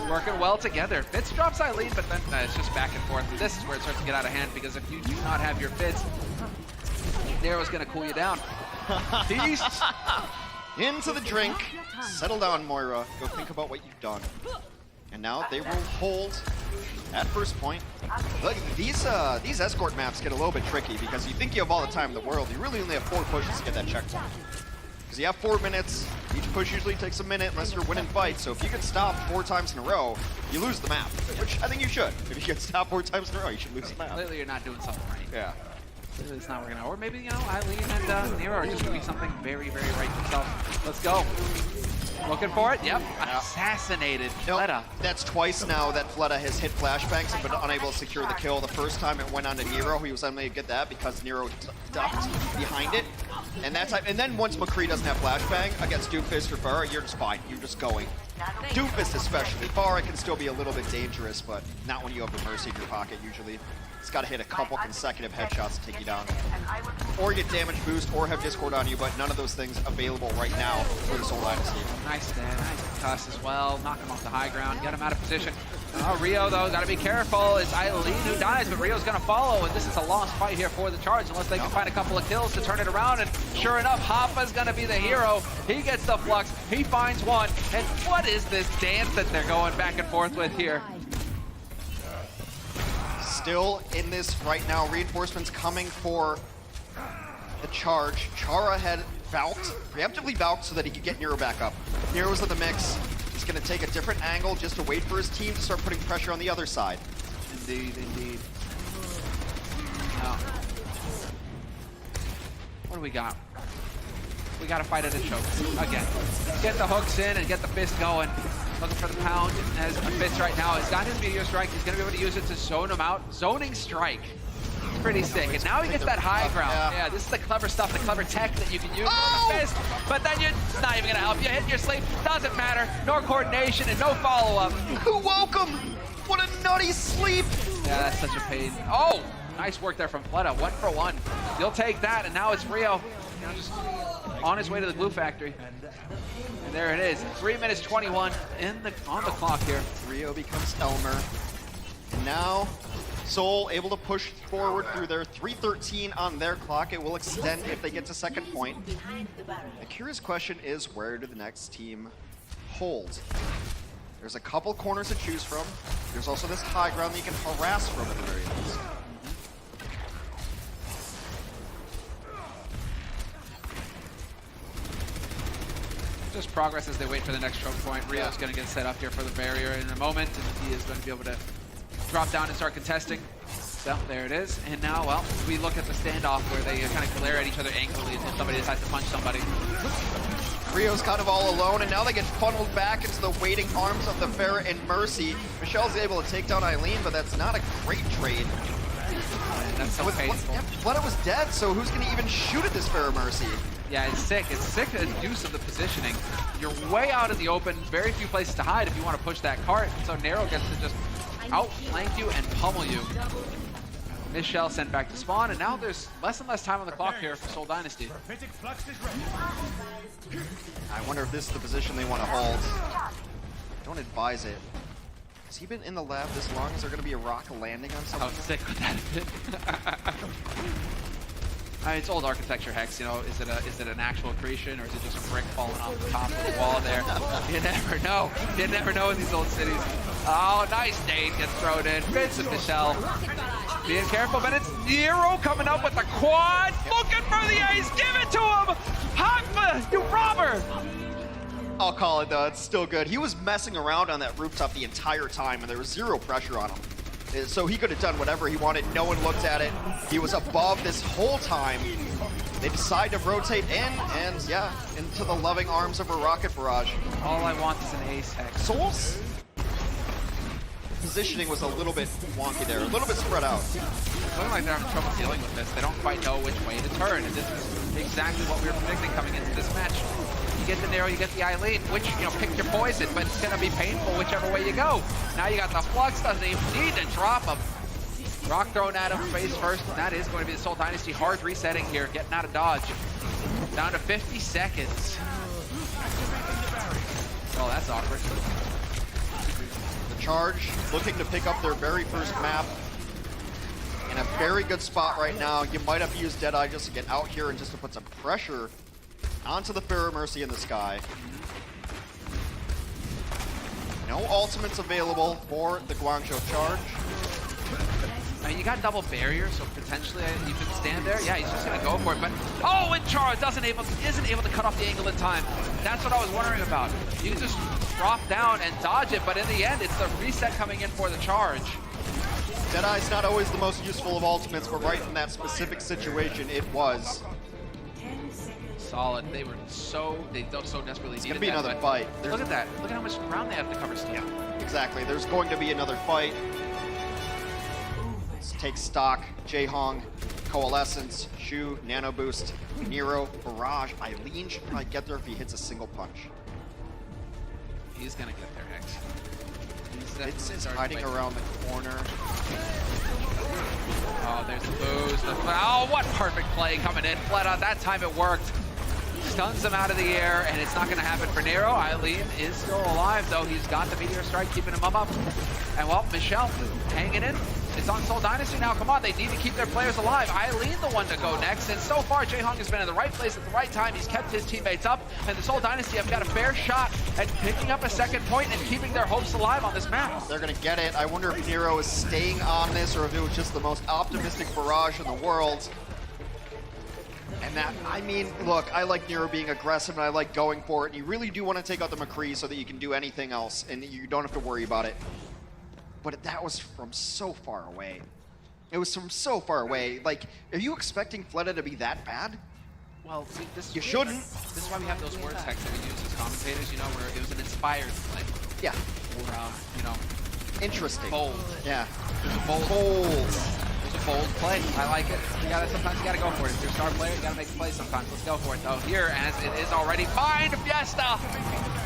Working well together. Fitz drops Eileen, but then it's just back and forth. This is where it starts to get out of hand, because if you do not have your Fitz, Nero's going to cool you down. Beast into the drink. Settle down, Moira. Go think about what you've done. And now they will hold at first point. Look, these escort maps get a little bit tricky, because you think you have all the time in the world. You really only have 4 pushes to get that checkpoint. Because you have 4 minutes, each push usually takes a minute unless you're winning fights, so if you get stopped 4 times in a row, you lose the map, which I think you should. If you get stopped 4 times in a row, you should lose the map. Clearly you're not doing something right. Yeah. Clearly it's not working out. Or maybe, Eileen and Nero are just doing something very, very right themselves. Let's go. Looking for it? Yep. Assassinated Fleta. That's twice now that Fleta has hit flashbangs and been unable to secure the kill. The first time it went on to Nero, he was unable to get that because Nero ducked behind it. And that time, and then once McCree doesn't have flashbang against Doomfist or Pharah, you're just fine. You're just going. Doomfist especially. Pharah can still be a little bit dangerous, but not when you have the Mercy in your pocket usually. It's got to hit a couple consecutive headshots to take you down. Or get damage boost, or have Discord on you, but none of those things available right now for the Seoul Dynasty. Nice stand, nice cuss as well. Knock him off the high ground, get him out of position. Rio, though, got to be careful. It's Eileen who dies, but Rio's going to follow, and this is a lost fight here for the Charge unless they can find a couple of kills to turn it around. And sure enough, Hoffa's going to be the hero. He gets the flux, he finds one. And what is this dance that they're going back and forth with here? Still in this right now. Reinforcements coming for the Charge. Chara had Valked, preemptively Valked so that he could get Nero back up. Nero's in the mix. He's going to take a different angle just to wait for his team to start putting pressure on the other side. Indeed, indeed. Now, what do we got? We got to fight at a choke again. Get the hooks in and get the fist going. Looking for the pound as a Fitz right now. He's got his meteor strike. He's going to be able to use it to zone him out. Zoning strike. It's pretty sick. And now he gets that high ground. Yeah, this is the clever stuff, the clever tech that you can use with the fist. But then it's not even going to help you. Hitting your sleep doesn't matter. No coordination and no follow-up. Who woke him? What a nutty sleep. Yeah, that's such a pain. Oh, nice work there from Fleta. 1 for 1. You'll take that, and now it's Rio. Just on his way to the glue factory. And there it is. 3 minutes 21 on the clock here. Rio becomes Elmer. And now Seoul able to push forward through their 3:13 on their clock. It will extend if they get to second point. The curious question is, where do the next team hold? There's a couple corners to choose from. There's also this high ground that you can harass from at the very least. Just progress as they wait for the next choke point. Rio's going to get set up here for the barrier in a moment, and he is going to be able to drop down and start contesting. So there it is. And now, well, we look at the standoff where they kind of glare at each other angrily until somebody decides to punch somebody. Rio's kind of all alone, and now they get funneled back into the waiting arms of the Pharah and Mercy. Michelle's able to take down Eileen, but that's not a great trade. That's so painful. Fleta was dead, so who's going to even shoot at this Pharah Mercy? Yeah, it's sick. It's sick, the use of the positioning. You're way out in the open, very few places to hide if you want to push that cart. So Nero gets to just outflank you and pummel you. Michelle sent back to spawn, and now there's less and less time on the clock here for Seoul Dynasty. I wonder if this is the position they want to hold. Don't advise it. Has he been in the lab this long? Is there going to be a rock landing on something? How sick would that have been? I mean, it's old architecture, Hex. You know, is it an actual creation, or is it just a brick falling off the top of the wall there? You never know. You never know in these old cities. Oh, nice nade gets thrown in. Vincent Michelle being careful, but it's Nero coming up with the quad. Looking for the ace. Give it to him. Hakma, you robber. I'll call it though. It's still good. He was messing around on that rooftop the entire time, and there was zero pressure on him. So he could have done whatever he wanted. No one looked at it. He was above this whole time. They decide to rotate in, and yeah, into the loving arms of a rocket barrage. All I want is an ace, Hex. Soul's positioning was a little bit wonky there, a little bit spread out. It's looking like they're having trouble dealing with this. They don't quite know which way to turn, and this is exactly what we were predicting coming into this match. You get the Nero, you get the Eileen, which, you know, pick your poison, but it's going to be painful whichever way you go. Now you got the Flux, doesn't even need to drop him. Rock thrown at him face first, and that is going to be the Seoul Dynasty hard resetting here, getting out of dodge. Down to 50 seconds. Oh, that's awkward. The Charge looking to pick up their very first map. In a very good spot right now. You might have to use Deadeye just to get out here and just to put some pressure onto the Pharaoh Mercy in the sky. No ultimates available for the Guangzhou Charge. I mean, you got double barrier, so potentially you can stand there. Yeah, he's just gonna go for it, but oh, and Charge isn't able to cut off the angle in time. That's what I was wondering about. You can just drop down and dodge it, but in the end, it's the reset coming in for the Charge. Deadeye's not always the most useful of ultimates, but right in that specific situation, it was. Solid. They so desperately It's needed gonna be another but fight. Look at that. Look at how much ground they have to cover still. Yeah, exactly. There's going to be another fight. Let's take stock. Jaehong, Coalescence, Shu, Nano Boost, Nero, Barrage. Eileen should probably get there if he hits a single punch. He's gonna get there, Hex. It's hiding around the corner. Oh, there's the boost. Oh, what perfect play coming in. Fleta, that time it worked. Stuns him out of the air, and it's not going to happen for Nero. Eileen is still alive, though. He's got the Meteor Strike, keeping him up. And, well, Michelle hanging in. It's on Seoul Dynasty now. Come on, they need to keep their players alive. Eileen the one to go next, and so far, Jaehong has been in the right place at the right time. He's kept his teammates up, and the Seoul Dynasty have got a fair shot at picking up a second point and keeping their hopes alive on this map. They're going to get it. I wonder if Nero is staying on this, or if it was just the most optimistic barrage in the world. And that, I mean, look, I like Nero being aggressive, and I like going for it. And you really do want to take out the McCree so that you can do anything else, and you don't have to worry about it. But that was from so far away. It was from so far away. Like, are you expecting Fleta to be that bad? Well, see, you shouldn't. This is why we have those words, Hex, that we use as commentators, you know, where it was an inspired play. Yeah. Or, you know, interesting. Bold. Yeah. It was a bold. It was a bold play. I like it. Sometimes you gotta go for it. If you're a star player, you gotta make a play sometimes. Let's go for it, though. Here, as it is already fine, Fiesta!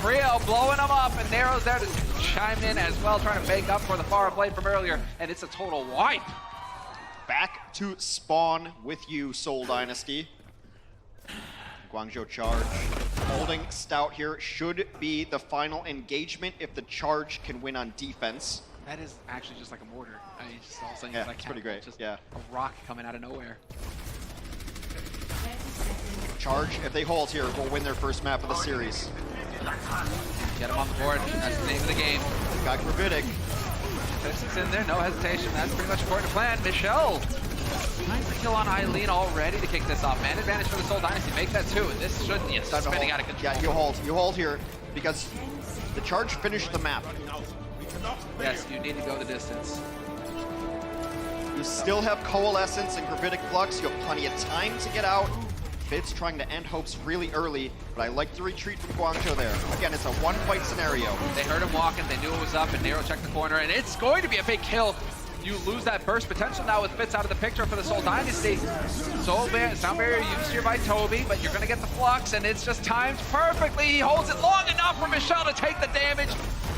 Rio blowing them up, and Nero's there to chime in as well, trying to make up for the far play from earlier, and it's a total wipe. Back to spawn with you, Seoul Dynasty. Guangzhou Charge holding stout here. Should be the final engagement if the Charge can win on defense. That is actually just like a mortar. I mean, just all of a sudden, Yeah, like it's pretty great. Just yeah. A rock coming out of nowhere. Charge, if they hold here, will win their first map of the series. Get him on the board. That's the name of the game. Got Gravitic. It's in there, no hesitation. That's pretty much according to plan. Michelle finds the kill on Eileen already to kick this off. Man advantage for the Seoul Dynasty. Make that two. This should be spinning out of control. Yeah, you hold. You hold here because the Charge finished the map. Yes, you need to go the distance. You still have Coalescence and Gravitic Flux. You have plenty of time to get out. Fitz trying to end hopes really early, but I like the retreat from Guangzhou there. Again, it's a one-fight scenario. They heard him walking, they knew it was up, and Nero checked the corner, and it's going to be a big kill. You lose that burst potential now with Fitz out of the picture for the Seoul Dynasty. Sound barrier used here by Toby, but you're going to get the Flux, and it's just timed perfectly. He holds it long enough for Michelle to take the damage.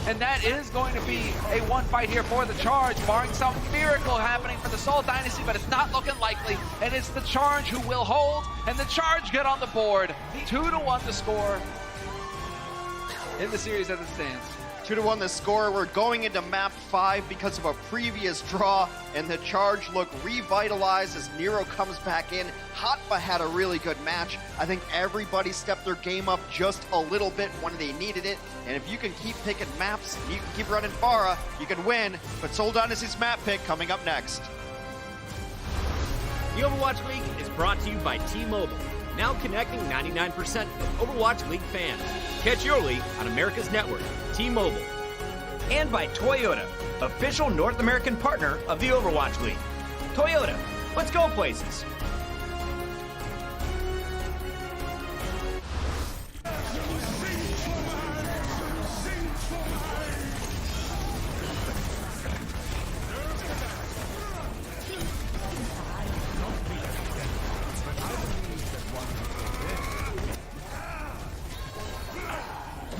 And that is going to be a one fight here for the Charge, barring some miracle happening for the Seoul Dynasty, but it's not looking likely. And it's the Charge who will hold, and the Charge get on the board. 2-1 the score in the series as it stands. 2-1 the score. We're going into map 5 because of a previous draw, and the Charge look revitalized as Nero comes back in. Hotba had a really good match. I think everybody stepped their game up just a little bit when they needed it, and if you can keep picking maps, you can keep running Pharah, you can win. But Seoul Dynasty's map pick coming up next. The Overwatch League is brought to you by T-Mobile, now connecting 99% of Overwatch League fans. Catch your league on America's network, T-Mobile. And by Toyota, official North American partner of the Overwatch League. Toyota, let's go places.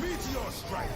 Meteor strike.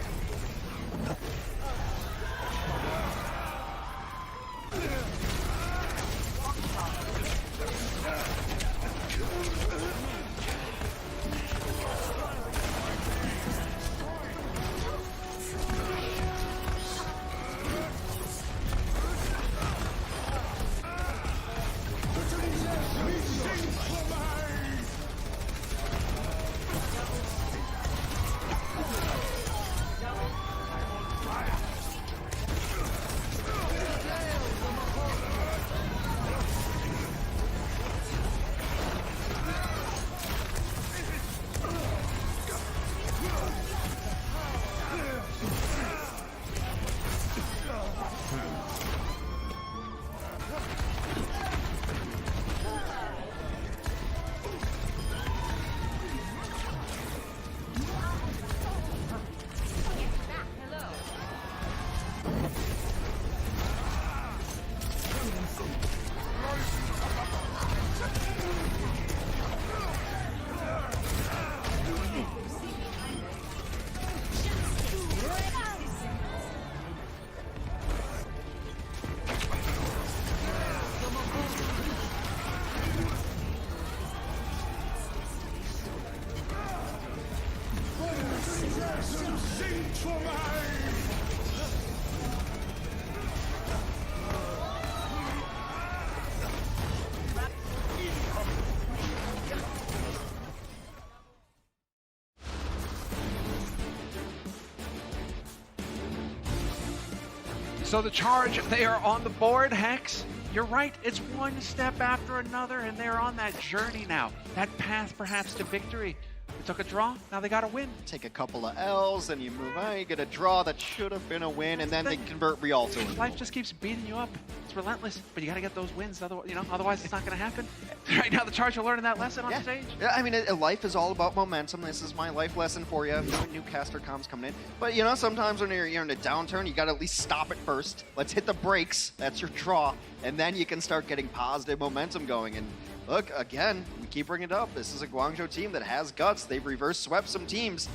So the Charge, they are on the board, Hex. You're right, it's one step after another, and they're on that journey now. That path, perhaps, to victory. They took a draw, now they got to win. Take a couple of L's, and you move on, you get a draw that should have been a win, and then they convert Rialto. Life just keeps beating you up. It's relentless, but you got to get those wins, otherwise it's not going to happen. Right now, the Charge are learning that lesson on the stage. Yeah, I mean, life is all about momentum. This is my life lesson for you. New caster comms coming in. But, sometimes when you're in a downturn, you got to at least stop it first. Let's hit the brakes. That's your draw. And then you can start getting positive momentum going. And look, again, we keep bringing it up. This is a Guangzhou team that has guts. They've reverse swept some teams.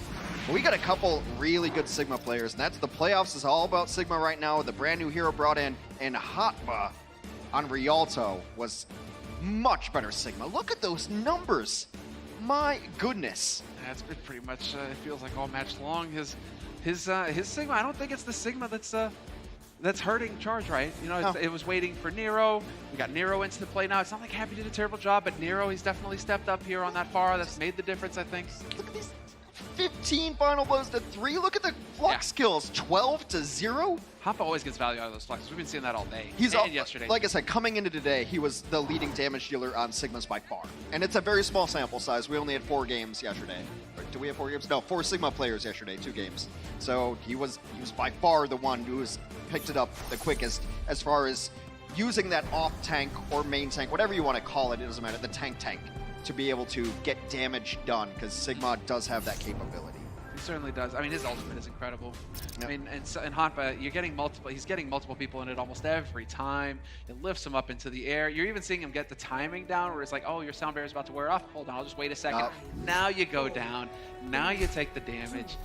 But we got a couple really good Sigma players, and that's the playoffs is all about Sigma right now with the brand new hero brought in. And Hotba on Rialto was much better Sigma. Look at those numbers. My goodness. That's been pretty much, it feels like all match long. His Sigma, I don't think it's the Sigma that's hurting Charge, right? It was waiting for Nero. We got Nero into the play now. It's not like Happy did a terrible job, but Nero, he's definitely stepped up here on that Pharah. That's made the difference, I think. Look at these 15 final blows to 3. Look at the flux kills, 12-0. Hoppa always gets value out of those fluxes. We've been seeing that all day. He's and yesterday. Like I said, coming into today, he was the leading damage dealer on Sigmas by far. And it's a very small sample size. We only had 4 games yesterday. Or, do we have 4 games? No, 4 Sigma players yesterday, 2 games. So he was by far the one who picked it up the quickest as far as using that off tank or main tank, whatever you want to call it, it doesn't matter, the tank to be able to get damage done, because Sigma does have that capability. He certainly does. I mean, his ultimate is incredible. Yep. I mean, and Hotba, he's getting multiple people in it almost every time. It lifts him up into the air. You're even seeing him get the timing down where it's like, oh, your sound barrier is about to wear off. Hold on, I'll just wait a second. Now you go down. Now you take the damage.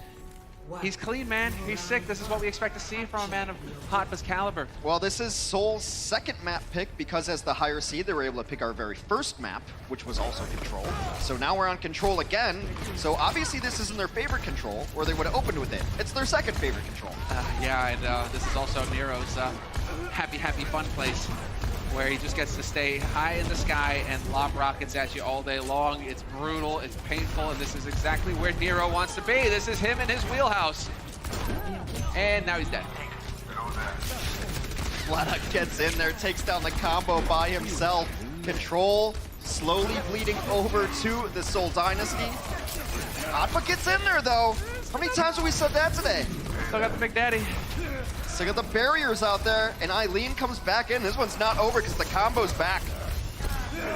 He's clean, man. He's sick. This is what we expect to see from a man of Hotba's caliber. Well, this is Seoul's second map pick because as the higher seed, they were able to pick our very first map, which was also Control. So now we're on Control again. So obviously this isn't their favorite Control, or they would have opened with it. It's their second favorite Control. Yeah, and this is also Nero's happy, fun place, where he just gets to stay high in the sky and lob rockets at you all day long. It's brutal, it's painful, and this is exactly where Nero wants to be. This is him in his wheelhouse. And now he's dead. Fleta gets in there, takes down the combo by himself. Control slowly bleeding over to the Seoul Dynasty. Hotba gets in there though. How many times have we said that today? Still got the Big Daddy. Still got the barriers out there, and Eileen comes back in. This one's not over because the combo's back.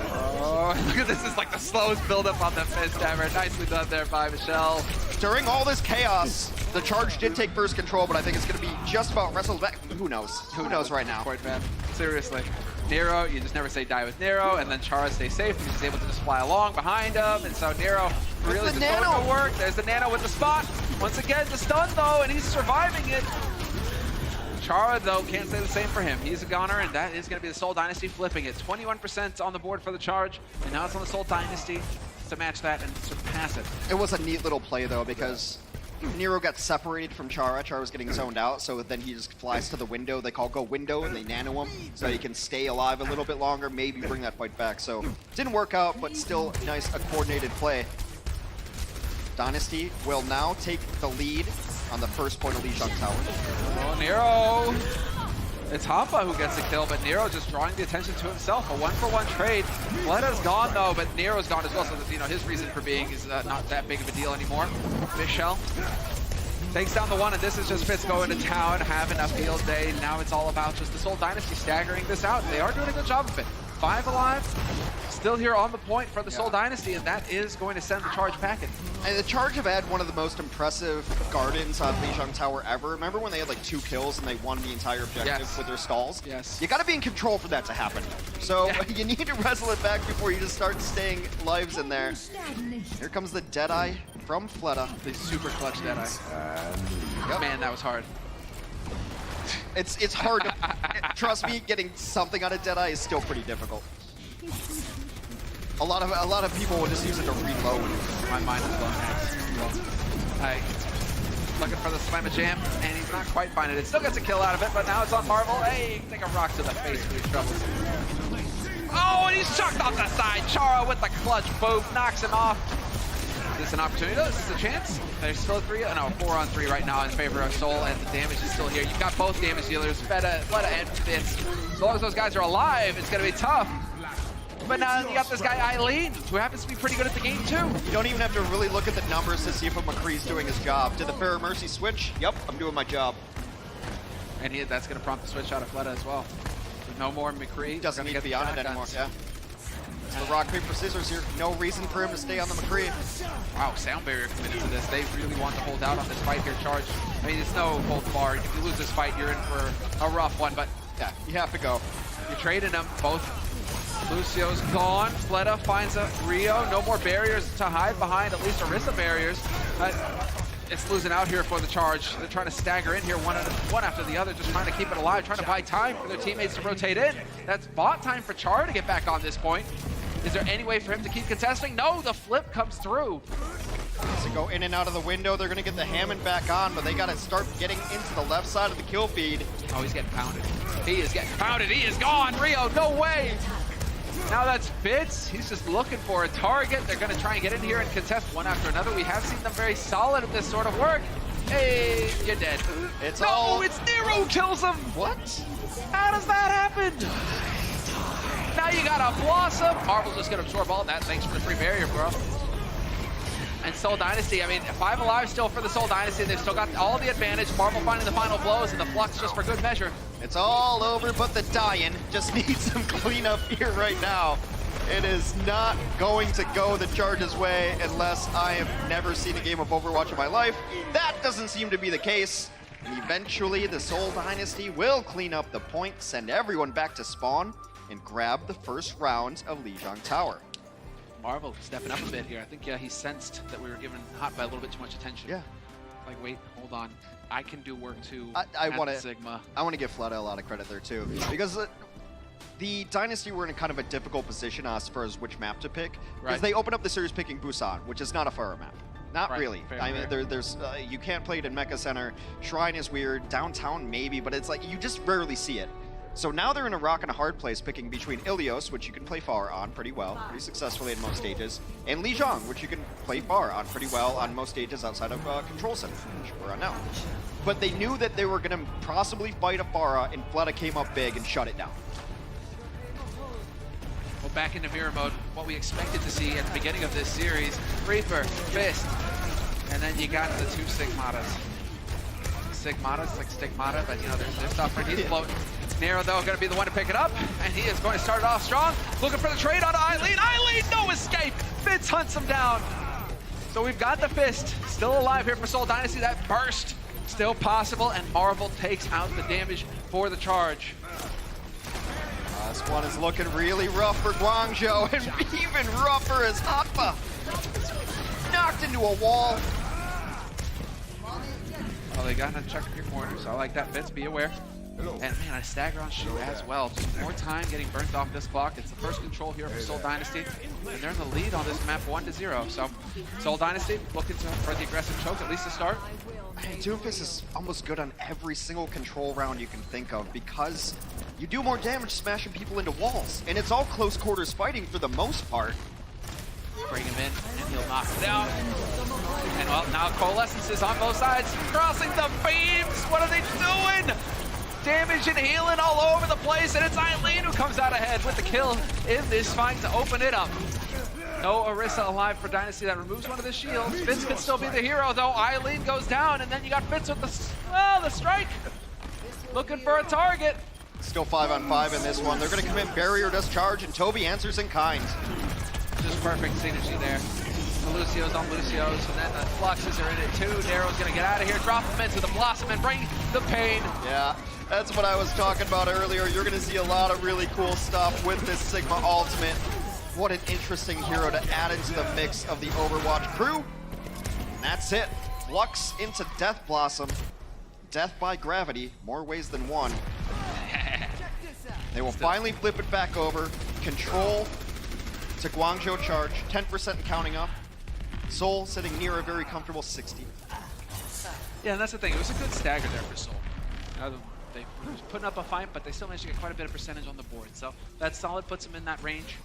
Oh, look at this. Is like the slowest buildup on the fist ever. Nicely done there by Michelle. During all this chaos, the Charge did take first control, but I think it's going to be just about wrestled back. Who knows? Who knows right now? Quite bad. Seriously. Nero, you just never say die with Nero, and then Charge stays safe. He's able to just fly along behind him, and so Nero really just going to work. There's the Nano with the spot. Once again, the stun though, and he's surviving it. Chara, though, can't say the same for him. He's a goner, and that is going to be the Seoul Dynasty flipping it. 21% on the board for the Charge, and now it's on the Seoul Dynasty to match that and surpass it. It was a neat little play, though, because Nero got separated from Chara. Chara was getting zoned out, so then he just flies to the window. They call go window, and they nano him, so he can stay alive a little bit longer, maybe bring that fight back. So didn't work out, but still nice, a coordinated play. Dynasty will now take the lead on the first point of Lijiang Tower. Oh, Nero! It's Hoppa who gets the kill, but Nero just drawing the attention to himself. A one-for-one trade. Fleta's gone, though, but Nero's gone as well, so that, you know, his reason for being is not that big of a deal anymore. Michelle takes down the one, and this is just Fitz going to town, having a field day. Now it's all about just the Seoul Dynasty staggering this out. They are doing a good job of it. 5 alive, still here on the point for the Seoul Dynasty, and that is going to send the Charge packing. And the Charge have had one of the most impressive gardens on Lijiang Tower ever. Remember when they had like 2 kills and they won the entire objective with their stalls? Yes. You gotta be in control for that to happen. So you need to wrestle it back before you just start staying lives in there. Here comes the Deadeye from Fleta. The super clutch Deadeye. Man, that was hard. It's hard to, trust me, getting something out of Deadeye is still pretty difficult. A lot of people will just use it to reload. My mind is blown. Well, looking for the Slamma Jam, and he's not quite finding it. Still gets a kill out of it, but now it's on Marvel. Hey, take a rock to the face for his troubles. Oh, and he's chucked off the side. Chara with the clutch boom knocks him off. Is this an opportunity? Is this a chance? There's still 4-on-3 right now in favor of Seoul, and the damage is still here. You've got both damage dealers, Fleta and Fitz. As long as those guys are alive, it's going to be tough. But now you got this guy Eileen, who happens to be pretty good at the game too. You don't even have to really look at the numbers to see if McCree's doing his job. Did the Fair Mercy switch? Yep, I'm doing my job. And that's going to prompt the switch out of Fleta as well. No more McCree. Doesn't need to be on it anymore, yeah. It's the rock, paper, scissors here. No reason for him to stay on the McCree. Wow, Sound Barrier committed to this. They really want to hold out on this fight here, Charge. I mean, it's no hold bar. If you lose this fight, you're in for a rough one, but yeah, you have to go. You're trading them both. Lucio's gone. Fleta finds a Rio. No more barriers to hide behind, at least Orisa barriers. But it's losing out here for the Charge. They're trying to stagger in here one after the other, just trying to keep it alive, trying to buy time for their teammates to rotate in. That's bought time for Char to get back on this point. Is there any way for him to keep contesting? No, the flip comes through. To go in and out of the window, they're going to get the Hammond back on, but they got to start getting into the left side of the kill feed. Oh, he's getting pounded. He is getting pounded. He is gone. Rio, no way. Now that's Fitz. He's just looking for a target. They're going to try and get in here and contest one after another. We have seen them very solid at this sort of work. Hey, you're dead. It's Nero kills him. What? How does that happen? Now you got a Blossom. Marvel's just going to absorb all that. Thanks for the free barrier, bro. And Seoul Dynasty, I mean, 5 alive still for the Seoul Dynasty. They've still got all the advantage. Marvel finding the final blows, and the Flux just for good measure. It's all over, but the Dying just needs some cleanup here right now. It is not going to go the Charge's way unless I have never seen a game of Overwatch in my life. That doesn't seem to be the case. And eventually, the Seoul Dynasty will clean up the point, send everyone back to spawn, and grab the first round of Lijiang Tower. Marvel stepping up a bit here. I think he sensed that we were giving Hotba a little bit too much attention. Yeah. like, wait, hold on. I can do work too. I at want to Sigma. I want to give Fleta a lot of credit there too, because the Dynasty were in kind of a difficult position as far as which map to pick, because they opened up the series picking Busan, which is not a Pharah map. Not really. Fair, I mean, there's you can't play it in Mecha Center. Shrine is weird. Downtown maybe, but it's like you just rarely see it. So now they're in a rock and a hard place picking between Ilios, which you can play Pharah on pretty well, pretty successfully in most stages, and Lijiang, which you can play Pharah on pretty well on most stages outside of Control Center, which we're on now. But they knew that they were going to possibly fight a Pharah, and Fleta came up big and shut it down. Well, back into mirror mode, what we expected to see at the beginning of this series, Reaper, Fist, and then you got the 2 Sigmatas. Sigmatas, like Stigmata, but you know, they're suffering. He's floating. Nero, though, going to be the one to pick it up, and he is going to start it off strong. Looking for the trade onto Eileen. Eileen, no escape! Fitz hunts him down. So we've got the Fist still alive here for Seoul Dynasty. That burst still possible, and Marvel takes out the damage for the charge. This one is looking really rough for Guangzhou, and even rougher is Hotba. Knocked into a wall. Well, they got to check your corners. I like that, Fitz. Be aware. And man, a stagger on Shu as well. Just more time getting burnt off this clock. It's the first control here for Seoul Dynasty, and they're in the lead on this map 1-0. So Seoul Dynasty looking for the aggressive choke, at least to start. Man, Doomfist is almost good on every single control round you can think of, because you do more damage smashing people into walls, and it's all close quarters fighting for the most part. Bring him in, and he'll knock him down. And well, now Coalescence is on both sides, crossing the beams. What are they doing? Damage and healing all over the place, and it's Eileen who comes out ahead with the kill in this fight to open it up. No Orisa alive for Dynasty. That removes one of the shields. Fitz can still be the hero, though. Eileen goes down, and then you got Fitz with the strike. Looking for a target. Still 5-on-5 in this one. They're going to commit barrier discharge, and Toby answers in kind. Just perfect synergy there. The Lucio's on Lucio's, and then the Fluxes are in it too. Darrow's going to get out of here, drop him into the Blossom, and bring the pain. Yeah, that's what I was talking about earlier. You're going to see a lot of really cool stuff with this Sigma ultimate. What an interesting hero to add into the mix of the Overwatch crew. And that's it. Flux into Death Blossom. Death by gravity, more ways than one. They will finally flip it back over. Control to Guangzhou Charge, 10% and counting up. Seoul sitting near a very comfortable 60. Yeah, and that's the thing. It was a good stagger there for Seoul. They were putting up a fight, but they still managed to get quite a bit of percentage on the board. So that's solid, puts them in that range.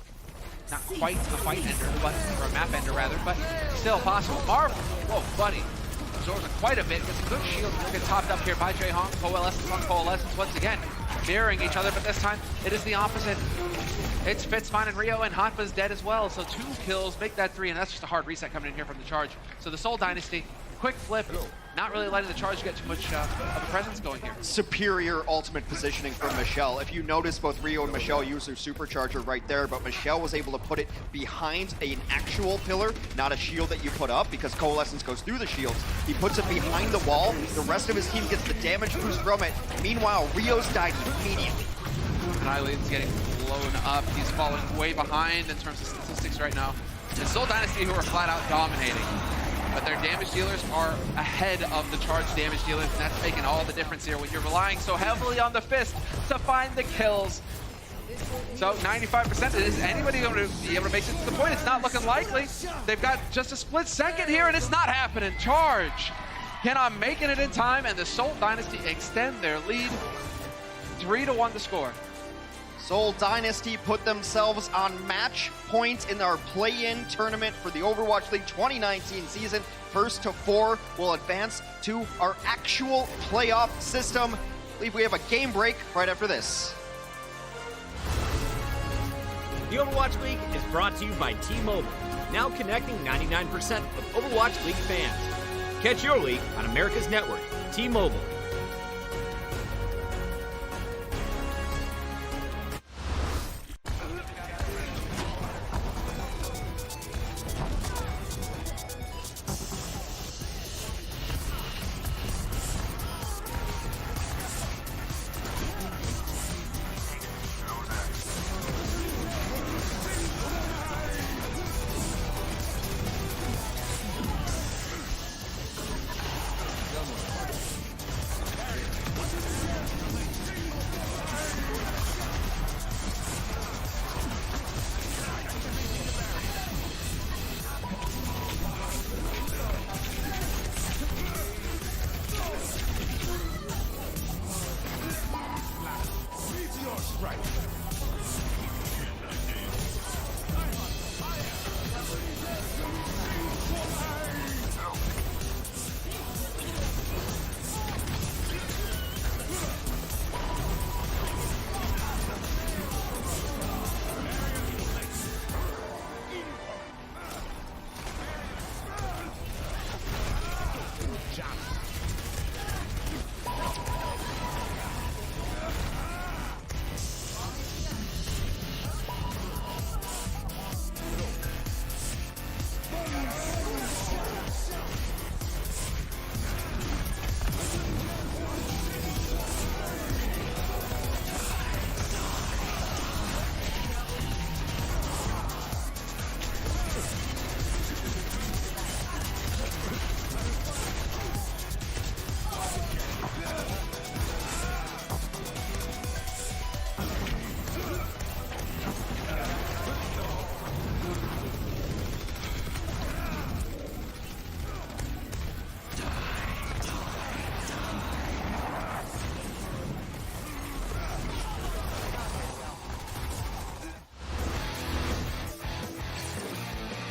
Not quite a fight ender, but or a map ender rather, but still possible. Marvel, whoa, buddy. Absorbs quite a bit, gets a good shield. Will get topped up here by Jae Hong. Coalescence on Coalescence once again, mirroring each other, but this time it is the opposite. It's Fitz finding Rio, and Hotba's dead as well. So 2 kills, make that 3, and that's just a hard reset coming in here from the Charge. So the Seoul Dynasty, quick flip, not really letting the Charge get too much of a presence going here. Superior ultimate positioning from Michelle. If you notice, both Rio and Michelle use their supercharger right there, but Michelle was able to put it behind an actual pillar, not a shield that you put up, because Coalescence goes through the shields. He puts it behind the wall. The rest of his team gets the damage boost from it. Meanwhile, Rio's died immediately. And Eileen's getting blown up. He's falling way behind in terms of statistics right now. The Seoul Dynasty, who are flat out dominating, but their damage dealers are ahead of the Charge damage dealers, and that's making all the difference here when you're relying so heavily on the Fist to find the kills. So 95%, is anybody going to be able to make it to the point? It's not looking likely. They've got just a split second here, and it's not happening. Charge cannot make it in time, and the Seoul Dynasty extend their lead 3-1 to score. Seoul Dynasty put themselves on match point in our play-in tournament for the Overwatch League 2019 season. First to 4 will advance to our actual playoff system. I believe we have a game break right after this. The Overwatch League is brought to you by T-Mobile, now connecting 99% of Overwatch League fans. Catch your league on America's network, T-Mobile.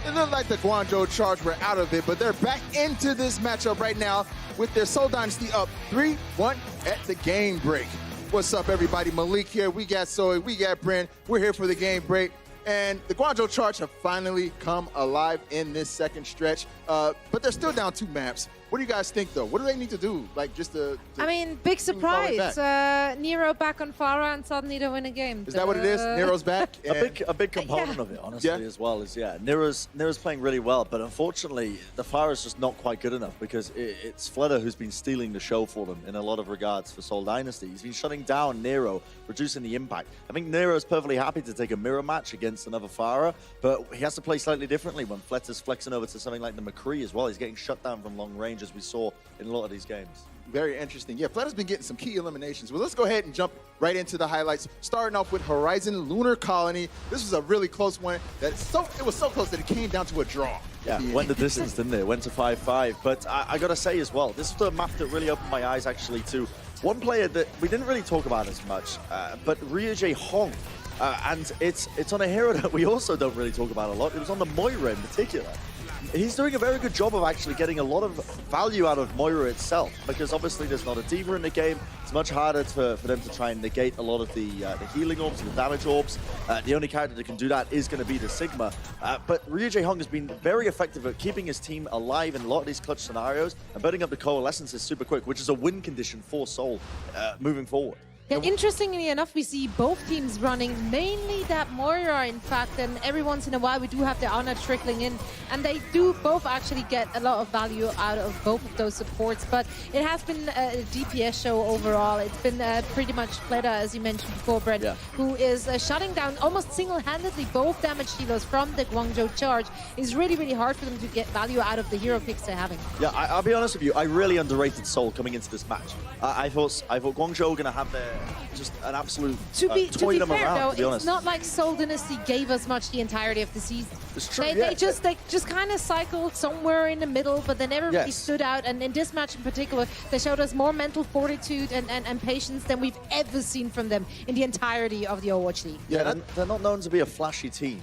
It looked like the Guangzhou Charge were out of it, but they're back into this matchup right now with their Seoul Dynasty up 3-1 at the game break. What's up, everybody? Malik here. We got Zoe, we got Brent. We're here for the game break. And the Guangzhou Charge have finally come alive in this second stretch, but they're still down 2 maps. What do you guys think, though? What do they need to do, like, just to I mean, big surprise. Nero back on Farah and suddenly they win a game. Is that what it is? Nero's back? A big component of it, honestly, as well, is, Nero's playing really well, but unfortunately, the Farah is just not quite good enough because it's Fleta who's been stealing the show for them in a lot of regards for Seoul Dynasty. He's been shutting down Nero, reducing the impact. I think Nero's perfectly happy to take a mirror match against another Farah, but he has to play slightly differently when Fleta's flexing over to something like the McCree as well. He's getting shut down from long range, as we saw in a lot of these games. Very interesting. Yeah, Fleta's been getting some key eliminations. Well, let's go ahead and jump right into the highlights. Starting off with Horizon Lunar Colony. This was a really close one. It was so close that it came down to a draw. Yeah, went the distance, didn't it? Went to 5-5. But I got to say as well, this was a map that really opened my eyes actually to one player that we didn't really talk about as much, but Ryujie Hong. And it's on a hero that we also don't really talk about a lot. It was on the Moira in particular. He's doing a very good job of actually getting a lot of value out of Moira itself, because obviously there's not a D.Va in the game. It's much harder for them to try and negate a lot of the healing orbs and the damage orbs. The only character that can do that is going to be the Sigma. But Ryujie Hong has been very effective at keeping his team alive in a lot of these clutch scenarios and building up the coalescences super quick, which is a win condition for Seoul moving forward. Yeah, interestingly enough, we see both teams running mainly that Moira, in fact, and every once in a while we do have the Ana trickling in, and they do both actually get a lot of value out of both of those supports, but it has been a DPS show overall. It's been pretty much Fleta, as you mentioned before, Brent, who is shutting down almost single-handedly both damage dealers from the Guangzhou Charge. It's really, really hard for them to get value out of the hero picks they're having. Yeah, I'll be honest with you, I really underrated Seoul coming into this match. I thought Guangzhou were going to have just an absolute to be fair, around, though, it's not like Seoul Dynasty gave us much the entirety of the season. It's true, they just kind of cycled somewhere in the middle, but they never really stood out. And in this match in particular, they showed us more mental fortitude and patience than we've ever seen from them in the entirety of the Overwatch League. Yeah, they're not known to be a flashy team.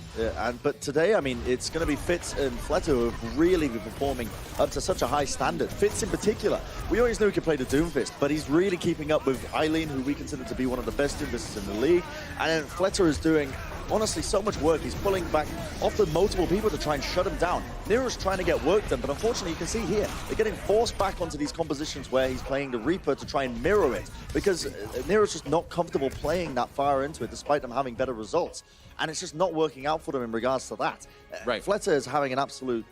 But today, I mean, it's going to be Fitz and Fleta who have really been performing up to such a high standard. Fitz in particular, we always knew he could play the Doomfist, but he's really keeping up with Eileen, who we consider to be one of the best Doomfists in the league. And then Fleta is doing, honestly, so much work. He's pulling back often multiple people to try and shut him down. Nero's trying to get work done, but unfortunately you can see here, they're getting forced back onto these compositions where he's playing the Reaper to try and mirror it, because Nero's just not comfortable playing that far into it, despite them having better results. And it's just not working out for them in regards to that. Right. Fleta is having an absolute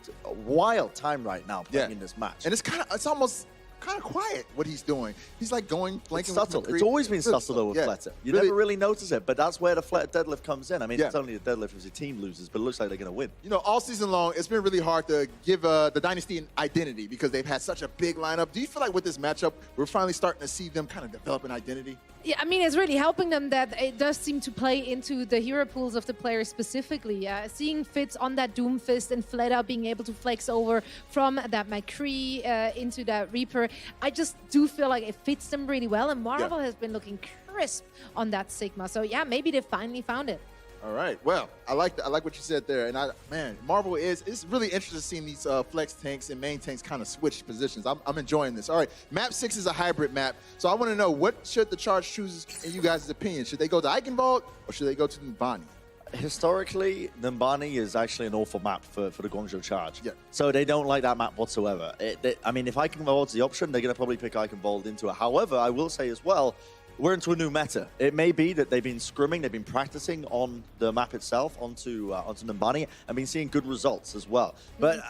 wild time right now playing in this match. And it's almost kind of quiet what he's doing. He's like going flanking. It's subtle. It's always been subtle though with Fleta. You never really notice it, but that's where the Fleta deadlift comes in. I mean, it's only a deadlift if your team loses, but it looks like they're going to win. You know, all season long, it's been really hard to give the Dynasty an identity because they've had such a big lineup. Do you feel like with this matchup, we're finally starting to see them kind of develop an identity? Yeah, I mean, it's really helping them that it does seem to play into the hero pools of the players specifically. Seeing Fitz on that Doomfist and Fleta being able to flex over from that McCree into that Reaper, I just do feel like it fits them really well. And Marvel has been looking crisp on that Sigma. So yeah, maybe they finally found it. All right. Well, I like what you said there. And man, Marvel it's really interesting seeing these flex tanks and main tanks kind of switch positions. I'm enjoying this. All right. Map 6 is a hybrid map. So I want to know, what should the Charge choose in you guys' opinion? Should they go to Eichenwald or should they go to Numbani? Historically, Numbani is actually an awful map for the Guangzhou Charge. Yeah. So they don't like that map whatsoever. I mean, if Eichenwald's the option, they're going to probably pick Eichenwald into it. However, I will say as well, we're into a new meta. It may be that they've been scrimming, they've been practicing on the map itself onto Numbani and been seeing good results as well. But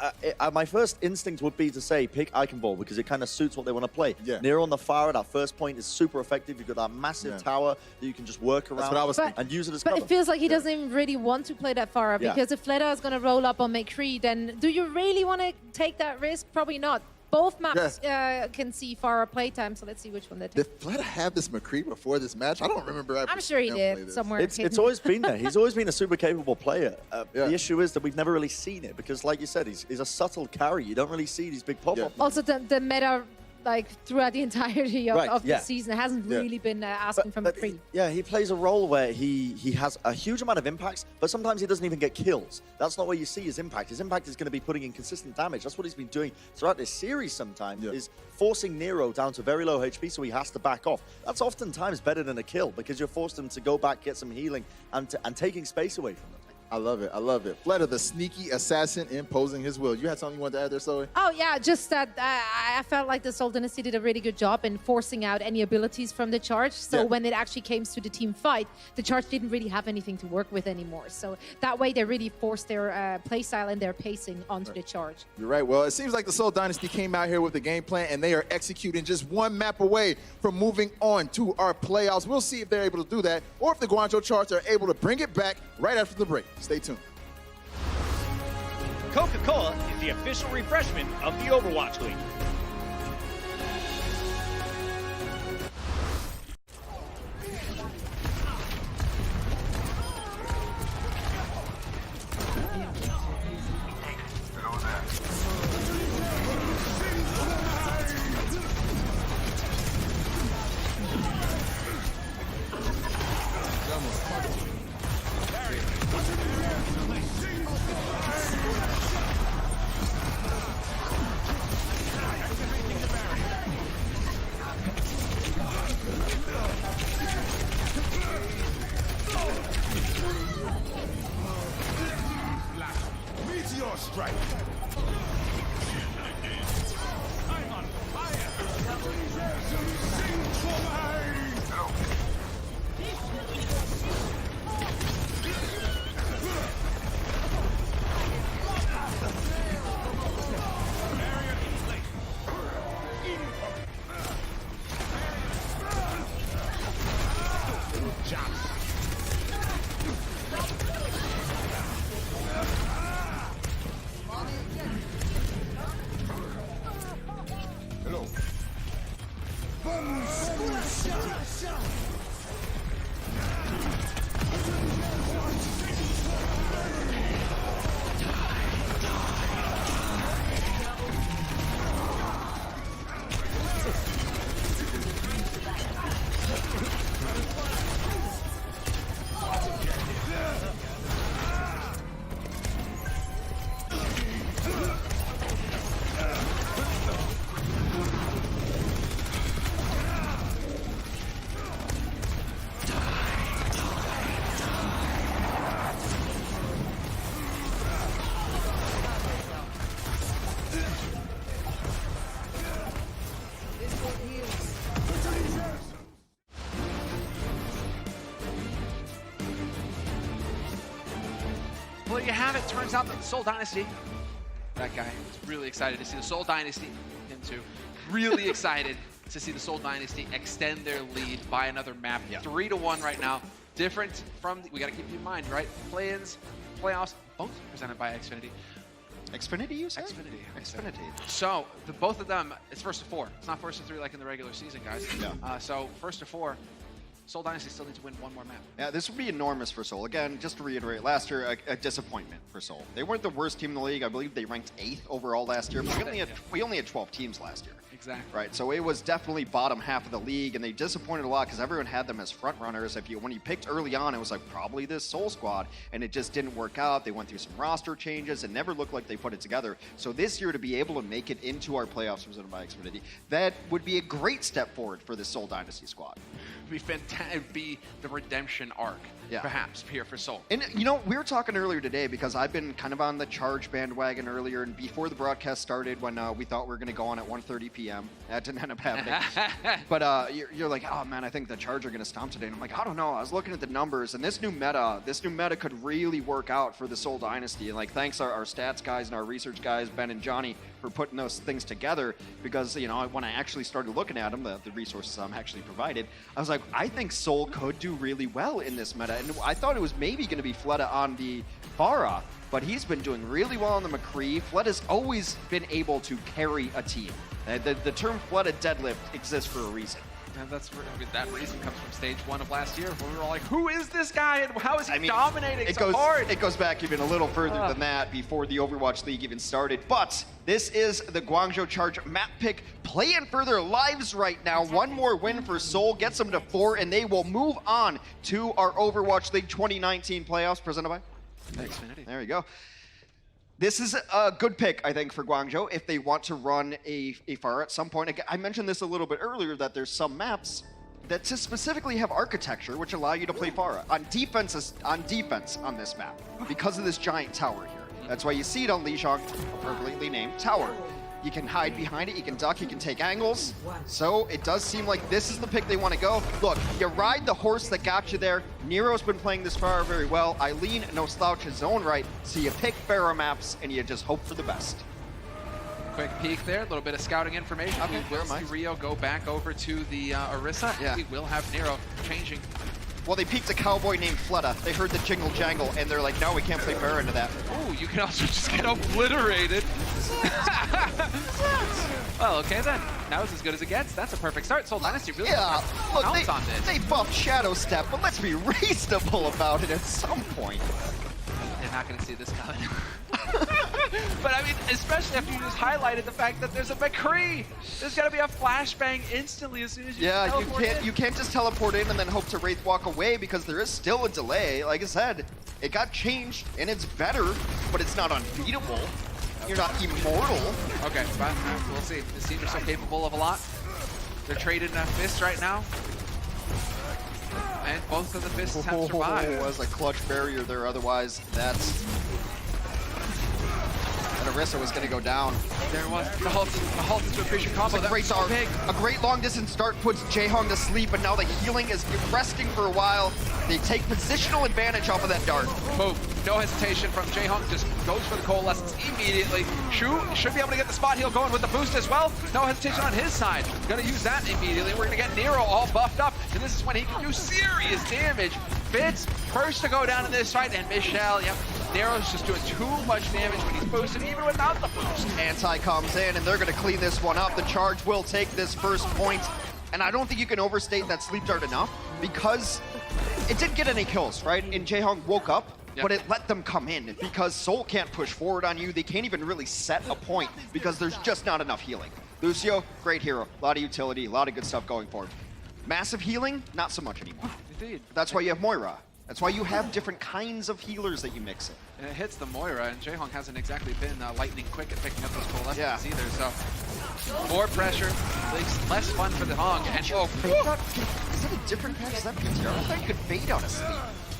my first instinct would be to say pick Eichenwald because it kind of suits what they want to play. Yeah. Near on the far, that first point is super effective. You've got that massive tower that you can just work around. That's what I was thinking. And use it as But cover. it feels like he doesn't even really want to play that far because if Fleta is going to roll up on McCree, then do you really want to take that risk? Probably not. Both maps can see Farah playtime, so let's see which one they take. Did Fleta have this McCree before this match? I don't remember. I'm sure he did somewhere. It's always been there. He's always been a super capable player. The issue is that we've never really seen it because, like you said, he's a subtle carry. You don't really see these big pop-up. Also, the meta like throughout the entirety of yeah. the season. It hasn't really been asking from the pre. Yeah, he plays a role where he has a huge amount of impacts, but sometimes he doesn't even get kills. That's not where you see his impact. His impact is going to be putting in consistent damage. That's what he's been doing throughout this series sometimes, is forcing Nero down to very low HP so he has to back off. That's oftentimes better than a kill because you're forced him to go back, get some healing, and taking space away from them. I love it. I love it. Fleta, the sneaky assassin imposing his will. You had something you wanted to add there, Zoe? Oh, yeah, just that I felt like the Seoul Dynasty did a really good job in forcing out any abilities from the Charge. So when it actually came to the team fight, the Charge didn't really have anything to work with anymore. So that way they really forced their playstyle and their pacing onto the Charge. You're right. Well, it seems like the Seoul Dynasty came out here with a game plan, and they are executing just one map away from moving on to our playoffs. We'll see if they're able to do that, or if the Guangzhou Charge are able to bring it back right after the break. Stay tuned. Coca-Cola is the official refreshment of the Overwatch League. Meteor strike. I'm on fire. Hello. Well, you have it. Turns out that the Seoul Dynasty, that guy was really excited to see the Seoul Dynasty, him too, really excited to see the Seoul Dynasty extend their lead by another map. 3-1 right now. Different from, we got to keep in mind, right? Play-ins, playoffs, both presented by Xfinity. Xfinity, you said? Xfinity. So, both of them, it's first to 4. It's not first to 3 like in the regular season, guys. So, first to 4. Seoul Dynasty still needs to win one more map. Yeah, this would be enormous for Seoul. Again, just to reiterate, last year, a disappointment for Seoul. They weren't the worst team in the league. I believe they ranked 8th overall last year, but we only had 12 teams last year. Exactly. Right, so it was definitely bottom half of the league, and they disappointed a lot because everyone had them as front runners. When you picked early on, it was like probably this Seoul squad, and it just didn't work out. They went through some roster changes and never looked like they put it together. So this year, to be able to make it into our playoffs presented by Xfinity, that would be a great step forward for the Seoul Dynasty squad. It'd be fantastic. It'd be the redemption arc, perhaps, here for Seoul. And, you know, we were talking earlier today because I've been kind of on the Charge bandwagon earlier, and before the broadcast started, when we thought we were going to go on at 1:30 p.m., that didn't end up happening. But you're like, oh, man, I think the Charge are going to stomp today. And I'm like, I don't know. I was looking at the numbers, and this new meta could really work out for the Seoul Dynasty. And, like, thanks our stats guys and our research guys, Ben and Johnny, for putting those things together because, you know, when I actually started looking at them, the resources I'm actually provided, I was like, I think Seoul could do really well in this meta. And I thought it was maybe going to be Fleta on the Pharah, but he's been doing really well on the McCree. Fleta's always been able to carry a team. The term Fleta deadlift exists for a reason. And that reason comes from stage 1 of last year, where we were all like, who is this guy and how is he dominating so hard? It goes back even a little further than that, before the Overwatch League even started. But this is the Guangzhou Charge map pick, playing for their lives right now. One more win for Seoul gets them to 4, and they will move on to our Overwatch League 2019 playoffs, presented by Xfinity. There you go. This is a good pick, I think, for Guangzhou if they want to run a Pharah at some point. I mentioned this a little bit earlier, that there's some maps that specifically have architecture which allow you to play Pharah on defense on this map because of this giant tower here. That's why you see it on Lijiang, appropriately named Tower. You can hide behind it, you can duck, you can take angles. So it does seem like this is the pick they want to go. Look, you ride the horse that got you there. Nero's been playing this Pharah very well. Eileen, no slouch, his own right. So you pick Pharah maps and you just hope for the best. Quick peek there, a little bit of scouting information. Okay, we will see Rio go back over to the Orisa, and we will have Nero changing. Well, they peeked a cowboy named Fleta. They heard the jingle jangle, and they're like, no, we can't play Pharah into that. Oh, you can also just get obliterated. Well, okay then. Now it's as good as it gets. That's a perfect start. Seoul Dynasty really look, pounce on this. they bumped Shadow Step, but let's be reasonable about it at some point. They're not going to see this coming. But I mean, especially after you just highlighted the fact that there's a McCree. There's got to be a flashbang instantly as soon as you teleport in. You can't just teleport in and then hope to Wraith walk away, because there is still a delay. Like I said, it got changed and it's better, but it's not unbeatable. You're not immortal. Okay, but we'll see. This team is so capable of a lot. They're trading fists right now. And both of the fists have survived. It was a clutch barrier there, otherwise that's... And Orisa was going to go down. There was the halt into a efficient combo. A great start. A great long distance start puts Jaehong to sleep, but now the healing is resting for a while. They take positional advantage off of that dart. Boom. No hesitation from Jaehong. Just goes for the coalescence immediately. Shu should be able to get the spot heal going with the boost as well. No hesitation on his side. Gonna use that immediately. We're gonna get Nero all buffed up, and this is when he can do serious damage. Fitz first to go down in this fight, and Michelle, yep. Nero's just doing too much damage when he's boosted, even without the boost. Anti comes in, and they're gonna clean this one up. The Charge will take this first point, and I don't think you can overstate that sleep dart enough, because it didn't get any kills, right? And Jaehong woke up, but it let them come in, because Seoul can't push forward on you. They can't even really set a point, because there's just not enough healing. Lucio, great hero. A lot of utility, a lot of good stuff going forward. Massive healing, not so much anymore. Indeed. That's why you have Moira. That's why you have different kinds of healers that you mix in. And it hits the Moira, and Jaehong hasn't exactly been lightning quick at picking up those coalescences either, so more pressure, less fun for the Hong, and is that a different patch? Is that PTR? I thought you could fade out of sleep.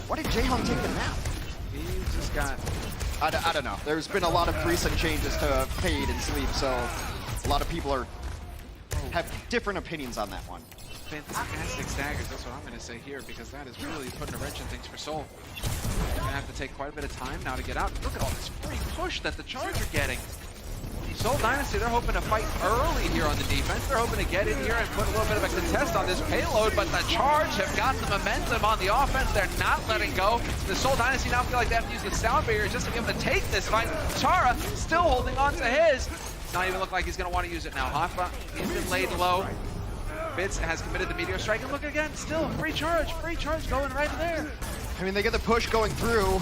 Why did Jaehong take the nap? He just got... I don't know. There's been a lot of recent changes to fade and sleep, so a lot of people have different opinions on that one. Fantastic staggers, that's what I'm going to say here, because that is really putting a wrench in things for Seoul. They're going to have to take quite a bit of time now to get out. Look at all this free push that the Charge are getting. Seoul Dynasty, they're hoping to fight early here on the defense. They're hoping to get in here and put a little bit of a contest on this payload, but the Charge have got the momentum on the offense. They're not letting go. The Seoul Dynasty now feel like they have to use the sound barrier just to be able to take this fight. Chara still holding on to his. Not even look like he's going to want to use it now. Hoffa, he's been laid low. Fitz has committed the Meteor Strike, and look again, still free charge going right there. I mean, they get the push going through.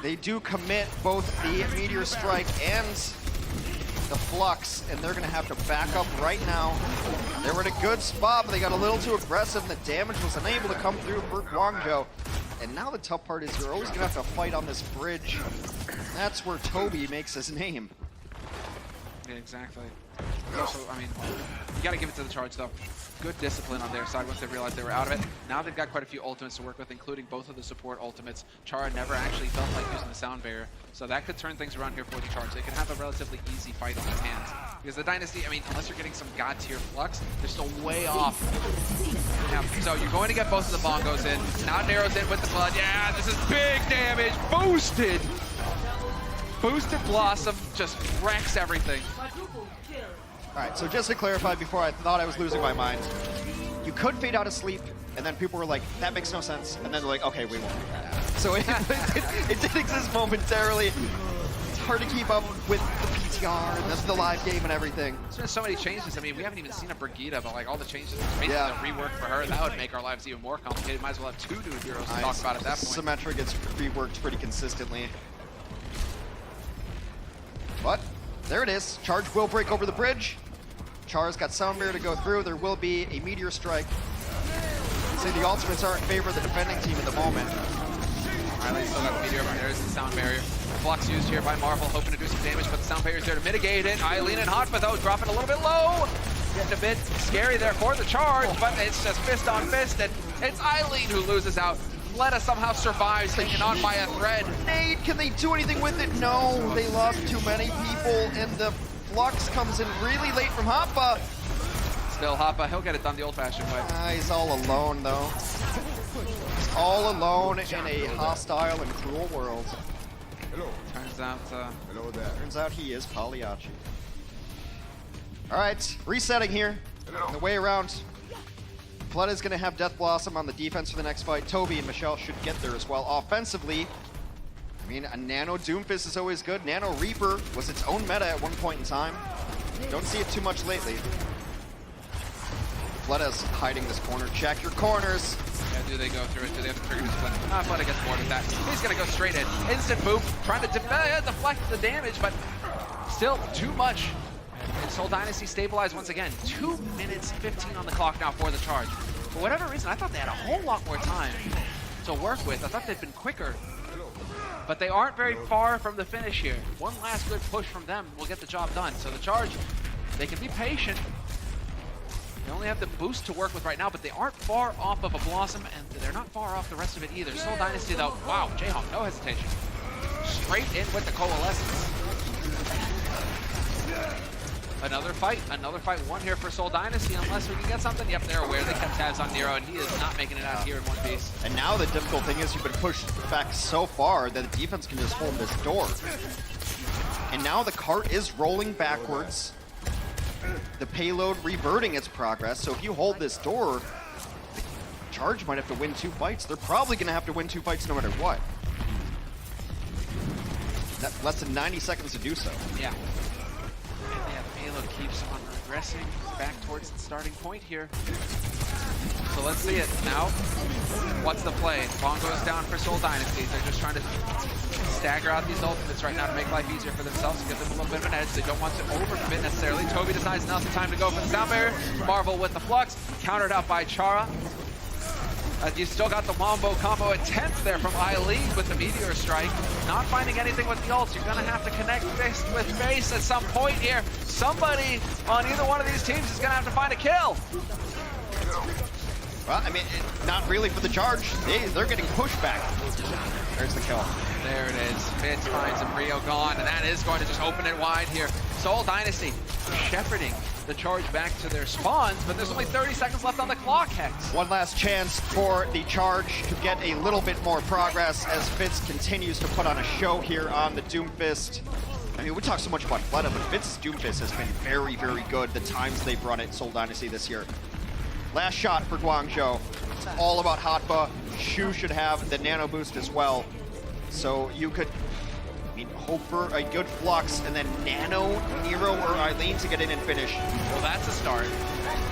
They do commit both the Meteor Strike and the Flux, and they're gonna have to back up right now. They were in a good spot, but they got a little too aggressive, and the damage was unable to come through for Guangzhou. And now the tough part is you're always gonna have to fight on this bridge. That's where Toby makes his name. Yeah, exactly. Also, I mean, you gotta give it to the Charge though. Good discipline on their side once they realized they were out of it. Now they've got quite a few ultimates to work with, including both of the support ultimates. Chara never actually felt like using the sound barrier, so that could turn things around here for the Charge. They could have a relatively easy fight on their hands. Because the Dynasty, I mean, unless you're getting some god tier Flux, they're still way off. Yeah, so you're going to get both of the bongos in. Now Nero's in with the blood. Yeah, this is big damage. Boosted! Boosted Blossom just wrecks everything. All right, so just to clarify before I thought I was losing my mind, you could fade out of sleep, and then people were like, that makes no sense. And then they're like, okay, we won't do that. So it did exist momentarily. hard to keep up with the PTR and the live game and everything. There's been so many changes. I mean, we haven't even seen a Brigitte, but like all the changes, basically a rework for her, that would make our lives even more complicated. Might as well have 2 new heroes to talk about at that point. Symmetra gets reworked pretty consistently. But there it is. Charge will break over the bridge. Char's got Sound Barrier to go through. There will be a Meteor Strike. See, the ultimates are in favor of the defending team at the moment. Riley still got the Meteor, but there's the Sound Barrier. Flux used here by Marvel, hoping to do some damage, but the Sound Barrier's there to mitigate it. Eileen and Hotfa, though, dropping a little bit low. Getting a bit scary there for the Charge, but it's just fist on fist, and it's Eileen who loses out. Fleta somehow survives, hanging on by a thread. Nade, can they do anything with it? No, they lost too many people, and the Flux comes in really late from Hoppa. Still, Hoppa, he'll get it done the old-fashioned way. He's all alone, though. He's all alone in a hostile and cruel world. Turns out he is Pagliacci. All right, resetting here. The way around. Fleta's going to have Death Blossom on the defense for the next fight. Toby and Michelle should get there as well. Offensively, I mean, a Nano Doomfist is always good. Nano Reaper was its own meta at one point in time. Don't see it too much lately. Fleta's hiding this corner. Check your corners. Yeah, do they go through it? Do they have to trigger this split? Fleta gets bored with that. He's going to go straight in. Instant move, trying to deflect the damage, but still too much. And Seoul Dynasty stabilized once again. 2 minutes 15 on the clock now for the Charge. For whatever reason, I thought they had a whole lot more time to work with. I thought they'd been quicker. But they aren't very far from the finish here. One last good push from them will get the job done. So the Charge, they can be patient. They only have the boost to work with right now, but they aren't far off of a Blossom, and they're not far off the rest of it either. Seoul Dynasty, though, wow, Jayhawk, no hesitation. Straight in with the Coalescence. Another fight won here for Seoul Dynasty, unless we can get something. Yep, they're aware. They kept tabs on Nero, and he is not making it out here in one piece. And now the difficult thing is you've been pushed back so far that the defense can just hold this door. And now the cart is rolling backwards. The payload reverting its progress, so if you hold this door, the Charge might have to win 2 fights. They're probably going to have to win 2 fights no matter what. That's less than 90 seconds to do so. Yeah. Payload keeps on regressing back towards the starting point here. So let's see it now. What's the play? Bomb goes down for Seoul Dynasty. They're just trying to stagger out these ultimates right now to make life easier for themselves, to give them a little bit of an edge. They don't want to overcommit necessarily. Toby decides now's the time to go for the Sound Barrier. Marvel with the Flux, countered out by Chara. You still got the Wombo combo attempt there from Eileen with the Meteor Strike. Not finding anything with the ults. You're going to have to connect fist with face at some point here. Somebody on either one of these teams is going to have to find a kill. Well, I mean, not really for the Charge. They're getting pushed back. There's the kill. There it is. Fitz finds him, Rio gone, and that is going to just open it wide here. Seoul Dynasty shepherding the Charge back to their spawns, but there's only 30 seconds left on the clock, Hex. One last chance for the Charge to get a little bit more progress as Fitz continues to put on a show here on the Doomfist. I mean, we talk so much about Fleta, but Fitz's Doomfist has been very, very good the times they've run it Seoul Dynasty this year. Last shot for Guangzhou. It's all about Hotba. Shu should have the nano boost as well. So you could, I mean, hope for a good Flux and then Nano, Nero, or Eileen to get in and finish. Well, that's a start.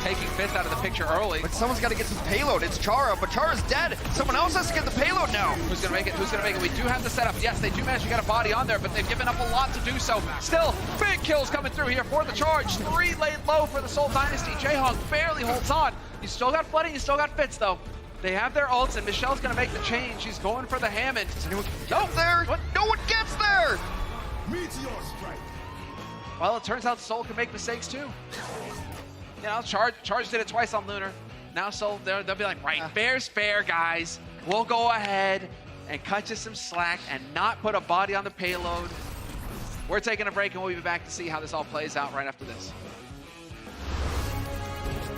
Taking Fitz out of the picture early. But someone's got to get some payload. It's Chara, but Chara's dead. Someone else has to get the payload now. Who's going to make it? Who's going to make it? We do have the setup. Yes, they do manage to get a body on there, but they've given up a lot to do so. Still, big kills coming through here for the Charge. 3 laid low for the Seoul Dynasty. Jayhawk barely holds on. You still got Flooding, you still got Fitz, though. They have their ults, and Michelle's going to make the change. She's going for the Hammond. Nope, there. What? No one gets there. Well, it turns out Seoul can make mistakes, too. You know, Charge did it twice on Lunar. Now Seoul, they'll be like, right, fair's fair, guys. We'll go ahead and cut you some slack and not put a body on the payload. We're taking a break, and we'll be back to see how this all plays out right after this.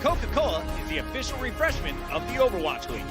Coca-Cola is the official refreshment of the Overwatch League.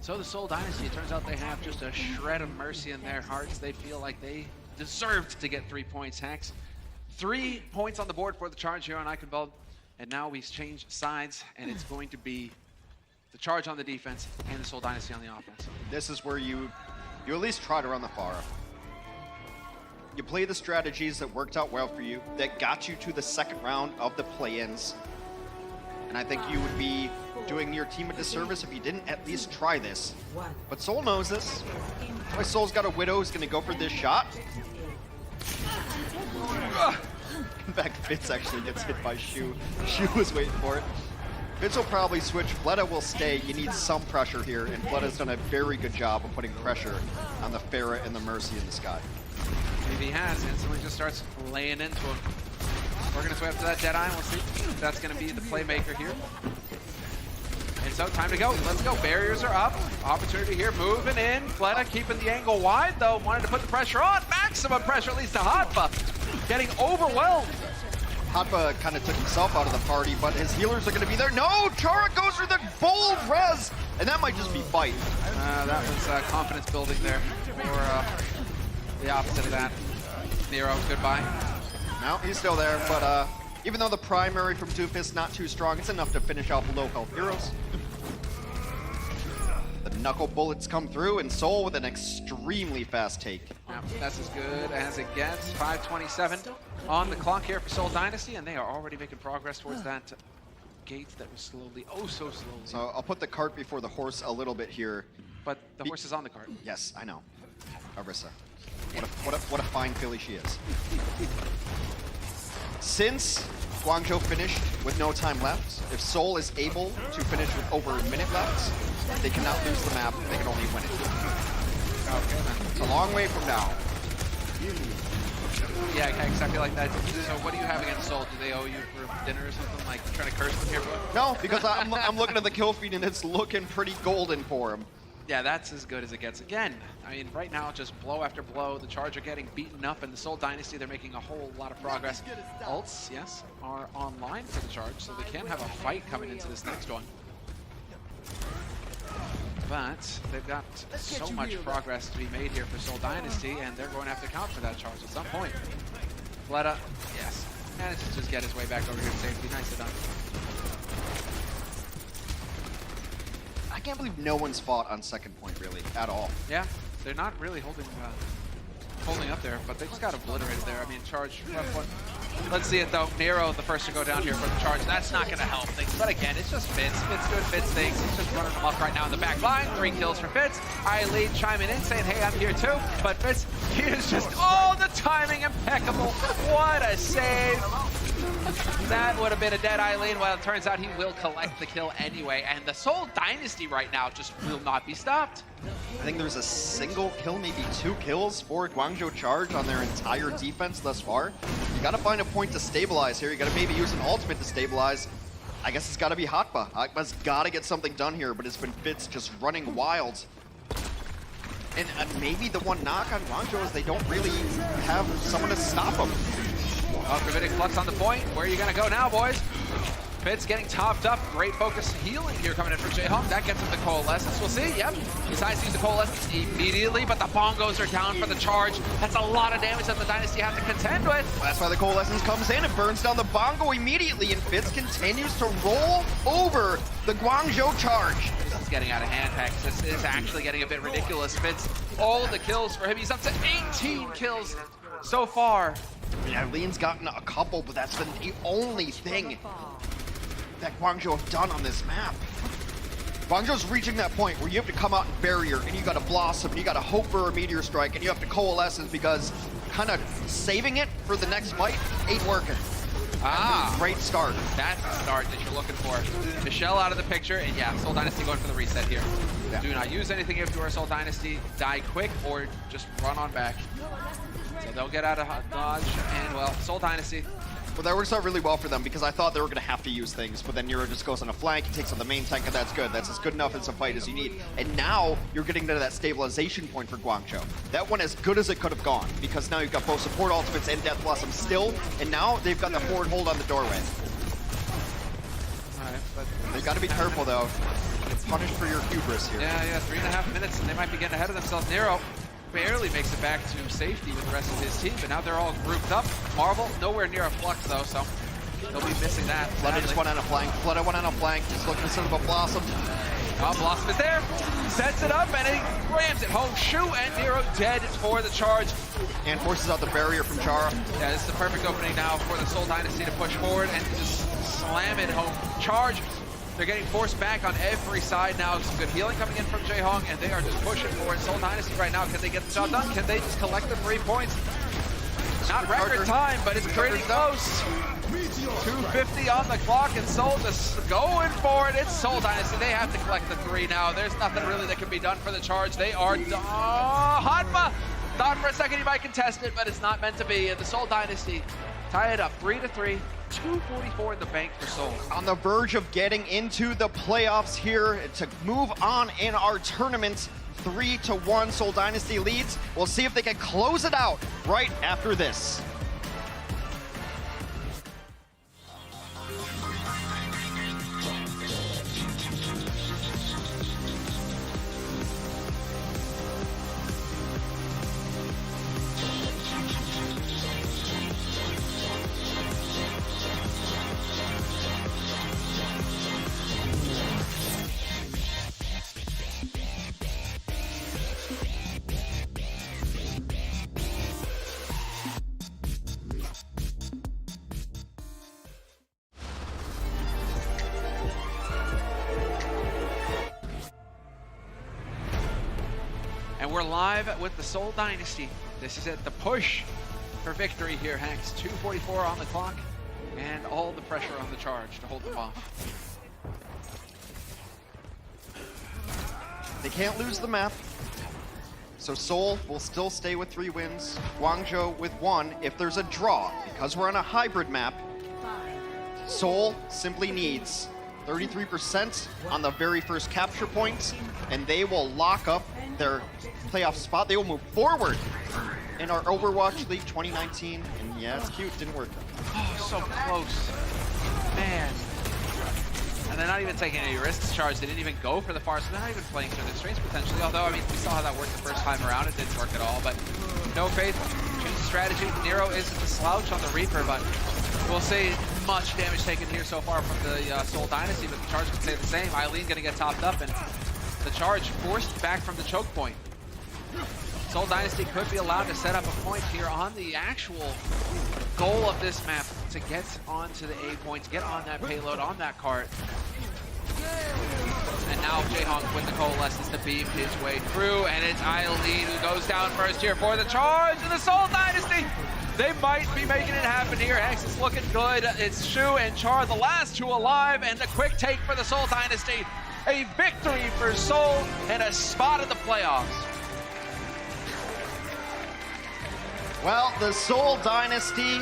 So the Seoul Dynasty, it turns out they have just a shred of mercy in their hearts. They feel like they deserved to get 3 points, Hex. 3 points on the board for the Charge here on Eichenwald. And now we've changed sides, and it's going to be the Charge on the defense and the Seoul Dynasty on the offense. This is where you at least try to run the Pharah. You play the strategies that worked out well for you, that got you to the second round of the play-ins. And I think you would be doing your team a disservice if you didn't at least try this. But Seoul knows this. My Soul's got a Widow who's going to go for this shot. In fact, Fitz actually gets hit by Shu. Shu was waiting for it. Fitz will probably switch. Fleta will stay. You need some pressure here, and Fleta's done a very good job of putting pressure on the Pharah and the Mercy in the sky. Maybe he has, and someone just starts laying into him. Working his way up to that Deadeye. We'll see if that's going to be the playmaker here. And so, time to go. Let's go. Barriers are up. Opportunity here. Moving in. Fleta keeping the angle wide, though. Wanted to put the pressure on. Maximum pressure, at least to Hotba. Getting overwhelmed. Hotba kind of took himself out of the party, but his healers are going to be there. No! Chara goes for the bold res! And that might just be fight. That was confidence building there. Or the opposite of that. Nero, goodbye. No, he's still there, but even though the primary from Doofus not too strong, it's enough to finish off low health heroes. The knuckle bullets come through, and Soul with an extremely fast take. Yeah, that's as good as it gets. 5:27 on the clock here for Seoul Dynasty, and they are already making progress towards that gate that was slowly, oh so slowly. So I'll put the cart before the horse a little bit here. But the horse is on the cart. Yes, I know. Arissa. What a fine filly she is. Since Guangzhou finished with no time left, if Seoul is able to finish with over a minute left, they cannot lose the map, they can only win it. Okay, then. It's a long way from now. Yeah, exactly like that. So what do you have against Seoul? Do they owe you for dinner or something? Like trying to curse them here? No, because I'm looking at the kill feed and it's looking pretty golden for him. Yeah, that's as good as it gets. Again, I mean, right now, just blow after blow. The Charge are getting beaten up, and the Seoul Dynasty, they're making a whole lot of progress. Ults, yes, are online for the Charge, so they can have a fight coming into this next one. But they've got so much progress to be made here for Seoul Dynasty, and they're going to have to count for that Charge at some point. Fleta, yes, manages to just get his way back over here to safety. Nicely done. I can't believe no one's fought on second point, really, at all. Yeah, they're not really holding up there, but they just got obliterated there. I mean, Charge, rough one. Let's see it, though. Nero, the first to go down here for the Charge. That's not going to help things. But again, it's just Fitz. Fitz doing Fitz things. He's just running amok right now in the back line. 3 kills for Fitz. OverwatchLeage chiming in, saying, hey, I'm here too. But Fitz, he is just, oh, the timing impeccable. What a save. That would have been a dead OverwatchLeage. Well, it turns out he will collect the kill anyway. And the Seoul Dynasty right now just will not be stopped. I think there's a single kill, maybe 2 kills for Guangzhou Charge on their entire defense thus far. You gotta find a point to stabilize here. You gotta maybe use an ultimate to stabilize. I guess it's gotta be Hotba. Hotba's gotta get something done here, but it's been Fitz just running wild. And maybe the one knock on Guangzhou is they don't really have someone to stop him. Oh, Gravitic Flux on the point. Where are you gonna go now, boys? Fitz getting topped up. Great focus healing here coming in from Jayhawk. That gets him the Coalescence. We'll see. Yep. Decides to use the Coalescence immediately, but the bongos are down for the charge. That's a lot of damage that the Dynasty have to contend with. That's why the Coalescence comes in and burns down the bongo immediately, and Fitz continues to roll over the Guangzhou Charge. This is getting out of hand, Hex. This is actually getting a bit ridiculous. Fitz, all the kills for him. He's up to 18 kills so far. Yeah, Lean's gotten a couple, but that's been the only thing that Guangzhou have done on this map. Guangzhou's reaching that point where you have to come out in barrier, and you got to blossom, and you got to hope for a meteor strike, and you have to coalescence, because kind of saving it for the next fight ain't working. Great start. That's the start that you're looking for. Michelle out of the picture, and yeah, Seoul Dynasty going for the reset here. Yeah. Do not use anything if you are Seoul Dynasty. Die quick or just run on back. So they'll get out of dodge, and well, Seoul Dynasty. Well, that works out really well for them, because I thought they were going to have to use things, but then Nero just goes on a flank, he takes on the main tank, and that's good. That's as good enough as a fight as you need. And now you're getting to that stabilization point for Guangzhou. That one as good as it could have gone, because now you've got both support ultimates and Death Blossom still, and now they've got the forward hold on the doorway. All right, but they've got to be careful, though. It's punished for your hubris here. Yeah, 3.5 minutes, and they might be getting ahead of themselves. Nero barely makes it back to safety with the rest of his team, but now they're all grouped up. Marvel, nowhere near a flux though, so they'll be missing that. Flooded just went on a flank. Flooded went on a flank. Just looking to set up a Blossom. Oh, Blossom is there. Sets it up, and he rams it home. Shoot, and Nero dead for the charge. And forces out the barrier from Chara. Yeah, this is the perfect opening now for the Seoul Dynasty to push forward and just slam it home. Charge. They're getting forced back on every side now. Some good healing coming in from Jaehong, and they are just pushing forward. Seoul Dynasty right now, can they get the job done? Can they just collect the 3 points? Not record time, but it's pretty close. 250 on the clock, and Seoul just going for it. It's Seoul Dynasty. They have to collect the 3 now. There's nothing really that can be done for the charge. They are Hanma. Thought for a second he might contest it, but it's not meant to be. And the Seoul Dynasty tie it up 3-3. 244 in the bank for Seoul. On the verge of getting into the playoffs here to move on in our tournament. 3-1 Seoul Dynasty leads. We'll see if they can close it out right after this. And we're live with the Seoul Dynasty. This is it, the push for victory here, Hanks. 2:44 on the clock, and all the pressure on the charge to hold them off. They can't lose the map, so Seoul will still stay with 3 wins, Guangzhou with 1 if there's a draw. Because we're on a hybrid map, Seoul simply needs 33% on the very first capture point, and they will lock up their playoff spot. They will move forward in our Overwatch League 2019. And yeah, it's cute, didn't work. Oh, so close. Man. And they're not even taking any risks. Charge, they didn't even go for the far, so they're not even playing to their strengths potentially. Although, I mean, we saw how that worked the first time around. It didn't work at all, but no faith. Change the strategy. Nero isn't a slouch on the Reaper, but we'll see much damage taken here so far from the Seoul Dynasty, but the Charge can say the same. Eileen gonna get topped up, and the Charge forced back from the choke point. Seoul Dynasty could be allowed to set up a point here on the actual goal of this map to get onto the A point, to get on that payload, on that cart. And now Jaehong with the Coalescence to beam his way through, and it's Eileen who goes down first here for the Charge, and the Seoul Dynasty, they might be making it happen here. Hex is looking good. It's Shu and Char, the last 2 alive, and a quick take for the Seoul Dynasty. A victory for Seoul and a spot in the playoffs. Well, the Seoul Dynasty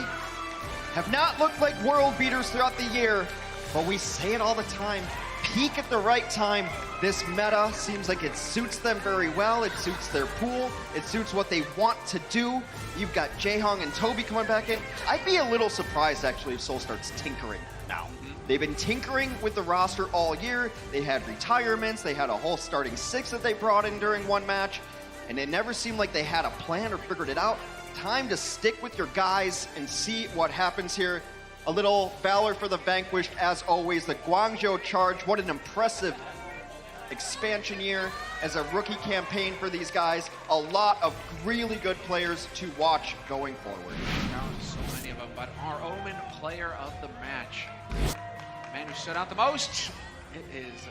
have not looked like world beaters throughout the year, but we say it all the time. Peak at the right time. This meta seems like it suits them very well. It suits their pool. It suits what they want to do. You've got Jaehong and Toby coming back in. I'd be a little surprised, actually, if Seoul starts tinkering now. They've been tinkering with the roster all year. They had retirements. They had a whole starting 6 that they brought in during one match. And it never seemed like they had a plan or figured it out. Time to stick with your guys and see what happens here. A little valor for the vanquished, as always. The Guangzhou Charge, what an impressive expansion year as a rookie campaign for these guys. A lot of really good players to watch going forward. So many of them, but our Omen player of the match, the man who stood out the most, it is.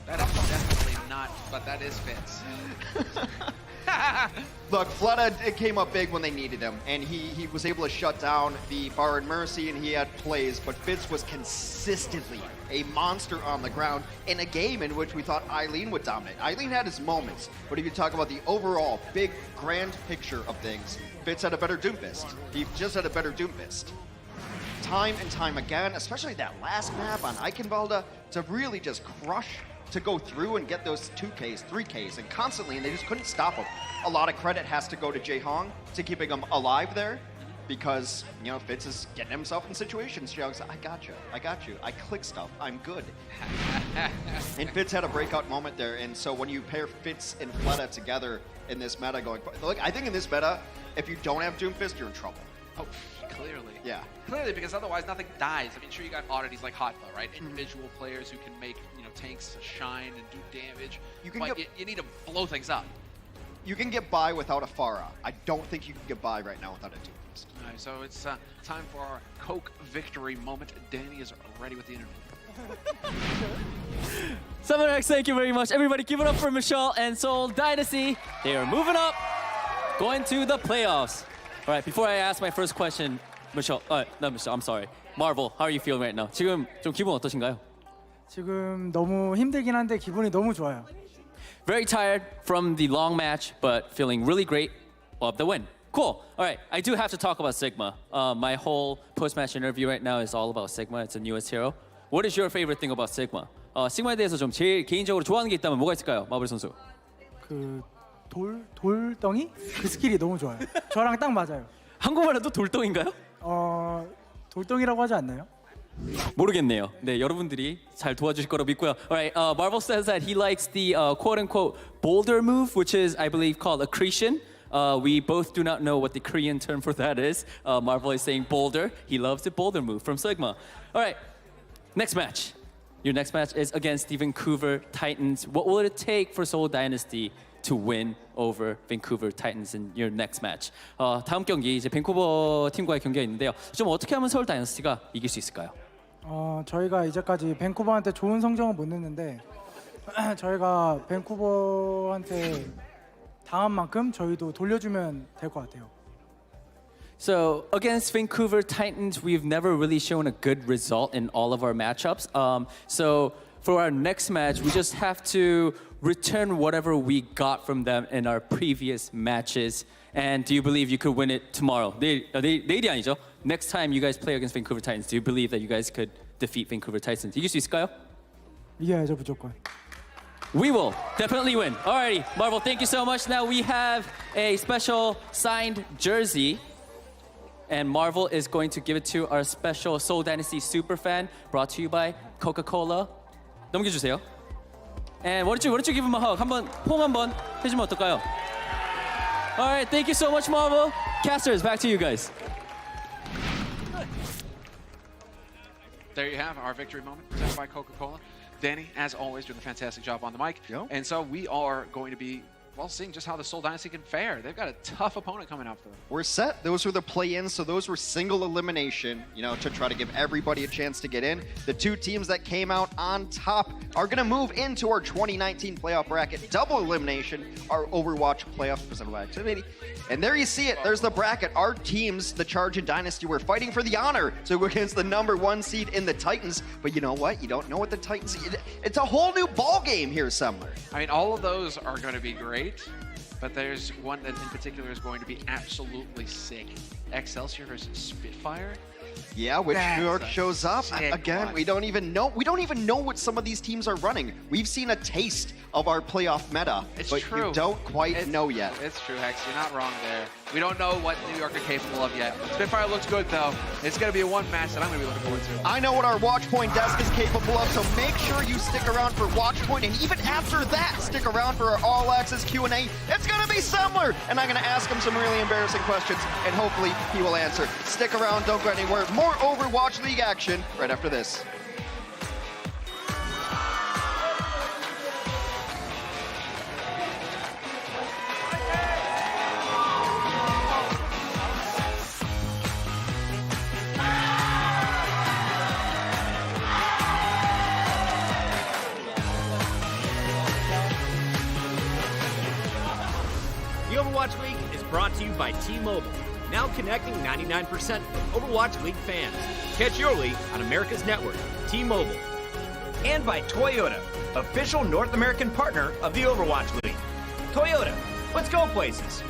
That is definitely not, but that is Fitz. Look, Fleta, it came up big when they needed him, and he was able to shut down the Bar and Mercy, and he had plays, but Fitz was consistently a monster on the ground in a game in which we thought Eileen would dominate. Eileen had his moments, but if you talk about the overall big, grand picture of things, Fitz had a better Doomfist. He just had a better Doomfist. Time and time again, especially that last map on Eichenwalde, to really just crush, to go through and get those 2Ks, 3Ks, and constantly, and they just couldn't stop him. A lot of credit has to go to Jae Hong to keeping him alive there, because, you know, Fitz is getting himself in situations. Jae Hong's like, I got you, I click stuff, I'm good. And Fitz had a breakout moment there, and so when you pair Fitz and Fleta together in this meta going, look, I think in this meta, if you don't have Doomfist, you're in trouble. Oh, clearly. Yeah. Clearly, because otherwise nothing dies. I mean, sure, you got oddities like Hotba, right? Individual players who can make, you know, tanks shine and do damage. But you need to blow things up. You can get by without a Pharah. I don't think you can get by right now without a Doomfist. All right, so it's time for our Coke victory moment. Danny is ready with the interview. Summonex, thank you very much. Everybody give it up for Michelle and Seoul Dynasty. They are moving up, going to the playoffs. All right, before I ask my first question, Michelle, not Michelle, I'm sorry. Marvel, how are you feeling right now? 지금 좀 기분 어떠신가요? 지금 너무 힘들긴 한데 기분이 너무 좋아요. Very tired from the long match, but feeling really great of the win. Cool. All right, I do have to talk about Sigma. My whole post-match interview right now is all about Sigma. It's the newest hero. What is your favorite thing about Sigma? Sigma에 대해서 좀 제일 개인적으로 좋아하는 게 있다면 뭐가 있을까요, 마블 선수? 그 돌덩이? 그 스킬이 너무 좋아요. 저랑 딱 맞아요. 한국말로도 돌덩인가요? 돌덩이라고 하지 않나요? 모르겠네요. 네, 여러분들이 잘 도와주실 거라고 믿고요. Alright, Marvel says that he likes the quote-unquote boulder move, which is, I believe, called accretion. We both do not know what the Korean term for that is. Marvel is saying boulder. He loves the boulder move from Sigma. Alright, next match. Your next match is against the Vancouver Titans. What will it take for Seoul Dynasty to win over Vancouver Titans in your next match? 다음 경기 이제 밴쿠버 팀과의 경기가 있는데요. 좀 어떻게 하면 서울 다이너스티가 이길 수 있을까요? 저희가 이제까지 밴쿠버한테 좋은 성적은 못 냈는데 저희가 밴쿠버한테 당한 만큼 저희도 돌려주면 될 것 같아요. So against Vancouver Titans, we've never really shown a good result in all of our matchups. So for our next match, we just have to return whatever we got from them in our previous matches. And do you believe you could win it tomorrow? 내일이 아니죠. Next time you guys play against Vancouver Titans, do you believe that you guys could defeat Vancouver Titans? 이길 수 있을까요? 이겨야죠, 무조건. We will definitely win. Alrighty, Marvel, thank you so much. Now we have a special signed jersey. And Marvel is going to give it to our special Seoul Dynasty superfan, brought to you by Coca-Cola. 넘겨주세요. And why don't you give him a hug? 한번 폼 한번 해주면 어떨까요? All right, thank you so much, Marvel. Casters, back to you guys. There you have our victory moment presented by Coca-Cola. Danny, as always, doing a fantastic job on the mic. Yep. And so we are going to be, well, seeing just how the Seoul Dynasty can fare. They've got a tough opponent coming up for them. We're set. Those were the play-ins, so those were single elimination, you know, to try to give everybody a chance to get in. The two teams that came out on top are going to move into our 2019 playoff bracket. Double elimination, our Overwatch playoff presented by Activity. And there you see it. There's the bracket. Our teams, the Charge and Dynasty, were fighting for the honor to go against the #1 seed in the Titans. But you know what? You don't know what the Titans... It's a whole new ball game here somewhere. I mean, all of those are going to be great, but there's one that in particular is going to be absolutely sick. Excelsior versus Spitfire. Yeah, which New York That's a shows up. sick Again, one. we don't even know. We don't even know what some of these teams are running. We've seen a taste of our playoff meta, It's but true. you don't quite know yet. It's true, Hex. You're not wrong there. We don't know what New York are capable of yet. Spitfire looks good, though. It's going to be a one match that I'm going to be looking forward to. I know what our Watchpoint desk is capable of, so make sure you stick around for Watchpoint, and even after that, stick around for our All Access Q&A. It's going to be similar, and I'm going to ask him some really embarrassing questions, and hopefully he will answer. Stick around, don't go anywhere. More Overwatch League action right after this. The Overwatch League is brought to you by T-Mobile, now connecting 99% of Overwatch League fans. Catch your league on America's network, T-Mobile. And by Toyota, official North American partner of the Overwatch League. Toyota, let's go places.